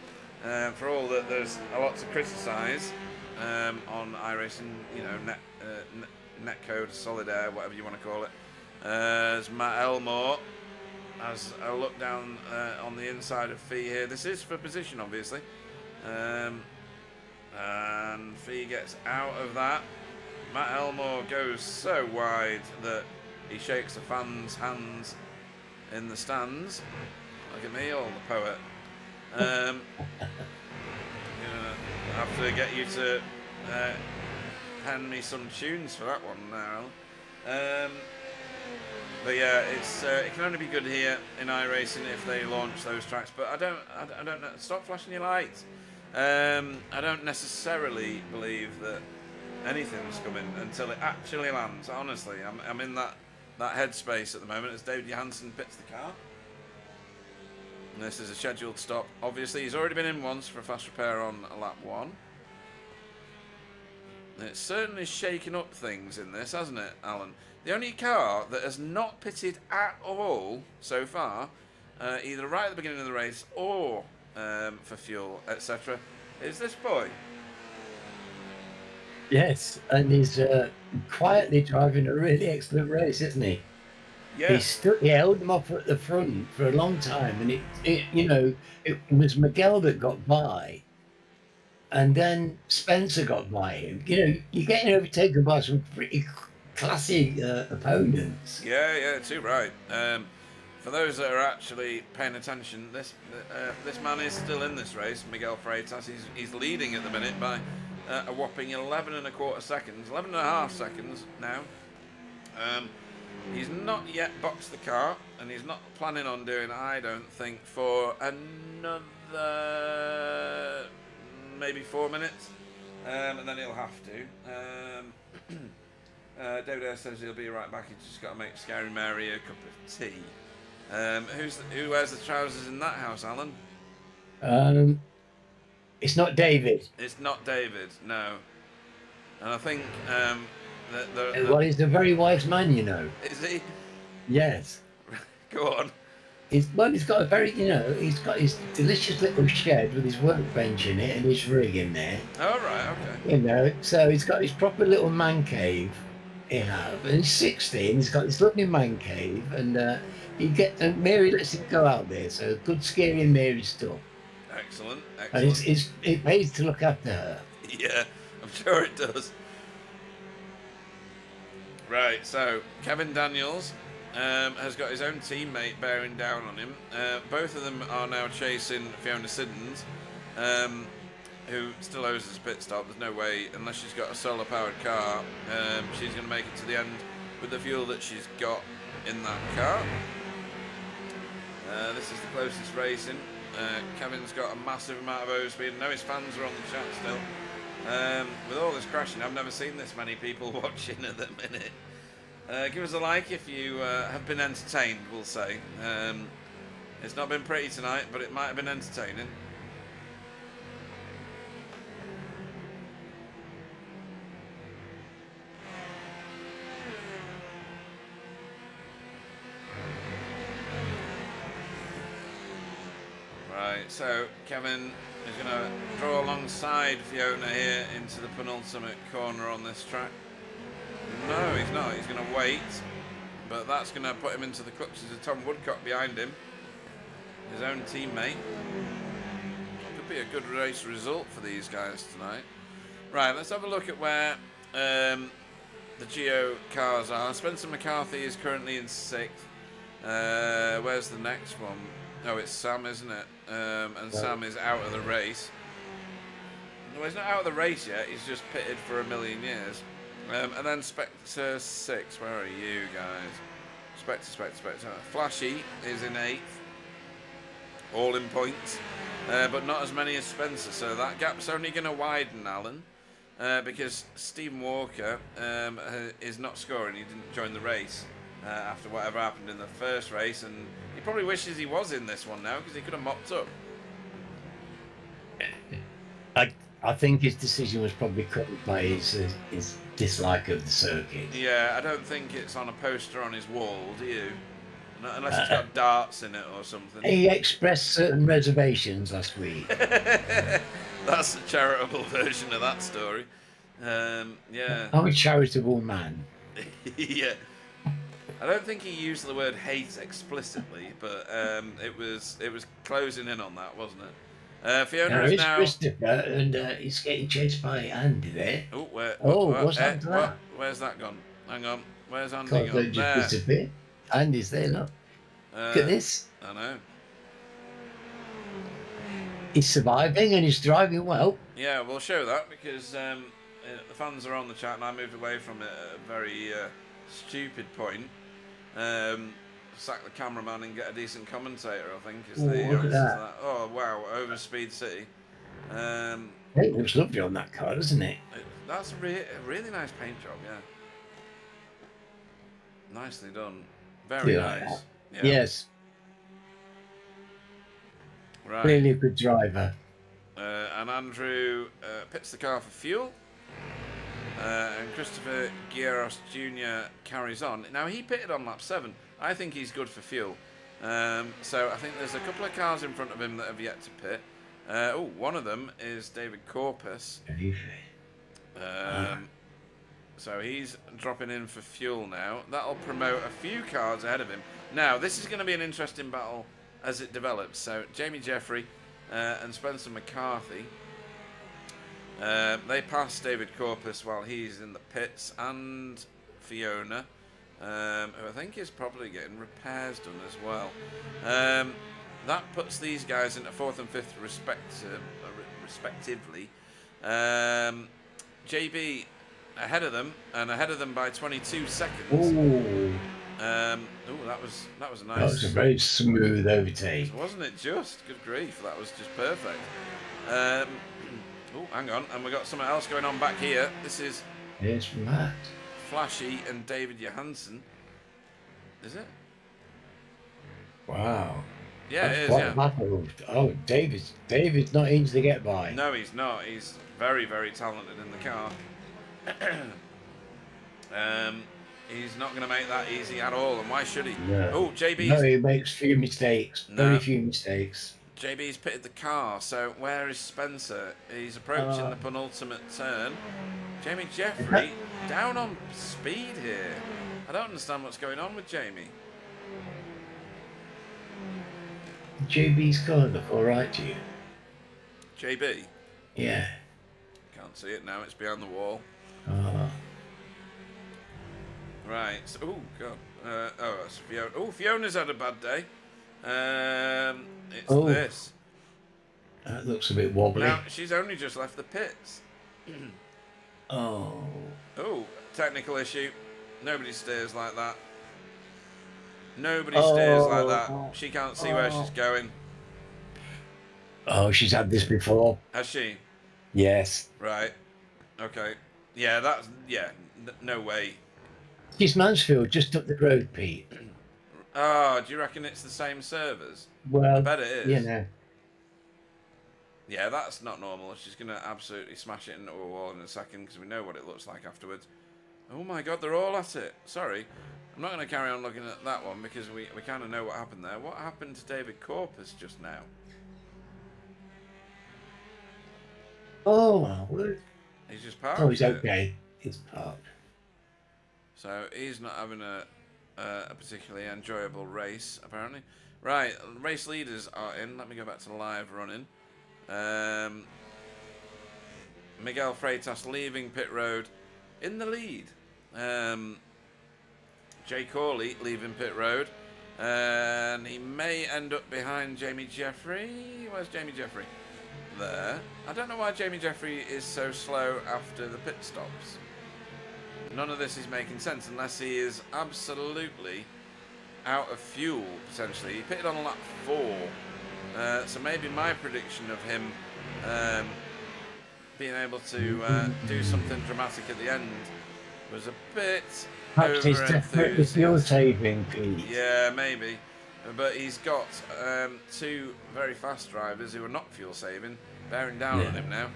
For all that there's a lot to criticise on iRacing, you know, netcode, solid air, whatever you want to call it. As Matt Elmore has a look down on the inside of Fee here. This is for position, obviously. And Fee gets out of that. Matt Elmore goes so wide that he shakes the fans' hands in the stands. Look at me, all the poet. I have to get you to pen me some tunes for that one now. But yeah, it can only be good here in iRacing if they launch those tracks. But I don't know. Stop flashing your lights. I don't necessarily believe that anything's coming until it actually lands. Honestly, I'm in that headspace at the moment as David Johansson pits the car. And this is a scheduled stop. Obviously, he's already been in once for a fast repair on lap 1. It's certainly shaken up things in this, hasn't it, Alan? The only car that has not pitted at all so far either right at the beginning of the race or for fuel, etc., is this boy. Yes, and he's quietly driving a really excellent race, isn't he? Yeah. He held them off at the front for a long time, and it was Miguel that got by, and then Spencer got by him. You're getting overtaken by some pretty classy opponents. Yeah, too right. For those that are actually paying attention, this man is still in this race, Miguel Freitas. He's leading at the minute by a whopping 11 and a quarter seconds, 11 and a half seconds now. He's not yet boxed the car, and he's not planning on doing, I don't think, for another maybe 4 minutes, and then he'll have to. David Ayres says he'll be right back. He's just got to make Scary Mary a cup of tea. Who wears the trousers in that house, Alan? It's not David. It's not David, no. And I think well, he's a very wise man, you know. Is he? Yes. Go on. He's got a very, he's got his delicious little shed with his workbench in it and his rig in there. Oh, right, okay. So he's got his proper little man cave. And he's 16. He's got this lovely man cave, and Mary lets him go out there. So good scaring Mary stuff. Excellent. And it pays to look after her. Yeah, I'm sure it does. Right, so Kevin Daniels has got his own teammate bearing down on him. Both of them are now chasing Fiona Siddons, who still owes us a pit stop. There's no way, unless she's got a solar-powered car, she's going to make it to the end with the fuel that she's got in that car. This is the closest racing. Kevin's got a massive amount of overspeed. I know his fans are on the chat still. With all this crashing, I've never seen this many people watching at the minute. Give us a like if you have been entertained, we'll say. It's not been pretty tonight, but it might have been entertaining. Right, so Kevin is going to draw alongside Fiona here into the penultimate corner on this track. No, he's not. He's going to wait, but that's going to put him into the clutches of Tom Woodcock behind him, his own teammate. Could be a good race result for these guys tonight. Right, let's have a look at where the Geo cars are. Spencer McCarthy is currently in 6th. Where's the next one? Oh, it's Sam, isn't it? And Sam is out of the race. No, he's not out of the race yet. He's just pitted for a million years. And then Spectre 6. Where are you guys? Spectre. Flashy is in 8th. All in points. But not as many as Spencer. So that gap's only going to widen, Alan. Because Stephen Walker is not scoring. He didn't join the race after whatever happened in the first race. And he probably wishes he was in this one now because he could have mopped up. I think his decision was probably caused by his dislike of the circuit. Yeah, I don't think it's on a poster on his wall, do you? Unless it's got darts in it or something. He expressed certain reservations last week. That's a charitable version of that story. Yeah. I'm a charitable man. Yeah. I don't think he used the word hate explicitly, but it was closing in on that, wasn't it? Fiona is now. Christopher, and he's getting chased by Andy there. What's that? Where's that gone? Hang on. Where's Andy Can't gone? Just disappear. Andy's there, look. Look at this. I know. He's surviving and he's driving well. Yeah, we'll show that because the fans are on the chat, and I moved away from it at a very stupid point. Sack the cameraman and get a decent commentator, I think, is the answer to that. Oh, wow, Overspeed City. It looks lovely on that car, doesn't it? That's a really nice paint job, yeah. Nicely done. Very nice. Yeah. Yes. Right. Really a good driver. And Andrew pits the car for fuel. And Christopher Guerros Jr. carries on. Now, he pitted on lap 7. I think he's good for fuel. So I think there's a couple of cars in front of him that have yet to pit. One of them is David Corpus. So he's dropping in for fuel now. That'll promote a few cars ahead of him. Now, this is going to be an interesting battle as it develops. So Jamie Jeffrey and Spencer McCarthy, they pass David Corpus while he's in the pits, and Fiona, who I think is probably getting repairs done as well. That puts these guys into 4th and 5th respectively. JB ahead of them, and ahead of them by 22 seconds. Ooh. That was a nice. That was a very smooth overtake, wasn't it? Just good grief, that was just perfect. Hang on, and we got something else going on back here. This is. It's Matt Flashy and David Johansson. Is it? Wow. Yeah, That's it is. quite Yeah. battle. Oh, David's not easy to get by. No, he's not. He's very, very talented in the car. He's not going to make that easy at all, and why should he? No. Oh, JB's. No, he makes few mistakes. No. Very few mistakes. JB's pitted the car, so where is Spencer? He's approaching the penultimate turn. Jamie Jeffrey down on speed here. I don't understand what's going on with Jamie. JB's car look alright to you? JB? Yeah. Can't see it now, it's behind the wall. Right, so, oh god. That's Fiona. Oh, Fiona's had a bad day. It's this. That looks a bit wobbly. Now, she's only just left the pits. Oh, technical issue. Nobody steers like that. Nobody steers like that. She can't see where she's going. Oh, she's had this before. Has she? Yes. Right. Okay. Yeah, no way. She's Mansfield, just up the road, Pete. Oh, do you reckon it's the same servers? Well, I bet it is. You know. Yeah, that's not normal. She's going to absolutely smash it into a wall in a second because we know what it looks like afterwards. Oh my god, they're all at it. Sorry. I'm not going to carry on looking at that one because we kind of know what happened there. What happened to David Corpus just now? Oh, my word. He's just parked. Oh, he's okay. He's parked. So he's not having a particularly enjoyable race, apparently. Right, race leaders are in. Let me go back to live running. Miguel Freitas leaving pit road in the lead. Jay Corley leaving pit road. And he may end up behind Jamie Jeffrey. Where's Jamie Jeffrey? There. I don't know why Jamie Jeffrey is so slow after the pit stops. None of this is making sense unless he is absolutely out of fuel, potentially. He pitted on lap 4. So maybe my prediction of him being able to do something dramatic at the end was a bit Perhaps he's definitely fuel saving, Pete. Yeah, maybe. But he's got 2 very fast drivers who are not fuel saving bearing down on him now.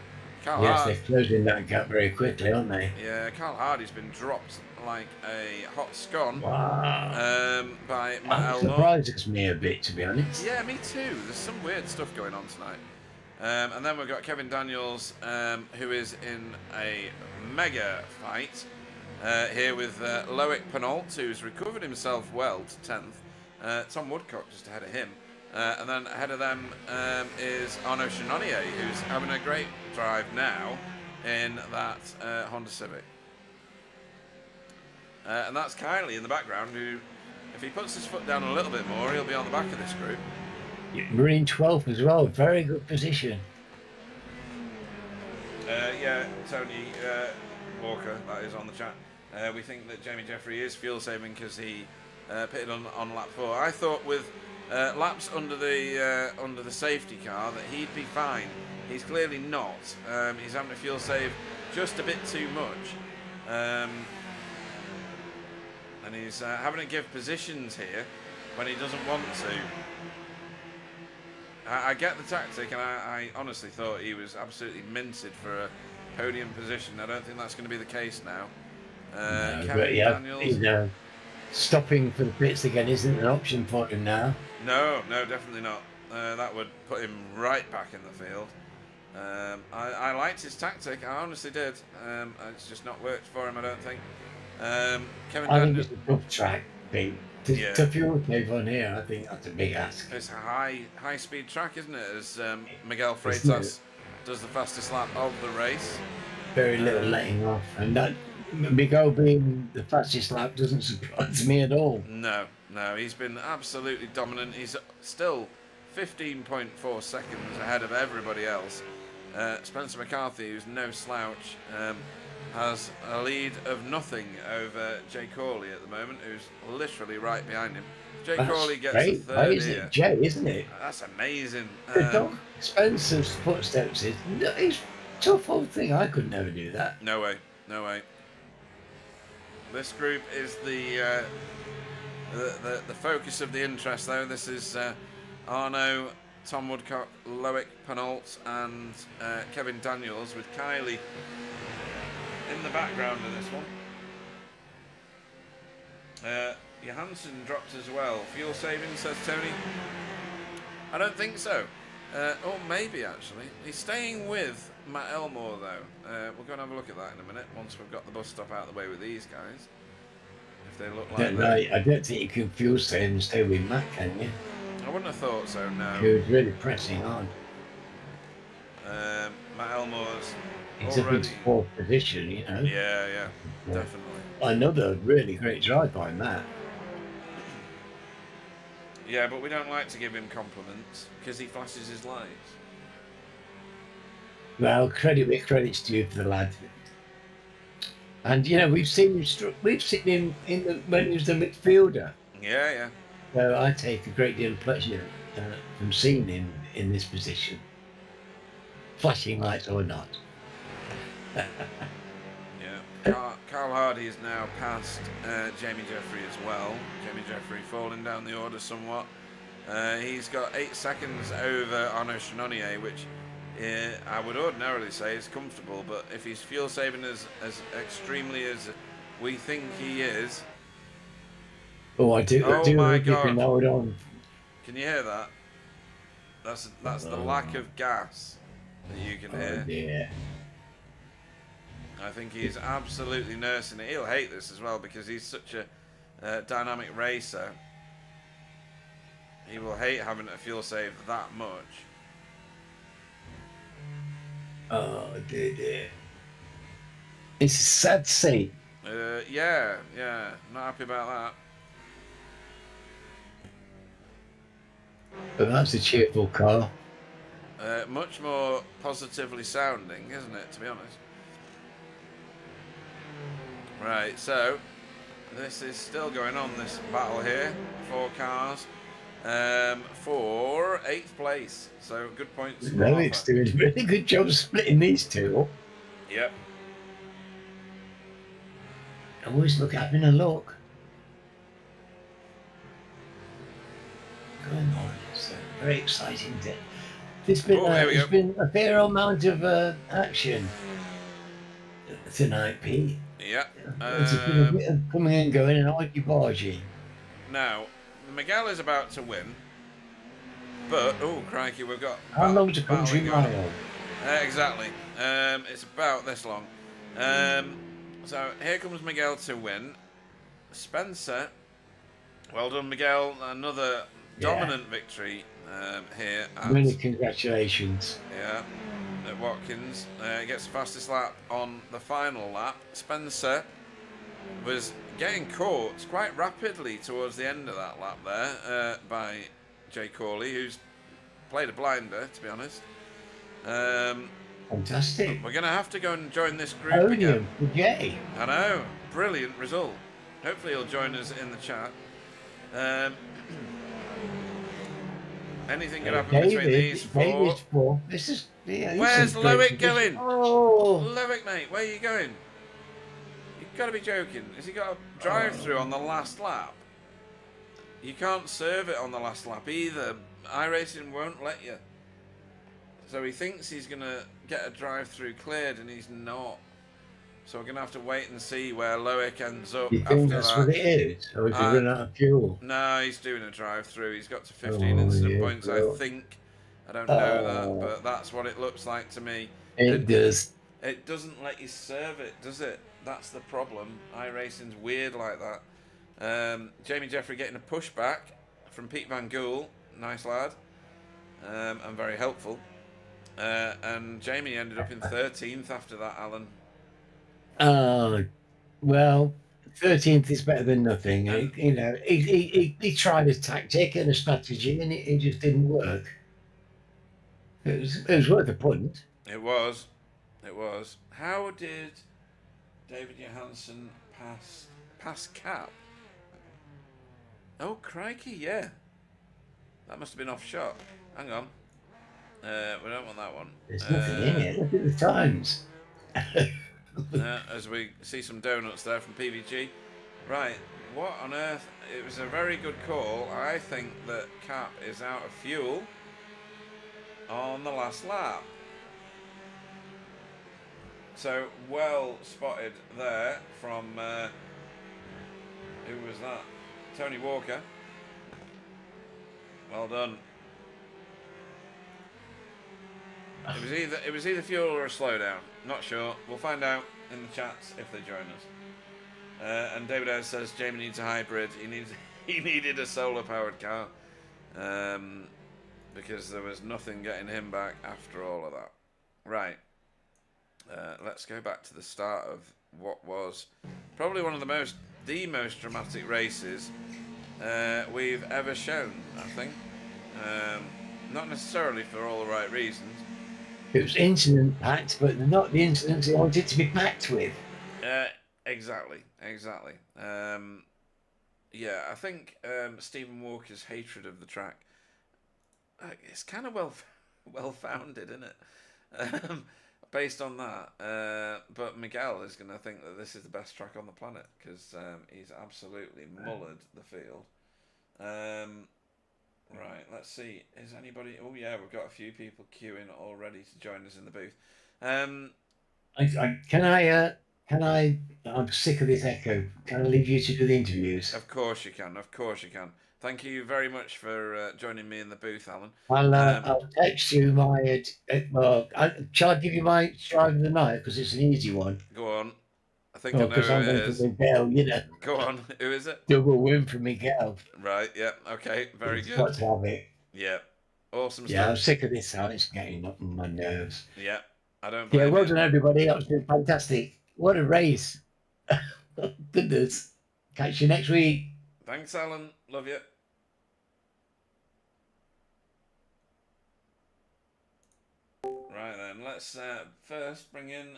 Carl Yes, Hard, they're closing that gap very quickly, aren't they? yeah, Carl Hardy's been dropped like a hot scone Wow. by Matt That Elnor. surprises me a bit, to be honest. Yeah, me too. There's some weird stuff going on tonight. And then we've got Kevin Daniels, who is in a mega fight here with Loic Penault, who's recovered himself well to 10th. Tom Woodcock just ahead of him. And then ahead of them is Arnaud Chenonnier, who's having a great drive now in that Honda Civic. And that's Kylie in the background, who, if he puts his foot down a little bit more, he'll be on the back of this group. Marine 12th as well, very good position. Yeah, Tony Walker, that is on the chat. We think that Jamie Jeffrey is fuel saving because he pitted on lap 4. I thought with laps under the safety car that he'd be fine. He's clearly not. He's having to fuel save just a bit too much. And he's having to give positions here when he doesn't want to. I get the tactic, and I honestly thought he was absolutely minted for a podium position. I don't think that's going to be the case now. No, Kevin but yeah, Daniels. stopping for the pits again isn't an option for him now. No, no, definitely not. That would put him right back in the field. I liked his tactic. I honestly did. It's just not worked for him, I don't think. Kevin I think Daniel. it's a tough track, Pete. Yeah. To fuel tape on here, I think that's a big ask. It's a high speed track, isn't it? As Miguel Isn't Freitas does the fastest lap of the race. Very little letting off, and that Miguel being the fastest lap doesn't surprise me at all. No, he's been absolutely dominant. He's still 15.4 seconds ahead of everybody else. Spencer McCarthy, who's no slouch, has a lead of nothing over Jay Corley at the moment, who's literally right behind him. Jay Corley gets a third here. Jay, isn't it? That's amazing. Spencer's footsteps is it's a tough old thing. I could never do that. No way. This group is the focus of the interest, though. This is Arno, Tom Woodcock, Loic Penault, and Kevin Daniels, with Kylie in the background of this one. Johansson dropped as well. Fuel saving, says Tony. I don't think so. Or maybe, actually. He's staying with Matt Elmore, though. We'll go and have a look at that in a minute, once we've got the bus stop out of the way with these guys. If they look like that. I don't think you can fuel save and stay with Matt, can you? I wouldn't have thought so, no. He was really pressing on. Matt Elmore's It's a good fourth position, you know. Yeah, definitely. Another really great drive by Matt. Yeah, but we don't like to give him compliments because he flashes his lights. Well, credit's due for the lad. And you know, we've seen him when he was the midfielder. Yeah. So I take a great deal of pleasure from seeing him in this position, flashing lights or not. Yeah. Carl Hardy is now past Jamie Jeffrey as well. Jamie Jeffrey falling down the order somewhat. He's got 8 seconds over Arnaud Chenonnier, which I would ordinarily say is comfortable, but if he's fuel saving as extremely as we think he is. Oh, I do. Oh my God! Hold on. Can you hear that? That's the lack of gas that you can hear. Dear. I think he's absolutely nursing it. He'll hate this as well because he's such a dynamic racer. He will hate having to fuel save that much. Oh dear. It's sad to see. Yeah. Not happy about that. But that's a cheerful car. Much more positively sounding, isn't it, to be honest? Right, so this is still going on, this battle here. 4 cars for 8th place. So good points. It's doing a really good job splitting these two up. Yep. Always having a look. Going on. It's a very exciting day. There's been a fair amount of action tonight, Pete. Yeah. There's been a bit of coming and going and argy-bargy. Now, Miguel is about to win, but oh crikey, we've got. How long's a country mile? Exactly. It's about this long. So here comes Miguel to win. Spencer, well done, Miguel. Another dominant victory here. Many congratulations. Yeah. At Watkins, gets the fastest lap on the final lap. Spencer was getting caught quite rapidly towards the end of that lap there by Jay Corley, who's played a blinder, to be honest. Fantastic. We're going to have to go and join this group again. Jay. I know. Brilliant result. Hopefully he'll join us in the chat. Anything could happen between these 4. This is. Where's Loic going? Oh, Loic, mate, where are you going? You've got to be joking. Has he got a drive-through on the last lap? You can't serve it on the last lap either. iRacing won't let you. So he thinks he's going to get a drive-through cleared, and he's not. So we're going to have to wait and see where Loic ends up You after think that's that. what it is? Or is he running out of fuel? No, he's doing a drive-through. He's got to 15 incident points, I think. I don't know that, but that's what it looks like to me. It does. It doesn't let you serve it, does it? That's the problem. iRacing's weird like that. Jamie Jeffrey getting a pushback from Pete Van Gool. Nice lad. And very helpful. And Jamie ended up in 13th after that, Alan. Well, 13th is better than nothing. You know, he tried a tactic and a strategy, and it just didn't work. It was worth a punt. It was. How did David Johansson pass Cap? Oh, crikey, yeah. That must have been off shot. Hang on. We don't want that one. There's nothing in it. Look at the times. As we see some donuts there from PVG. Right, what on earth? It was a very good call. I think that Cap is out of fuel on the last lap. So, well spotted there from, who was that? Tony Walker. Well done. It was either fuel or a slowdown. Not sure. We'll find out in the chats if they join us. And David Ayres says Jamie needs a hybrid. He needed a solar powered car because there was nothing getting him back after all of that. Right. Let's go back to the start of what was probably one of the most dramatic races we've ever shown. I think. Not necessarily for all the right reasons. It was incident packed, but not the incidents he wanted to be packed with. Exactly. Yeah, I think Stephen Walker's hatred of the track it's kind of well founded, isn't it? Based on that, but Miguel is going to think that this is the best track on the planet because he's absolutely mullered the field. Right, let's see. Is anybody? Oh yeah, we've got a few people queuing already to join us in the booth. Can I? I'm sick of this echo. Can I leave you to do the interviews? Of course you can. Thank you very much for joining me in the booth, Alan. I'll text you my. Shall I give you my drive of the night because it's an easy one? Go on. I think I know who I'm it going is. for Miguel, you know. Go on. Who is it? Double win for Miguel. Right. Yeah. Okay. Very good. Got to have it. Yeah. Awesome stuff. Yeah, I'm sick of this. How it's getting up on my nerves. Yeah. I don't. Yeah. Well done, everybody. That was been fantastic. What a race. Goodness. Catch you next week. Thanks, Alan. Love you. Right then, let's first bring in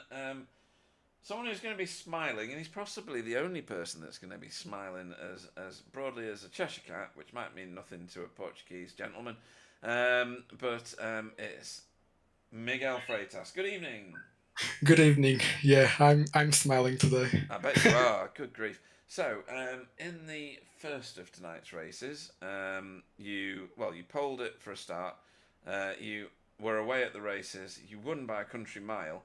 someone who's going to be smiling, and he's possibly the only person that's going to be smiling as broadly as a Cheshire Cat, which might mean nothing to a Portuguese gentleman, but it's Miguel Freitas. Good evening. Good evening. Yeah, I'm smiling today. I bet you are. Good grief. So, in the first of tonight's races, you polled it for a start. You were away at the races. You won by a country mile.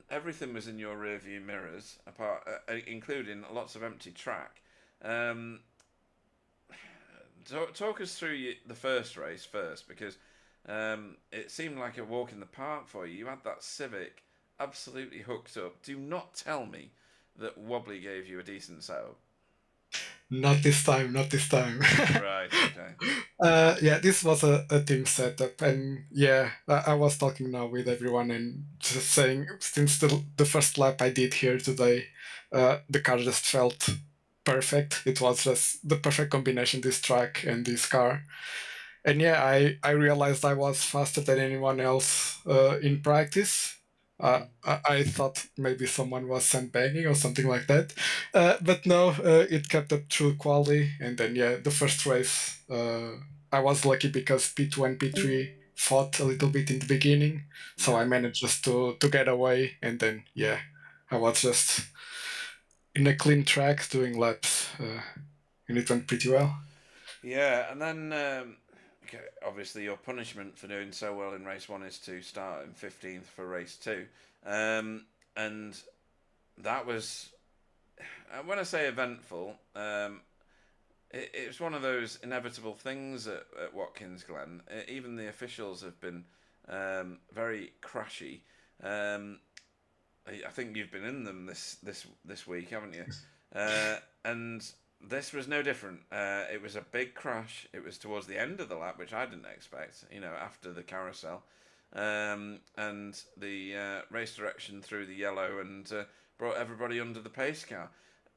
Everything was in your rearview mirrors, including lots of empty track. Talk us through the first race first, because it seemed like a walk in the park for you. You had that Civic absolutely hooked up. Do not tell me that Wobbly gave you a decent setup. Not this time. Right, okay. Yeah, this was a team setup, and yeah, I was talking now with everyone and just saying, since the first lap I did here today, the car just felt perfect. It was just the perfect combination, this track and this car. And yeah, I realized I was faster than anyone else in practice. I thought maybe someone was sandbagging or something like that, but no, it kept up through quali. And then yeah, the first race, I was lucky because P2 and P3 fought a little bit in the beginning, so I managed just to get away. And then yeah, I was just in a clean track doing laps, and it went pretty well. Yeah, and then obviously your punishment for doing so well in race 1 is to start in 15th for race 2, and that was, when I say eventful, it was one of those inevitable things at Watkins Glen. Even the officials have been very crashy. I think you've been in them this week, haven't you? And this was no different. It was a big crash. It was towards the end of the lap, which I didn't expect. After the carousel, and the race direction through the yellow and brought everybody under the pace car.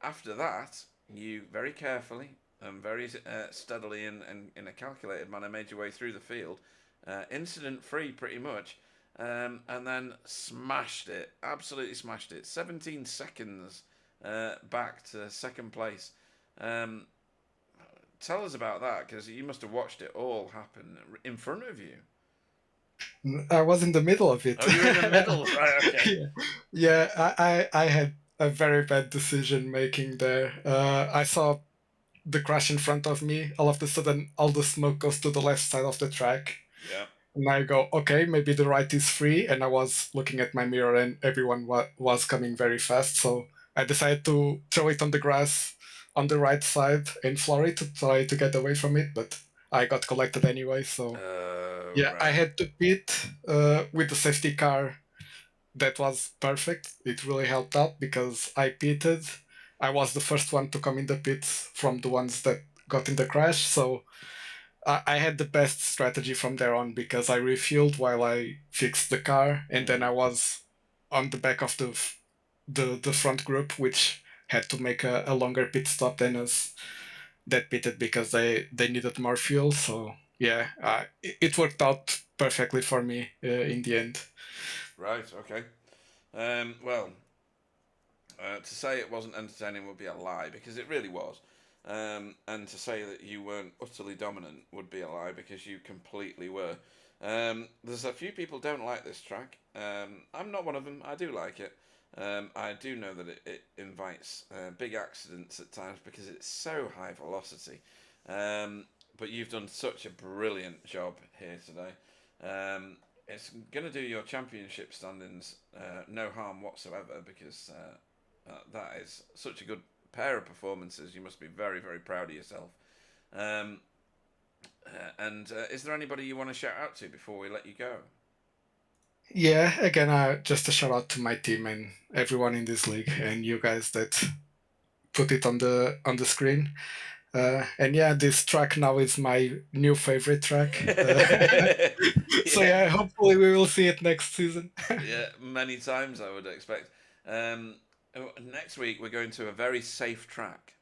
After that, you very carefully and very steadily and in a calculated manner made your way through the field, incident free pretty much. And then smashed it, absolutely smashed it. 17 seconds back to second place. Tell us about that, because you must have watched it all happen in front of you. I was in the middle of it. Oh, you were in the middle, right? Okay. Yeah, I had a very bad decision making there. I saw the crash in front of me. All of a sudden, all the smoke goes to the left side of the track. Yeah. And I go, okay, maybe the right is free. And I was looking at my mirror and everyone was coming very fast. So I decided to throw it on the grass on the right side and floor it to try to get away from it. But I got collected anyway. So yeah, right. I had to pit with the safety car. That was perfect. It really helped out because I pitted. I was the first one to come in the pits from the ones that got in the crash. So I had the best strategy from there on because I refueled while I fixed the car, and then I was on the back of the front group, which had to make a longer pit stop than us that pitted because they needed more fuel. So yeah, it worked out perfectly for me in the end. Right. Okay. Well, to say it wasn't entertaining would be a lie, because it really was. And to say that you weren't utterly dominant would be a lie, because you completely were. There's a few people don't like this track. I'm not one of them. I do like it. I do know that it invites big accidents at times because it's so high velocity. But you've done such a brilliant job here today. It's going to do your championship standings no harm whatsoever, because that is such a good pair of performances. You must be very, very proud of yourself. And is there anybody you want to shout out to before we let you go? Yeah, again, just a shout out to my team and everyone in this league and you guys that put it on the screen. And yeah, this track now is my new favorite track. So yeah, hopefully we will see it next season. Yeah, many times I would expect. Next week we're going to a very safe track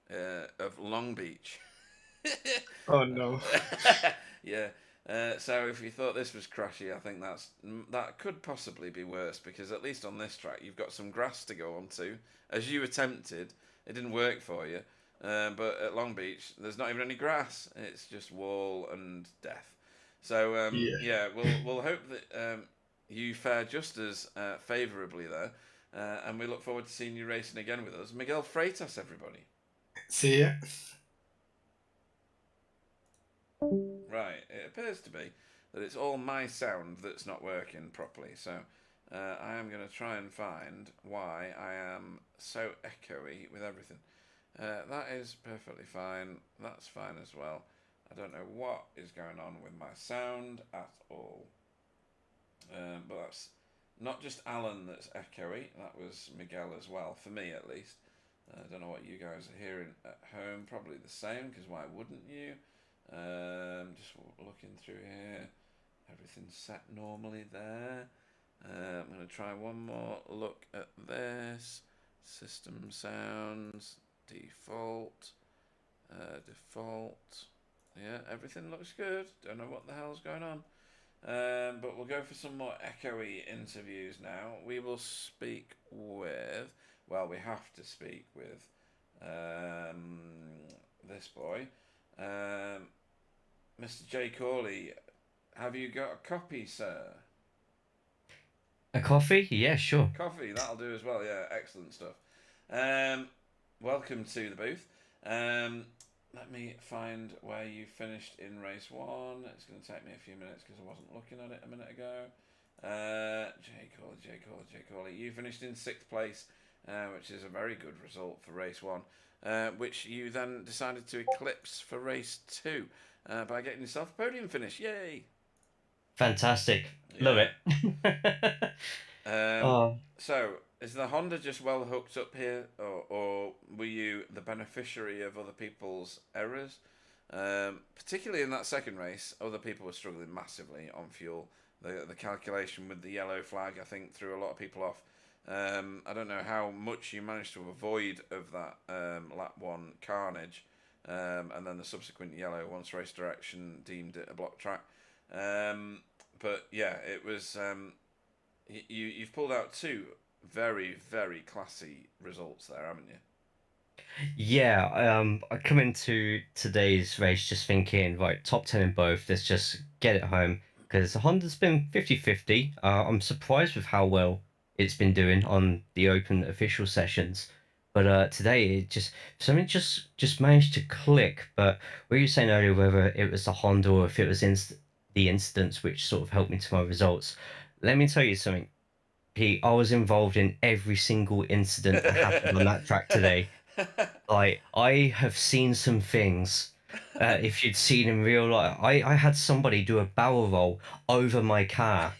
of Long Beach. Oh no. Yeah. So if you thought this was crashy, I think that could possibly be worse, because at least on this track you've got some grass to go onto, as you attempted. It didn't work for you, but at Long Beach there's not even any grass. It's just wall and death. So yeah, we'll hope that you fare just as favourably there, and we look forward to seeing you racing again with us. Miguel Freitas, everybody. See ya. Right, it appears to be that it's all my sound that's not working properly, so I am going to try and find why I am so echoey with everything. That is perfectly fine, that's fine as well. I don't know what is going on with my sound at all. But that's not just Alan that's echoey, that was Miguel as well, for me at least. I don't know what you guys are hearing at home, probably the same, because why wouldn't you? Just looking through here, everything's set normally there. I'm going to try one more look at this. System sounds, default. Yeah, everything looks good. Don't know what the hell's going on. But we'll go for some more echoey interviews now. We will speak with, well, we have to speak with this boy. Mr. J. Corley, have you got a copy, sir? A coffee? Yeah, sure. Coffee, that'll do as well. Yeah, excellent stuff. Welcome to the booth. Let me find where you finished in race 1. It's going to take me a few minutes because I wasn't looking at it a minute ago. J. Corley. You finished in 6th place which is a very good result for race 1, which you then decided to eclipse for race 2 by getting yourself a podium finish. Yay! Fantastic. Love it. Oh, So, is the Honda just well hooked up here, or were you the beneficiary of other people's errors? Particularly in that second race, other people were struggling massively on fuel. The calculation with the yellow flag, I think, threw a lot of people off. I don't know how much you managed to avoid of that lap 1 carnage, and then the subsequent yellow once race direction deemed it a block track. But yeah, it was. You've pulled out 2 very, very classy results there, haven't you? yeah. I come into today's race just thinking, right, top 10 in both. Let's just get it home because Honda's been 50-50. I'm surprised with how well it's been doing on the open official sessions. But today it just something just managed to click. But what you were saying earlier, whether it was the Honda or if it was the incidents which sort of helped me to my results, let me tell you something, Pete. I was involved in every single incident that happened on that track today. Like I have seen some things. If you'd seen in real life, I had somebody do a barrel roll over my car.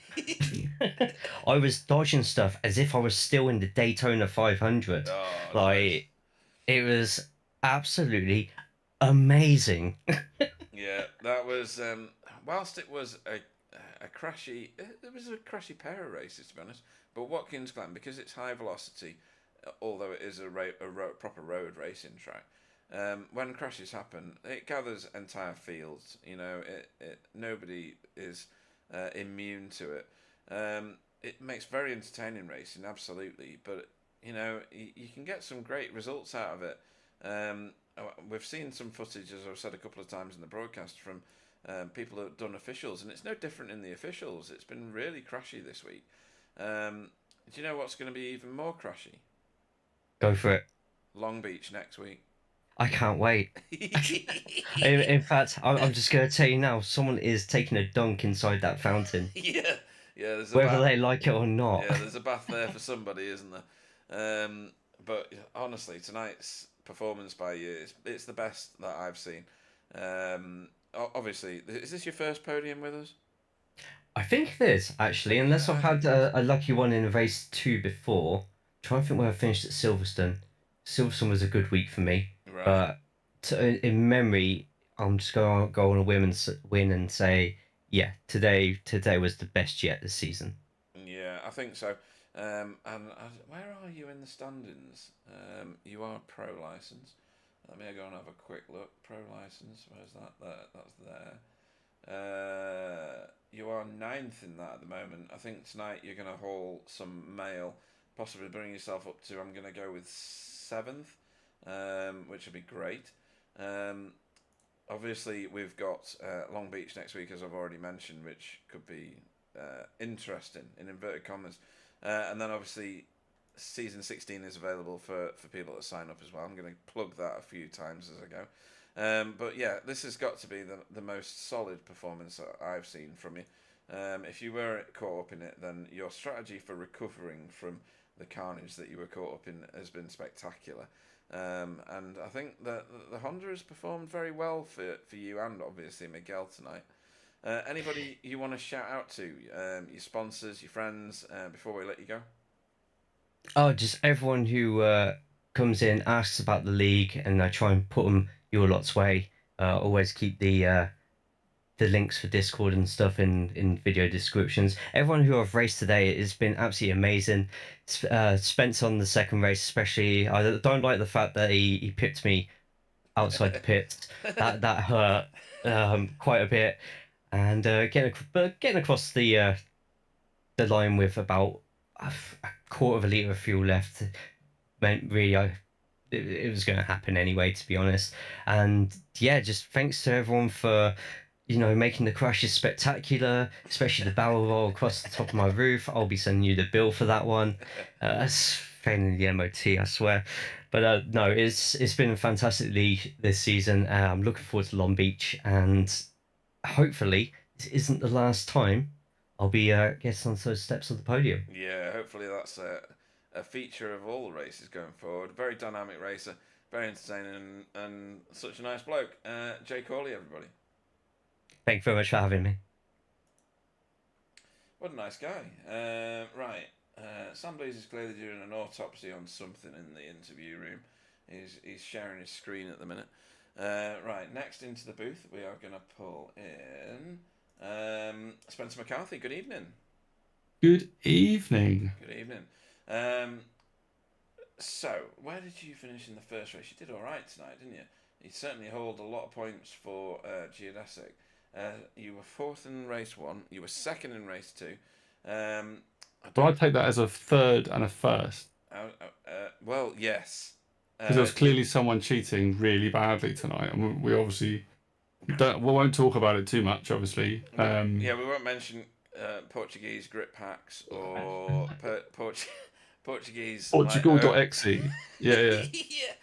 I was dodging stuff as if I was still in the Daytona 500. Oh, nice. Like it was absolutely amazing. Yeah, that was. Whilst it was a crashy, it was a crashy pair of races to be honest. But Watkins Glen, because it's high velocity, although it is a proper road racing track, when crashes happen, it gathers entire fields. You know, nobody is immune to it. It makes very entertaining racing, absolutely. But you know, you can get some great results out of it. We've seen some footage, as I've said a couple of times in the broadcast, from people who have done officials, and it's no different in the officials. It's been really crashy this week. Do you know what's going to be even more crashy? Go for it. Long Beach next week. I can't wait. In fact, I'm just going to tell you now, someone is taking a dunk inside that fountain. Yeah, yeah. There's a Whether bath. they like it or not. Yeah, there's a bath there for somebody, isn't there? But honestly, tonight's performance by you, it's the best that I've seen. Obviously, is this your first podium with us? I think it is, actually, unless I've had a lucky one in race 2 before. Trying to think where I finished at Silverstone. Silverstone was a good week for me. Right. But in memory, I'm just going to go on a win and say, yeah, today was the best yet this season. Yeah, I think so. And where are you in the standings? You are pro license. Let me go and have a quick look. Pro license, where's that? That's there. You are 9th in that at the moment. I think tonight you're going to haul some mail, possibly bring yourself up to, I'm going to go with 7th, which would be great. Obviously, we've got Long Beach next week, as I've already mentioned, which could be interesting, in inverted commas. And then, obviously, Season 16 is available for people that sign up as well. I'm going to plug that a few times as I go. But, yeah, this has got to be the most solid performance that I've seen from you. If you were caught up in it, then your strategy for recovering from the carnage that you were caught up in has been spectacular. And I think that the Honda has performed very well for you and obviously Miguel tonight. Anybody you want to shout out to? Your sponsors, your friends, before we let you go? Oh, just everyone who comes in, asks about the league, and I try and put them your lot's way. Always keep the links for Discord and stuff in video descriptions. Everyone who I've raced today, it's been absolutely amazing. Spence on the second race, especially. I don't like the fact that he pipped me outside the pits. That hurt quite a bit. And getting across the line with about a quarter of a litre of fuel left meant really it was going to happen anyway, to be honest. And yeah, just thanks to everyone for making the crashes spectacular, especially the barrel roll across the top of my roof. I'll be sending you the bill for that one. That's failing the MOT, I swear. But no, it's been a fantastic league this season. I'm looking forward to Long Beach, and hopefully this isn't the last time I'll be getting on those steps of the podium. Yeah, hopefully that's a feature of all the races going forward. Very dynamic racer, very entertaining, and such a nice bloke. Jay Corley, everybody. Thank you very much for having me. What a nice guy. Right. Sam Blease is clearly doing an autopsy on something in the interview room. He's sharing his screen at the minute. Right, next into the booth, we are going to pull in Spencer McCarthy. Good evening. Good evening. Good evening. So, where did you finish in the first race? You did all right tonight, didn't you? You certainly hold a lot of points for Geodesic. You were fourth in race 1. You were second in race 2. Well, I'd take that as a third and a first. Well, yes. Because there was clearly someone cheating really badly tonight, and we obviously we won't talk about it too much, obviously. Yeah, we won't mention Portuguese grip packs or Portuguese. Portugal.exe. Yeah. Yeah.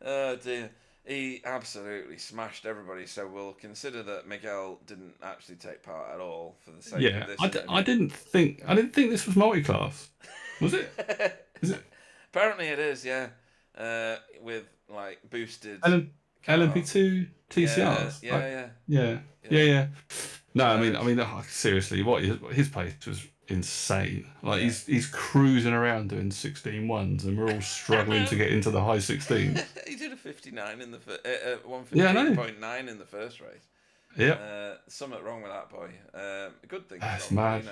Oh dear. He absolutely smashed everybody. So we'll consider that Miguel didn't actually take part at all for the sake of this. I didn't think this was multi-class. Was it? Is it? Apparently it is. Yeah. With like boosted LMP2 TCRs. Yeah. No, I mean, seriously, his pace was insane. Like he's cruising around doing 16.1s, and we're all struggling to get into the high 16s. He did a 59 in the 115.9 in the first race. Yeah. Something wrong with that boy. Good thing. That's mad.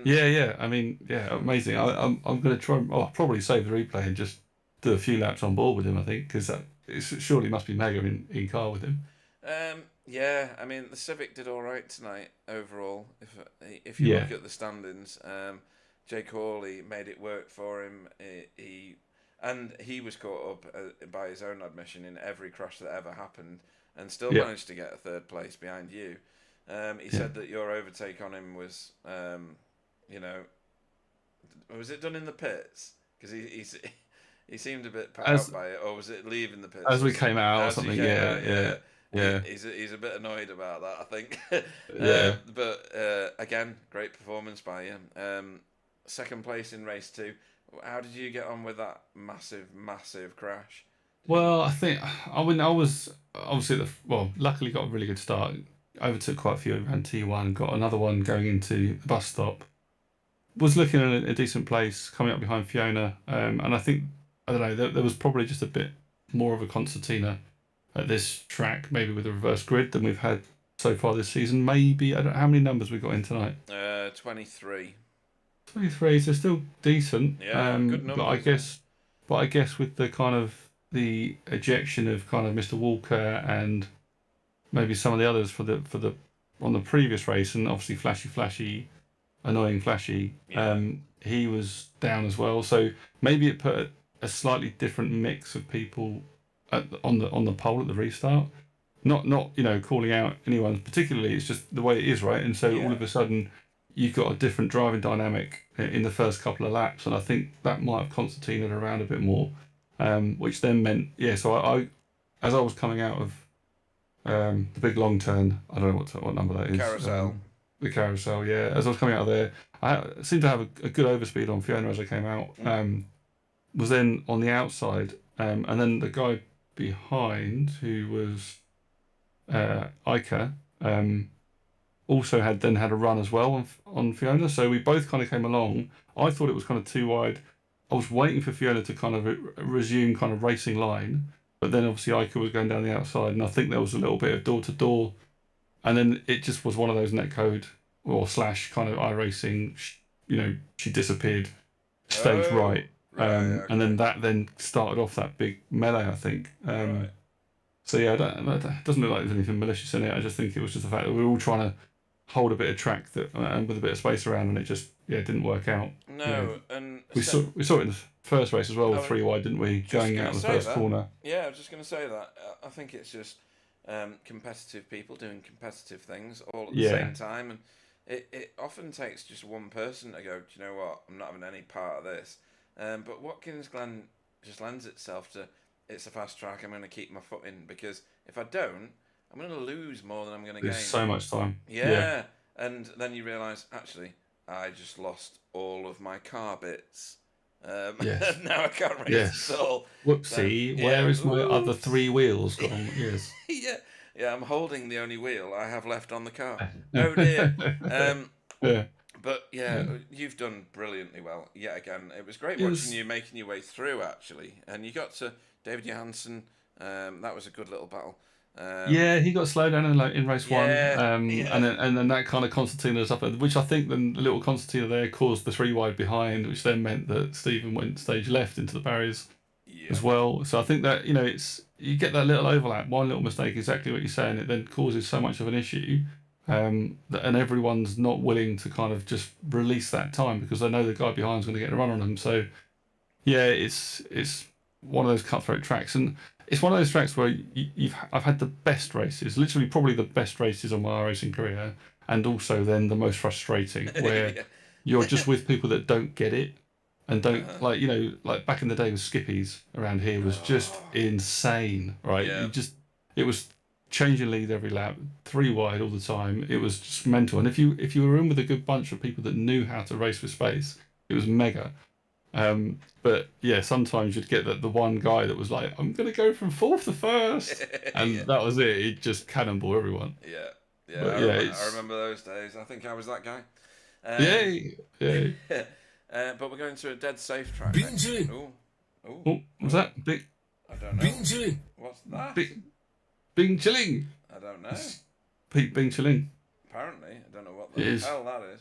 Yeah. I mean, amazing. I'm going to try. I'll probably save the replay and just do a few laps on board with him. I think because it surely must be mega in car with him. Yeah, I mean the Civic did all right tonight overall. If you look at the standings, Jay Corley made it work for him. He was caught up by his own admission in every crash that ever happened, and still managed to get a third place behind you. He said that your overtake on him was, was it done in the pits? Because he seemed a bit put out by it, or was it leaving the pits? As we came out or something, yeah. He's a bit annoyed about that, I think. Yeah. But again, great performance by you. Second place in race 2. How did you get on with that massive crash? Well, I was obviously luckily got a really good start. Overtook quite a few around T1. Got another one going into the bus stop. Was looking at a decent place coming up behind Fiona, and I think there was probably just a bit more of a concertina at this track, maybe with a reverse grid than we've had so far this season. Maybe I don't know how many numbers we got in tonight. 23. 23, so still decent. Yeah, good numbers. But I guess with the kind of the ejection of kind of Mr. Walker and maybe some of the others for the on the previous race, and obviously flashy, annoying flashy. Yeah. He was down as well, so maybe it put a slightly different mix of people on the pole at the restart. Not calling out anyone particularly. It's just the way it is, right? And so all of a sudden you've got a different driving dynamic in the first couple of laps, and I think that might have concertinaed around a bit more, which then meant So I as I was coming out of the big long turn, I don't know what number that is. Carousel. The carousel, yeah. As I was coming out of there, I seemed to have a good overspeed on Fiona as I came out. Was then on the outside, and then the guy behind, who was Ica, also had a run as well on Fiona. So we both kind of came along. I thought it was kind of too wide. I was waiting for Fiona to kind of resume kind of racing line, but then obviously Ica was going down the outside, and I think there was a little bit of door to door. And then it just was one of those netcode or / kind of iRacing. She disappeared stage right. Okay. And then that started off that big melee, I think. Right. So yeah, it doesn't look like there's anything malicious in it. I just think it was just the fact that we were all trying to hold a bit of track and with a bit of space around, and it just didn't work out. No, and we saw it in the first race as well with 3 wide, didn't we? Going out of the first corner. Yeah, I was just going to say that. I think it's just competitive people doing competitive things all at the same time, and it often takes just one person to go, do you know what, I'm not having any part of this. But Watkins Glen just lends itself to, it's a fast track, I'm going to keep my foot in, because if I don't, I'm going to lose more than I'm going to gain. There's so much time. Yeah, and then you realise, actually, I just lost all of my car bits. Yes. Now I can't race Yes. at all. Whoopsie, So, where is my other oops. 3 wheels gone? Yes. Yeah, I'm holding the only wheel I have left on the car. Oh dear. Yeah. But yeah, you've done brilliantly well. Yet again, it was great It watching was, you making your way through actually, and you got to David Johansson. That was a good little battle. yeah, he got slowed down in race 1, Yeah, and then that kind of concertina us up, which I think then the little concertina there caused the 3 wide behind, which then meant that Stephen went stage left into the barriers as well. So I think that it's you get that little overlap, one little mistake, exactly what you're saying, it then causes so much of an issue, and everyone's not willing to kind of just release that time because they know the guy behind's going to get a run on them. So yeah, it's one of those cutthroat tracks, and it's one of those tracks where I've had the best races, literally probably the best races of my racing career, and also then the most frustrating, where you're just with people that don't get it and don't like back in the day with Skippies around here was just insane, right? Yeah. It was changing lead every lap, 3 wide all the time. It was just mental, and if you were in with a good bunch of people that knew how to race with space, it was mega. But yeah, sometimes you'd get the one guy that was like, I'm going to go from 4th to 1st. And that was it. He'd just cannonball everyone. Yeah. But I remember those days. I think I was that guy. Yeah. But we're going to a dead safe track. Oh, what's that? Big. I don't know. What's that? Bing Chilling. I don't know. Pete Bing Chilling. Apparently. I don't know what the hell that is.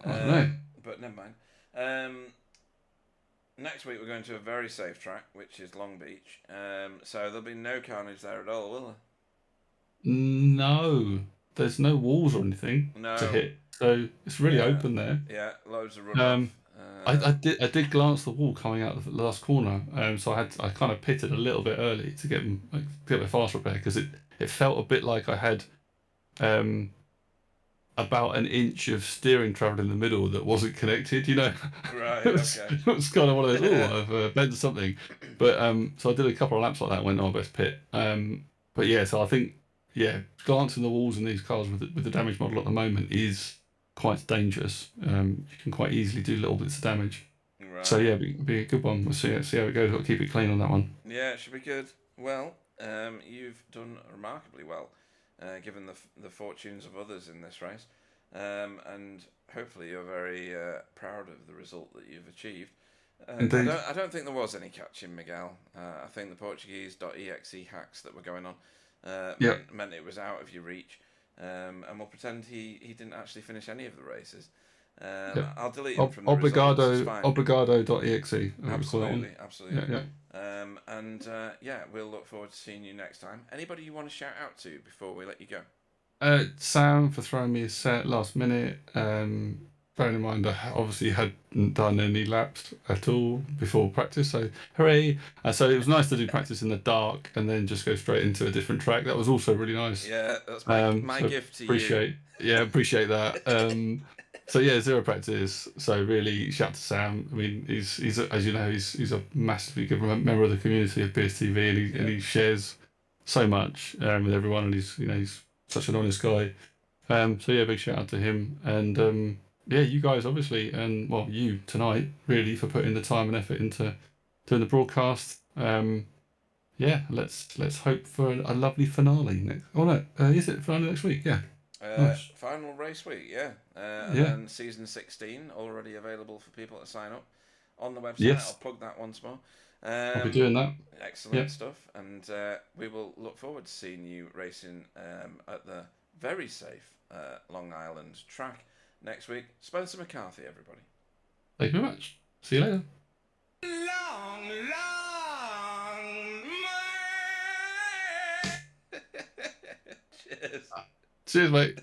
I don't know. But never mind. Next week we're going to a very safe track, which is Long Beach. So there'll be no carnage there at all, will there? No. There's no walls or anything to hit. So it's really open there. Yeah, loads of runoff. I did glance the wall coming out of the last corner, so I kind of pitted a little bit early to get my fast repair because it felt a bit like I had about an inch of steering travel in the middle that wasn't connected, Right, it was kind of one of those, I've bent something. But so I did a couple of laps like that, went, best pit. But yeah, so I think, glancing the walls in these cars with the damage model at the moment is quite dangerous. You can quite easily do little bits of damage. Right. So yeah, be a good one. We'll see how it goes. Got to keep it clean on that one. Yeah, it should be good. Well, you've done remarkably well. Given the fortunes of others in this race, and hopefully you're very proud of the result that you've achieved. Indeed. I don't think there was any catching, Miguel. I think the Portuguese.exe hacks that were going on meant it was out of your reach, and we'll pretend he didn't actually finish any of the races. I'll delete him from the results. Obrigado.exe. Absolutely. Yeah. We'll look forward to seeing you next time. Anybody you want to shout out to before we let you go? Sam for throwing me a set last minute. Bearing in mind I obviously hadn't done any laps at all before practice, so hooray! So it was nice to do practice in the dark and then just go straight into a different track. That was also really nice. Yeah, that's my gift to you. Appreciate that. So yeah, 0 practice. So really, shout to Sam. I mean, he's as you know, he's a massively good member of the community of BSTV, and he shares so much with everyone, and he's such an honest guy. So yeah, big shout out to him, and you guys obviously, and you tonight really for putting the time and effort into doing the broadcast. Let's hope for a lovely finale next. Oh no, is it finale next week? Yeah. Nice. Final race week, and then season 16 already available for people to sign up on the website. Yes. I'll plug that once more. I'll be doing that. Excellent stuff, and we will look forward to seeing you racing at the very safe Long Island track next week. Spencer McCarthy, everybody. Thank you very much. See you later. Cheers. Cheers, mate.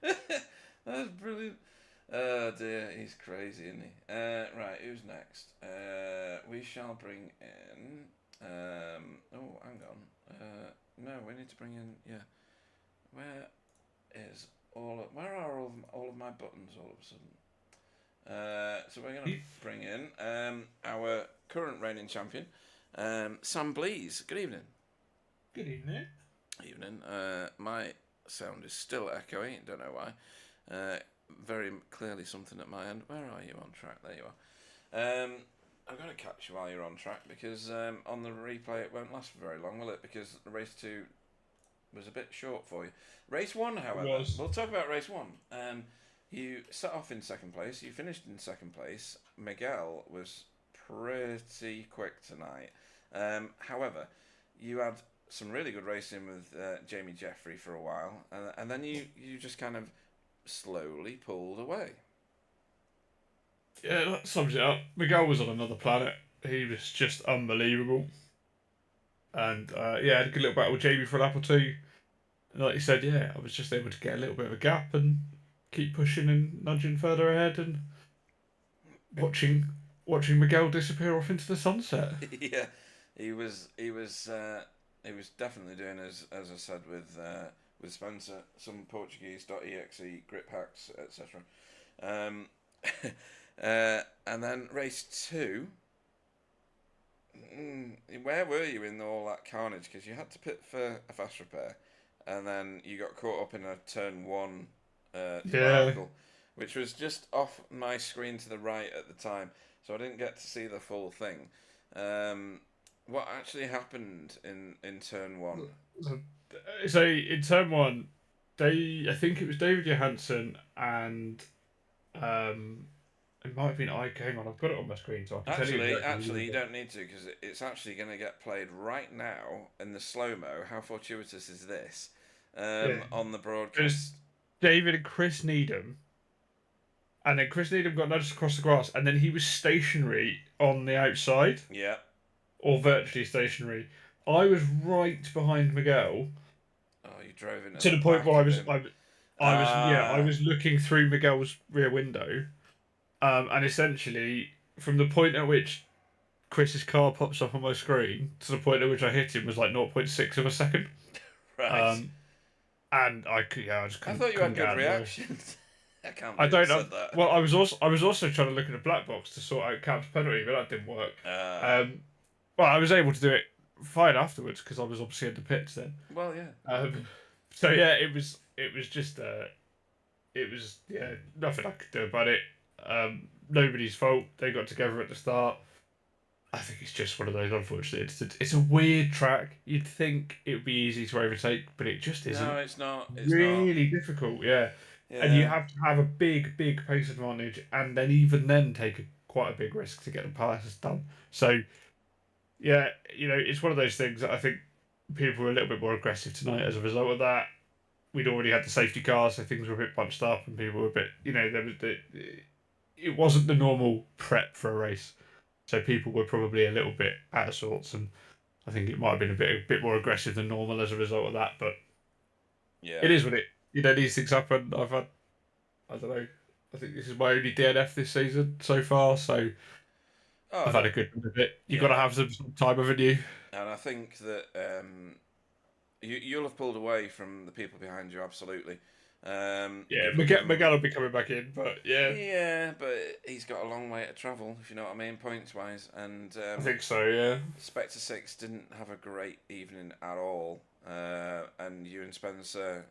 That's brilliant. Oh dear, he's crazy, isn't he? Right, who's next? We shall bring in. Hang on. No, we need to bring in. Yeah. Where are all of my buttons all of a sudden? So we're going to bring in our current reigning champion, Sam Blees. Good evening. Good evening. Evening. My sound is still echoey. Don't know why. Very clearly something at my end. Where are you on track? There you are. I'm going to catch you while you're on track because on the replay it won't last for very long, will it? Because race 2 was a bit short for you. Race 1, however, we'll talk about race 1. You set off in second place. You finished in second place. Miguel was pretty quick tonight. However, you had some really good racing with Jamie Jeffrey for a while, and then you just kind of slowly pulled away. Yeah, that sums it up. Miguel was on another planet. He was just unbelievable. And I had a good little battle with Jamie for a lap or two. And like you said, I was just able to get a little bit of a gap and keep pushing and nudging further ahead and watching Miguel disappear off into the sunset. Yeah, he was definitely doing as I said with Spencer, some Portuguese.exe grip hacks, etc. And then race 2. Where were you in all that carnage? Because you had to pit for a fast repair, and then you got caught up in a turn 1 debacle, which was just off my screen to the right at the time, so I didn't get to see the full thing. What actually happened in turn 1? So in turn 1, I think it was David Johansson and it might have been Ike. Hang on, I've got it on my screen, so I can tell you. Actually, you don't need to, because it's actually going to get played right now in the slow mo. How fortuitous is this? On the broadcast, David and Chris Needham, and then Chris Needham got nudged across the grass, and then he was stationary on the outside. Yeah. Or virtually stationary. I was right behind Miguel. Oh, you drove in to the point where I was looking through Miguel's rear window. And essentially, from the point at which Chris's car pops up on my screen to the point at which I hit him was like 0.6 of a second. Right. And I just couldn't. I thought you had good reactions. I don't know. Well, I was also trying to look in the black box to sort out Cap's penalty, but that didn't work. Well, I was able to do it fine afterwards because I was obviously in the pits then. Well, yeah. So yeah, it was just nothing I could do about it. Nobody's fault. They got together at the start. I think it's just one of those. Unfortunately, it's a weird track. You'd think it would be easy to overtake, but it just isn't. No, it's not. It's really difficult. Yeah. And you have to have a big pace advantage, and then even then take quite a big risk to get the passes done. So, yeah, it's one of those things that I think people were a little bit more aggressive tonight as a result of that. We'd already had the safety car, so things were a bit bunched up, and people were a bit, it wasn't the normal prep for a race, so people were probably a little bit out of sorts, and I think it might have been a bit more aggressive than normal as a result of that. But it is what it. These things happen. I don't know. I think this is my only DNF this season so far, so I've had a good bit of it. You've got to have some time, haven't you? And I think that you'll have pulled away from the people behind you, absolutely. Miguel will be coming back in, but yeah, but he's got a long way to travel, if you know what I mean, points wise. And I think so. Yeah, Spectre 6 didn't have a great evening at all, and you and Spencer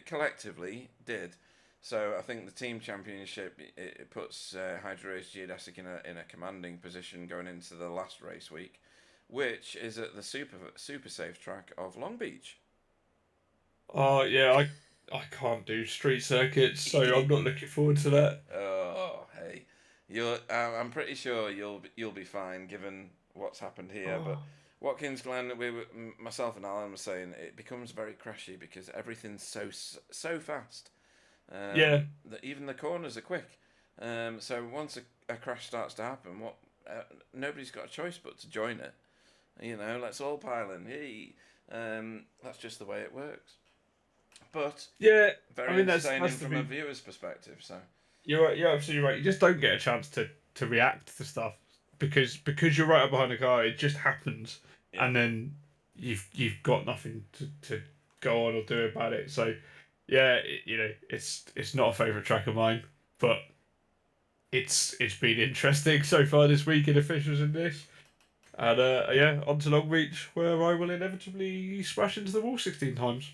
collectively did. So I think the team championship it puts Hydro Race Geodesic in a commanding position going into the last race week, which is at the super safe track of Long Beach. Oh yeah, I can't do street circuits, so I'm not looking forward to that. Oh hey, I'm pretty sure you'll be fine given what's happened here. But Watkins Glen, myself and Alan were saying it becomes very crashy because everything's so fast. That even the corners are quick. So once a crash starts to happen, nobody's got a choice but to join it. Let's all pile in. Hey, that's just the way it works. But very entertaining from a viewer's perspective. So you're absolutely right. You just don't get a chance to react to stuff because you're right up behind the car. It just happens, and then you've got nothing to go on or do about it. So. Yeah, it's not a favourite track of mine, but it's been interesting so far this week in officials in this, and on to Long Beach where I will inevitably smash into the wall 16 times.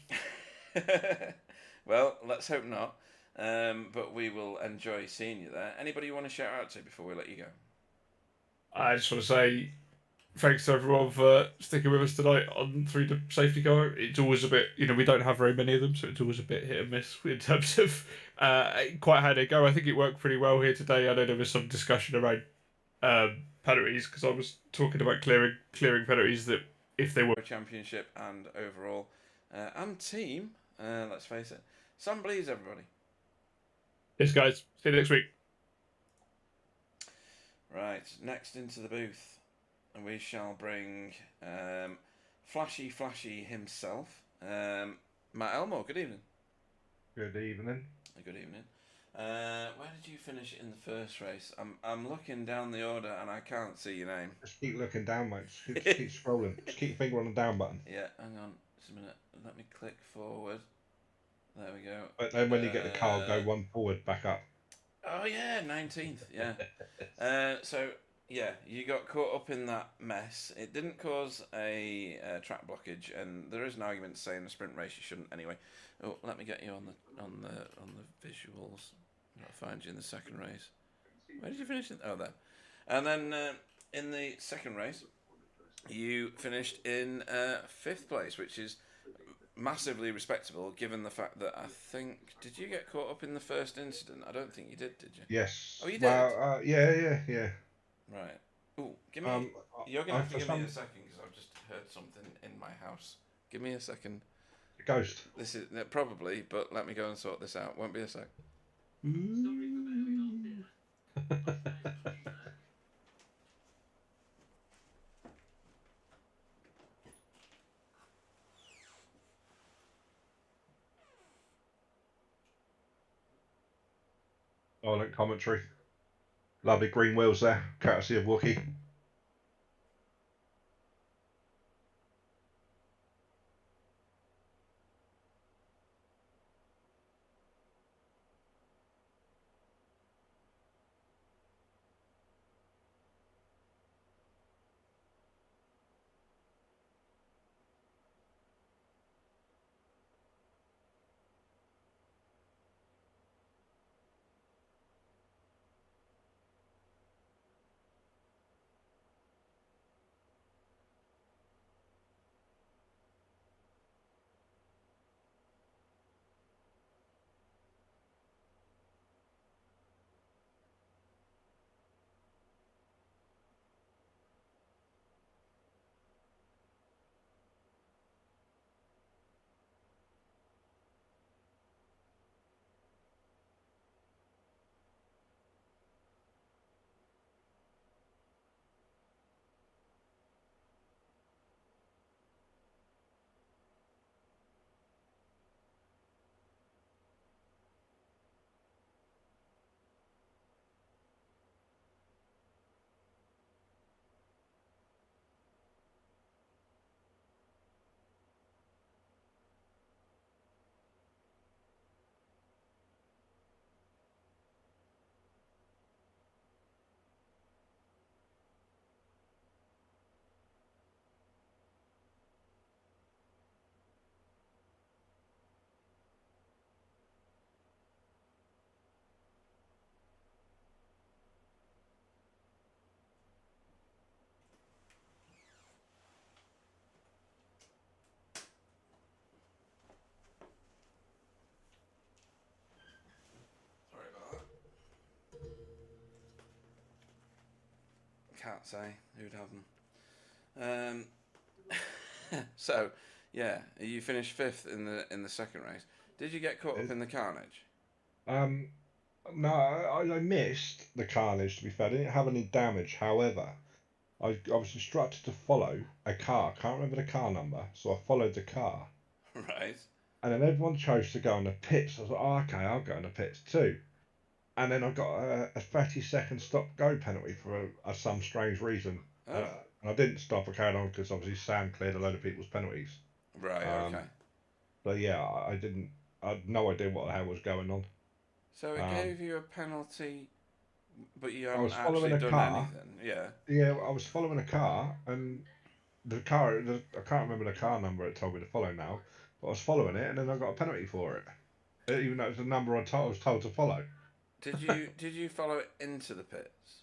Well, let's hope not, but we will enjoy seeing you there. Anybody you want to shout out to before we let you go? I just want to say thanks to everyone for sticking with us tonight on through the safety car. It's always a bit, we don't have very many of them, so it's always a bit hit and miss in terms of quite how they go. I think it worked pretty well here today. I know there was some discussion around penalties because I was talking about clearing penalties that if they were championship and overall and team. Let's face it. Sam Blees, everybody. Yes, guys. See you next week. Right, next into the booth, and we shall bring Flashy himself, Matt Elmore. Good evening. Good evening. Good evening. Where did you finish in the first race? I'm looking down the order and I can't see your name. Just keep looking down, mate. Just keep scrolling. Just keep your finger on the down button. Yeah, hang on. Just a minute. Let me click forward. There we go. But then when you get the car, go one forward, back up. Oh yeah, 19th. Yeah. So yeah, you got caught up in that mess. It didn't cause a track blockage, and there is an argument to say in a sprint race you shouldn't anyway. Oh, let me get you on the visuals. I'll find you in the second race. Where did you finish? Oh, there. And then in the second race, you finished in 5th place, which is massively respectable given the fact that I think, did you get caught up in the first incident? I don't think you did you? Yes. Oh, you did? Well, yeah. Right. Oh, give me. You're gonna have to give me a second because I've just heard something in my house. Give me a second. A ghost. This is probably, but let me go and sort this out. Won't be a sec. Violent commentary. Lovely green wheels there, courtesy of Wookie. Can't say who'd have them. So, yeah, you finished 5th in the second race. Did you get caught up in the carnage? No, I missed the carnage, to be fair. I didn't have any damage. However, I was instructed to follow a car. Can't remember the car number, so I followed the car. Right. And then everyone chose to go in the pits. I was like, oh, okay, I'll go in the pits too. And then I got a 30-second stop-go penalty for some strange reason. Oh. And I didn't stop. I carried on because obviously Sam cleared a load of people's penalties. Right, okay. But yeah, I had no idea what the hell was going on. So it gave you a penalty, but you I haven't was following actually a done car. anything. Yeah. Yeah, I was following a car, and I can't remember the car number it told me to follow now, but I was following it, and then I got a penalty for it, even though it was the number I was told to follow. Did you follow it into the pits?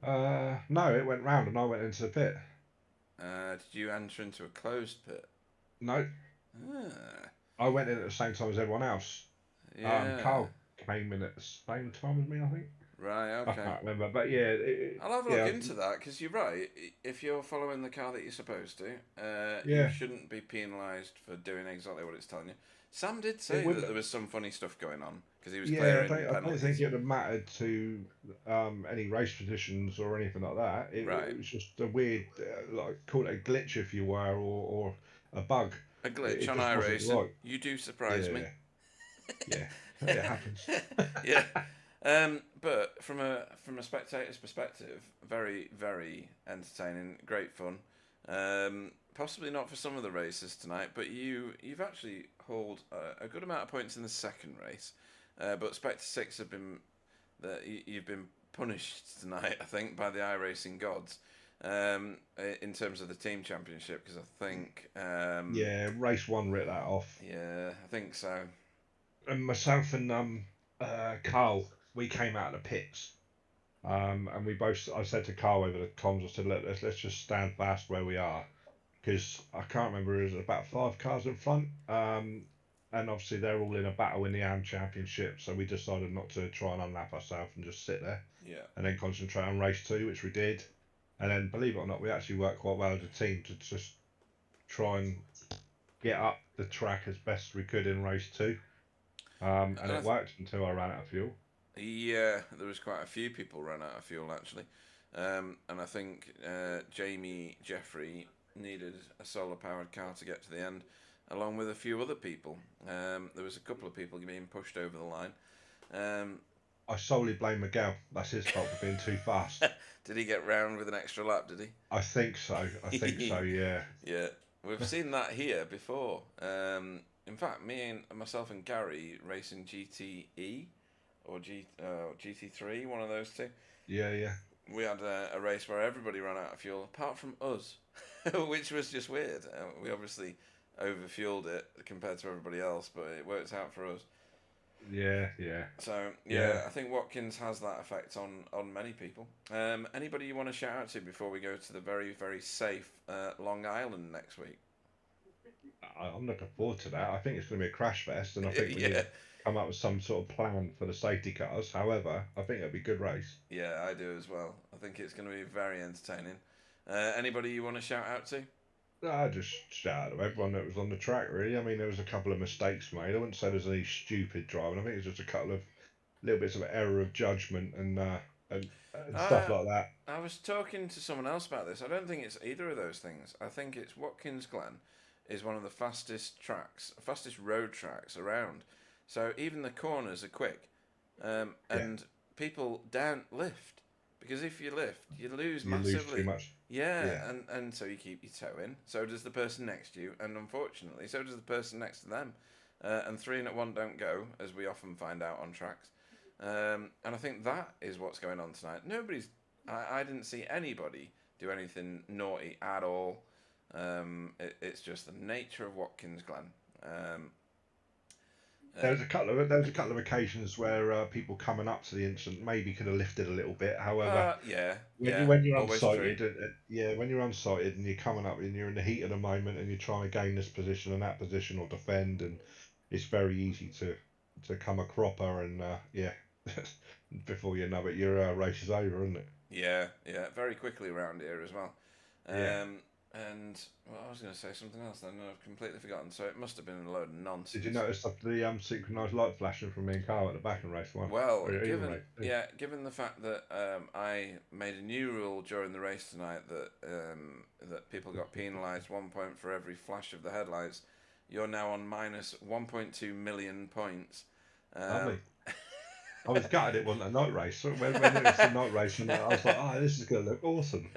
No, it went round and I went into the pit. Did you enter into a closed pit? No, Ah, I went in at the same time as everyone else. yeah. Carl came in at the same time as me, I think. Right, I okay. can't remember, but yeah. I'll have a yeah, look into that, because you're right. If you're following the car that you're supposed to, you Yeah. shouldn't be penalised for doing exactly what it's telling you. Sam did It say that wouldn't. there was some funny stuff going on, because he was Yeah, clearing I don't penalties. think it would have mattered to any race positions or anything like that. Right. It was just a weird, like, call it a glitch if you were, or a bug. A glitch It on just wasn't iRacing. right. You do surprise me. Yeah, it happens. Yeah. But from a spectator's perspective, very, very entertaining, great fun. Possibly not for some of the races tonight, but you've actually hauled a good amount of points in the second race. But Spectre 6 have been you've been punished tonight, I think, by the iRacing gods. In terms of the team championship, because I think Yeah, race 1 writ that off. Yeah, I think so. And myself and Carl, we came out of the pits. And we both, I said to Carl over the comms, I said, look, let's just stand fast where we are, because I can't remember, it was about 5 cars in front. And obviously they're all in a battle in the AM Championship, so we decided not to try and unlap ourselves and just sit there. Yeah. And then concentrate on race 2, which we did. And then, believe it or not, we actually worked quite well as a team to just try and get up the track as best we could in race 2. And it worked until I ran out of fuel. Yeah, there was quite a few people ran out of fuel actually, and I think Jamie Jeffrey needed a solar powered car to get to the end, along with a few other people. There was a couple of people being pushed over the line. I solely blame Miguel. That's his fault for being too fast. Did he get round with an extra lap? Did he? I think so. Yeah. Yeah, we've seen that here before. In fact, myself and Gary racing GTE. Or GT3, one of those two. Yeah. We had a race where everybody ran out of fuel, apart from us, which was just weird. We obviously overfueled it compared to everybody else, but it worked out for us. Yeah. So, yeah, I think Watkins has that effect on many people. Anybody you want to shout out to before we go to the very, very safe Long Island next week? I'm looking forward to that. I think it's going to be a crash fest, and I think we need to come up with some sort of plan for the safety cars. However, I think it'll be a good race. Yeah, I do as well. I think it's going to be very entertaining. Anybody you want to shout out to? I just shout out to everyone that was on the track, really. I mean, there was a couple of mistakes made. I wouldn't say there's any stupid driving. I think it's just a couple of little bits of error of judgment and stuff like that. I was talking to someone else about this. I don't think it's either of those things. I think it's Watkins Glen is one of the fastest road tracks around. So even the corners are quick, and people don't lift, because if you lift, you lose massively. Lose too much. Yeah. And so you keep your toe in. So does the person next to you, and unfortunately, so does the person next to them. And 3 in at 1 don't go, as we often find out on tracks. And I think that is what's going on tonight. I didn't see anybody do anything naughty at all. It's just the nature of Watkins Glen. There was a couple of occasions where people coming up to the incident maybe could have lifted a little bit. However, when you're unsighted, when you're unsighted and you're coming up and you're in the heat of the moment and you're trying to gain this position and that position or defend, and it's very easy to come a cropper and before you know it, your race is over, isn't it? Yeah, very quickly around here as well. And well, I was going to say something else then, and I've completely forgotten. So it must have been a load of nonsense. Did you notice the synchronised light flashing from me and Carl at the back in race 1? Well, given the fact that I made a new rule during the race tonight that people got penalised 1 point for every flash of the headlights, you're now on minus 1.2 million points. I was gutted it wasn't a night race. So when it was a night race, and I was like, this is going to look awesome.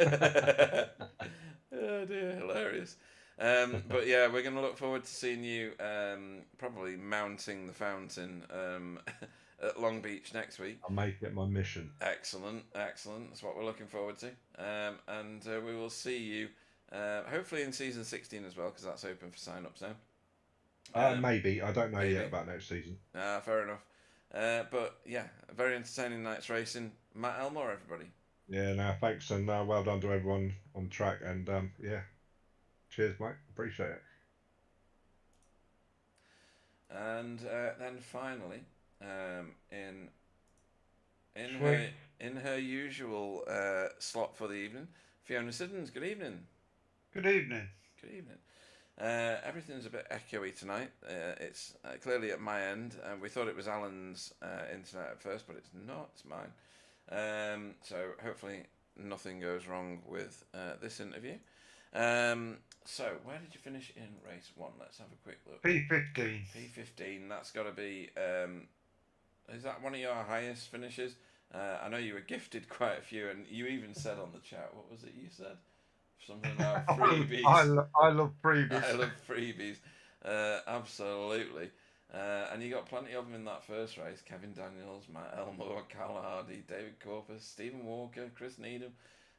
Oh dear, hilarious. But yeah, we're going to look forward to seeing you probably mounting the fountain at Long Beach next week. I'll make it my mission. Excellent. That's what we're looking forward to. And we will see you hopefully in season 16 as well, because that's open for sign-ups now. Maybe. I don't know yet about next season. Fair enough. But yeah, a very entertaining night's racing. Matt Elmore, everybody. Yeah, no, thanks, and well done to everyone on track. And yeah, cheers, mate. Appreciate it. And then finally, in in Sweet. her in her usual slot for the evening, Fiona Siddons. Good evening. Good evening. Good evening. Everything's a bit echoey tonight. It's clearly at my end. We thought it was Alan's internet at first, but it's not. It's mine. So hopefully nothing goes wrong with this interview. So where did you finish in race 1? Let's have a quick look. P15. P15. That's got to be. Is that one of your highest finishes? I know you were gifted quite a few, and you even said on the chat, what was it you said? Something about freebies. I love freebies. I love freebies. Absolutely. And you got plenty of them in that first race. Kevin Daniels, Matt Elmore, Cal Hardy, David Corpus, Stephen Walker, Chris Needham.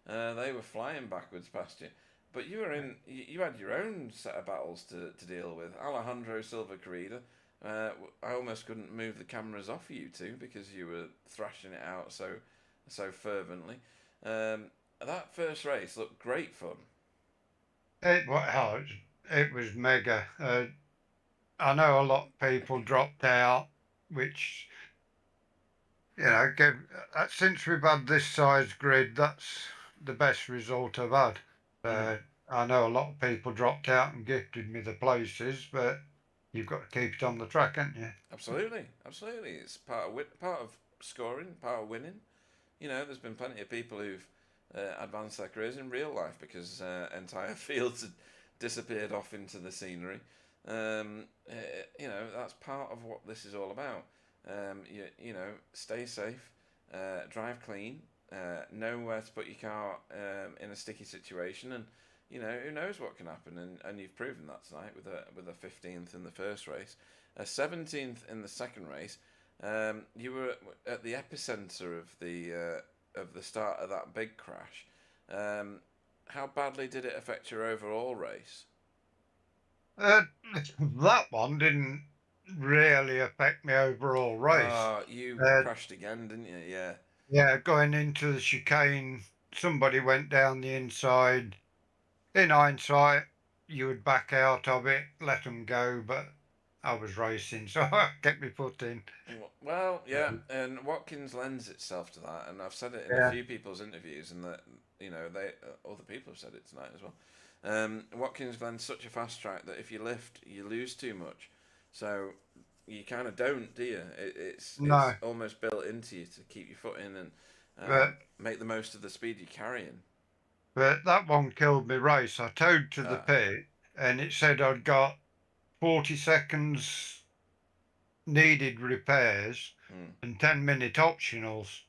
They were flying backwards past you. But you were in. You had your own set of battles to deal with. Alejandro Silva Carrera. I almost couldn't move the cameras off you two because you were thrashing it out so fervently. That first race looked great fun. It was mega. I know a lot of people dropped out, which, since we've had this size grid, that's the best result I've had. I know a lot of people dropped out and gifted me the places, but you've got to keep it on the track, haven't you? Absolutely. It's part of scoring, part of winning. There's been plenty of people who've advanced their careers in real life because entire fields had disappeared off into the scenery. That's part of what this is all about. Stay safe, drive clean, know where to put your car in a sticky situation, and who knows what can happen. And you've proven that tonight with a 15th in the first race, a 17th in the second race. You were at the epicenter of the start of that big crash. How badly did it affect your overall race? That one didn't really affect my overall race. You crashed again, didn't you? Yeah. Yeah, going into the chicane, somebody went down the inside. In hindsight, you would back out of it, let them go, but I was racing, so I kept my foot in. Well, yeah, and Watkins lends itself to that, and I've said it in a few people's interviews, and that other people have said it tonight as well. Watkins Glen's such a fast track that if you lift, you lose too much, so you kind of don't, do you? It's almost built into you to keep your foot in and make the most of the speed you're carrying. But that one killed me race. I towed to the pit, and it said I'd got 40 seconds needed repairs and 10-minute optionals.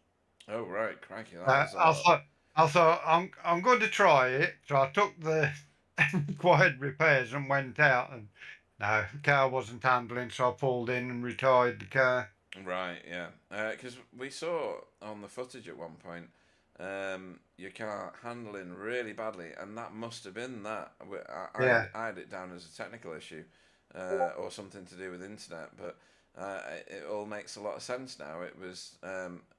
Oh right, crikey! I thought I'm going to try it. So I took the required repairs and went out, and no, the car wasn't handling, so I pulled in and retired the car. Right, yeah, because we saw on the footage at one point your car handling really badly, and that must have been that. I had it down as a technical issue or something to do with internet, but it all makes a lot of sense now. It was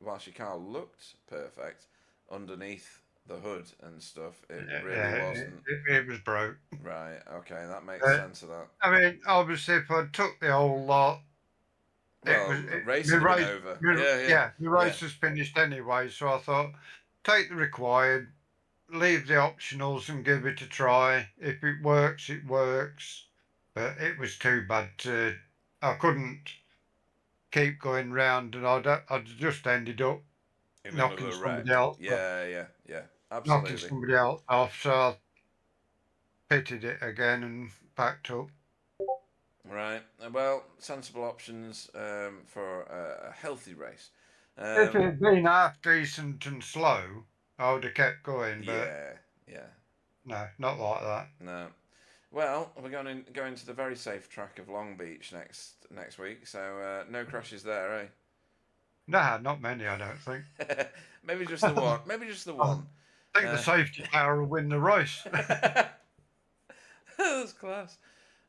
whilst your car looked perfect underneath the hood and stuff, it really wasn't. It was broke. Right, okay, that makes sense of that. I mean, obviously, if I took the whole lot, well, race would have been over. The race was finished anyway, so I thought, take the required, leave the optionals and give it a try. If it works, it works. But it was too bad I couldn't keep going round, and I'd just ended up knocking somebody else. Yeah, absolutely. Knocking somebody else off, so I pitted it again and backed up. Right. Well, sensible options for a healthy race. If it had been half decent and slow, I would have kept going. But yeah. No, not like that. No. Well, we're going to the very safe track of Long Beach next week, so no crashes there, eh? Nah, not many, I don't think. Maybe just the one. I think the safety car will win the race. That's class.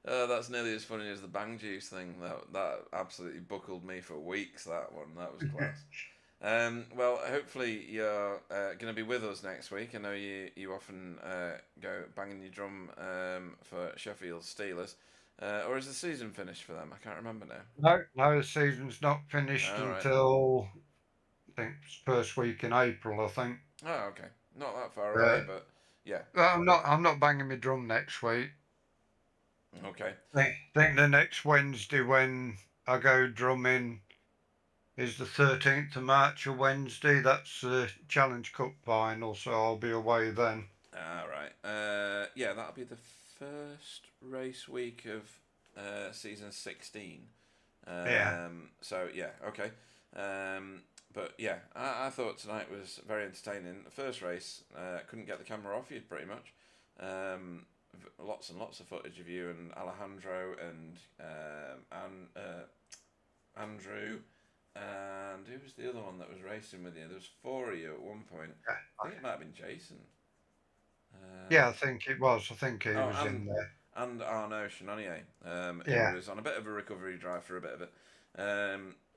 That's nearly as funny as the Bang Juice thing. That absolutely buckled me for weeks. That one, that was class. Well, hopefully you're going to be with us next week. I know you often go banging your drum for Sheffield Steelers. Or is the season finished for them? I can't remember now. No, the season's not finished All right. until I think it's first week in April. I think. Oh, okay. Not that far away, but yeah. Well, I'm not banging my drum next week. Okay. Think the next Wednesday when I go drumming is the 13th of March, a Wednesday. That's the Challenge Cup final, so I'll be away then. All right. Yeah, that'll be the first race week of season 16. Yeah. So yeah, okay. But yeah, I thought tonight was very entertaining. The first race, couldn't get the camera off you pretty much. Lots and lots of footage of you and Alejandro and Andrew, and who was the other one that was racing with you? There was 4 of you at one point. I think it might have been Jason. Yeah, I think it was. I think he was and, in there. And Arnaud Chenonnier. Yeah. He was on a bit of a recovery drive for a bit of it.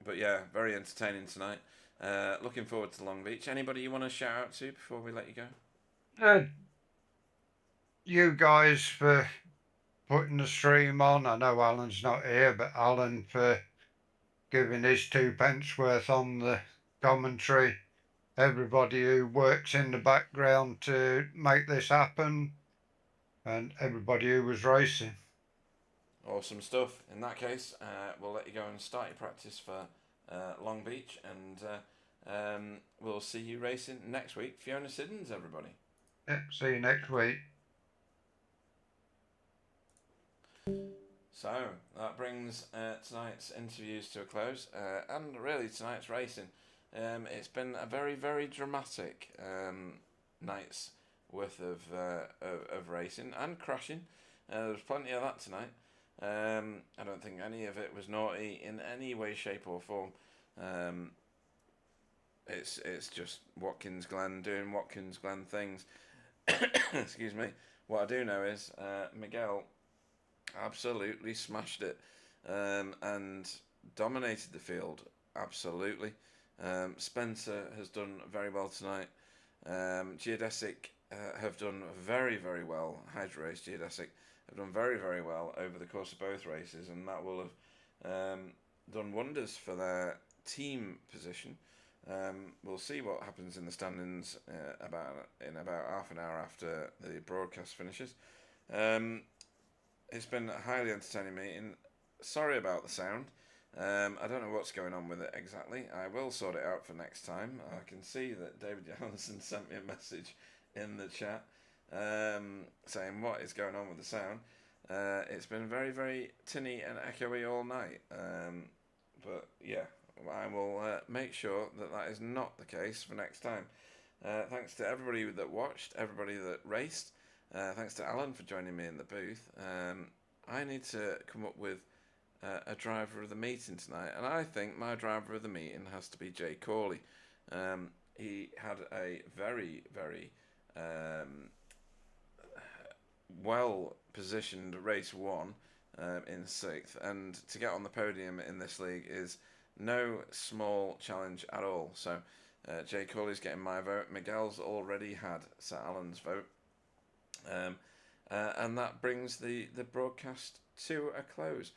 But yeah, very entertaining tonight. Looking forward to Long Beach. Anybody you want to shout out to before we let you go? You guys for putting the stream on. I know Alan's not here, but Alan for giving his 2p worth on the commentary. Everybody who works in the background to make this happen, and everybody who was racing. Awesome stuff. In that case, we'll let you go and start your practice for Long Beach, and we'll see you racing next week. Fiona Siddons, everybody. Yeah, see you next week. So that brings tonight's interviews to a close, and really tonight's racing. It's been a very, very dramatic night's worth of racing and crashing. There was plenty of that tonight. I don't think any of it was naughty in any way, shape, or form. It's just Watkins Glen doing Watkins Glen things. Excuse me. What I do know is Miguel absolutely smashed it and dominated the field. Absolutely. Spencer has done very well tonight. Geodesic have done very, very well. Hydro Race Geodesic have done very, very well over the course of both races, and that will have done wonders for their team position. We'll see what happens in the standings in about half an hour after the broadcast finishes. It's been a highly entertaining meeting. Sorry about the sound. I don't know what's going on with it exactly. I will sort it out for next time. I can see that David Johnson sent me a message in the chat saying what is going on with the sound. It's been very, very tinny and echoey all night. But yeah, I will make sure that that is not the case for next time. Thanks to everybody that watched, everybody that raced. Thanks to Alan for joining me in the booth. I need to come up with a driver of the meeting tonight, and I think my driver of the meeting has to be Jay Corley. He had a very, very well positioned race 1 in 6th, and to get on the podium in this league is no small challenge at all. So Jay Corley's getting my vote. Miguel's already had Sir Alan's vote. And that brings the broadcast to a close.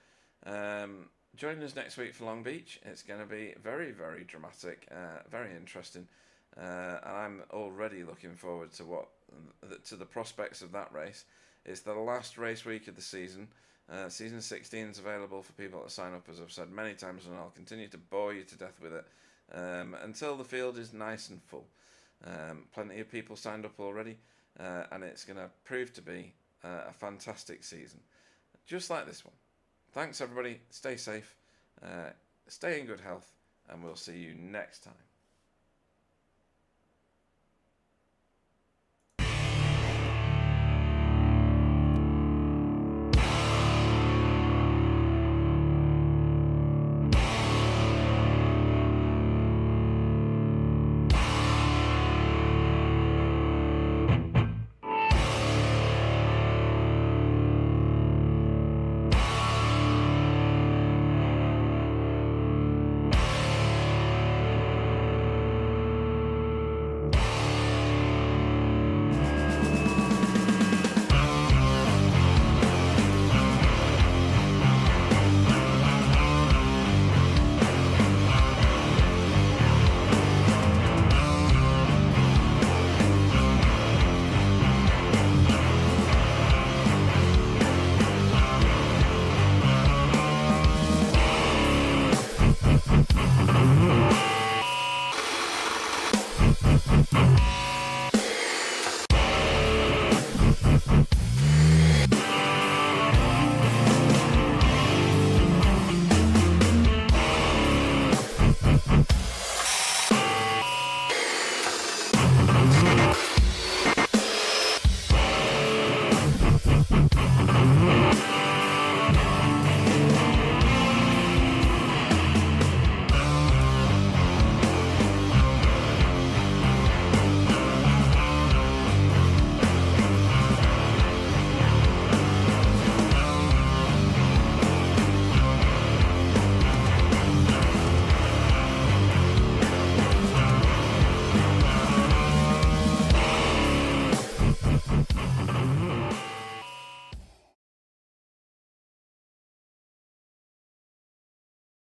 Join us next week for Long Beach. It's going to be very, very dramatic, very interesting, and I'm already looking forward to the prospects of that race. It's the last race week of the season. Season 16 is available for people to sign up, as I've said many times, and I'll continue to bore you to death with it until the field is nice and full. Plenty of people signed up already, and it's going to prove to be a fantastic season, just like this one. Thanks everybody, stay safe, stay in good health, and we'll see you next time.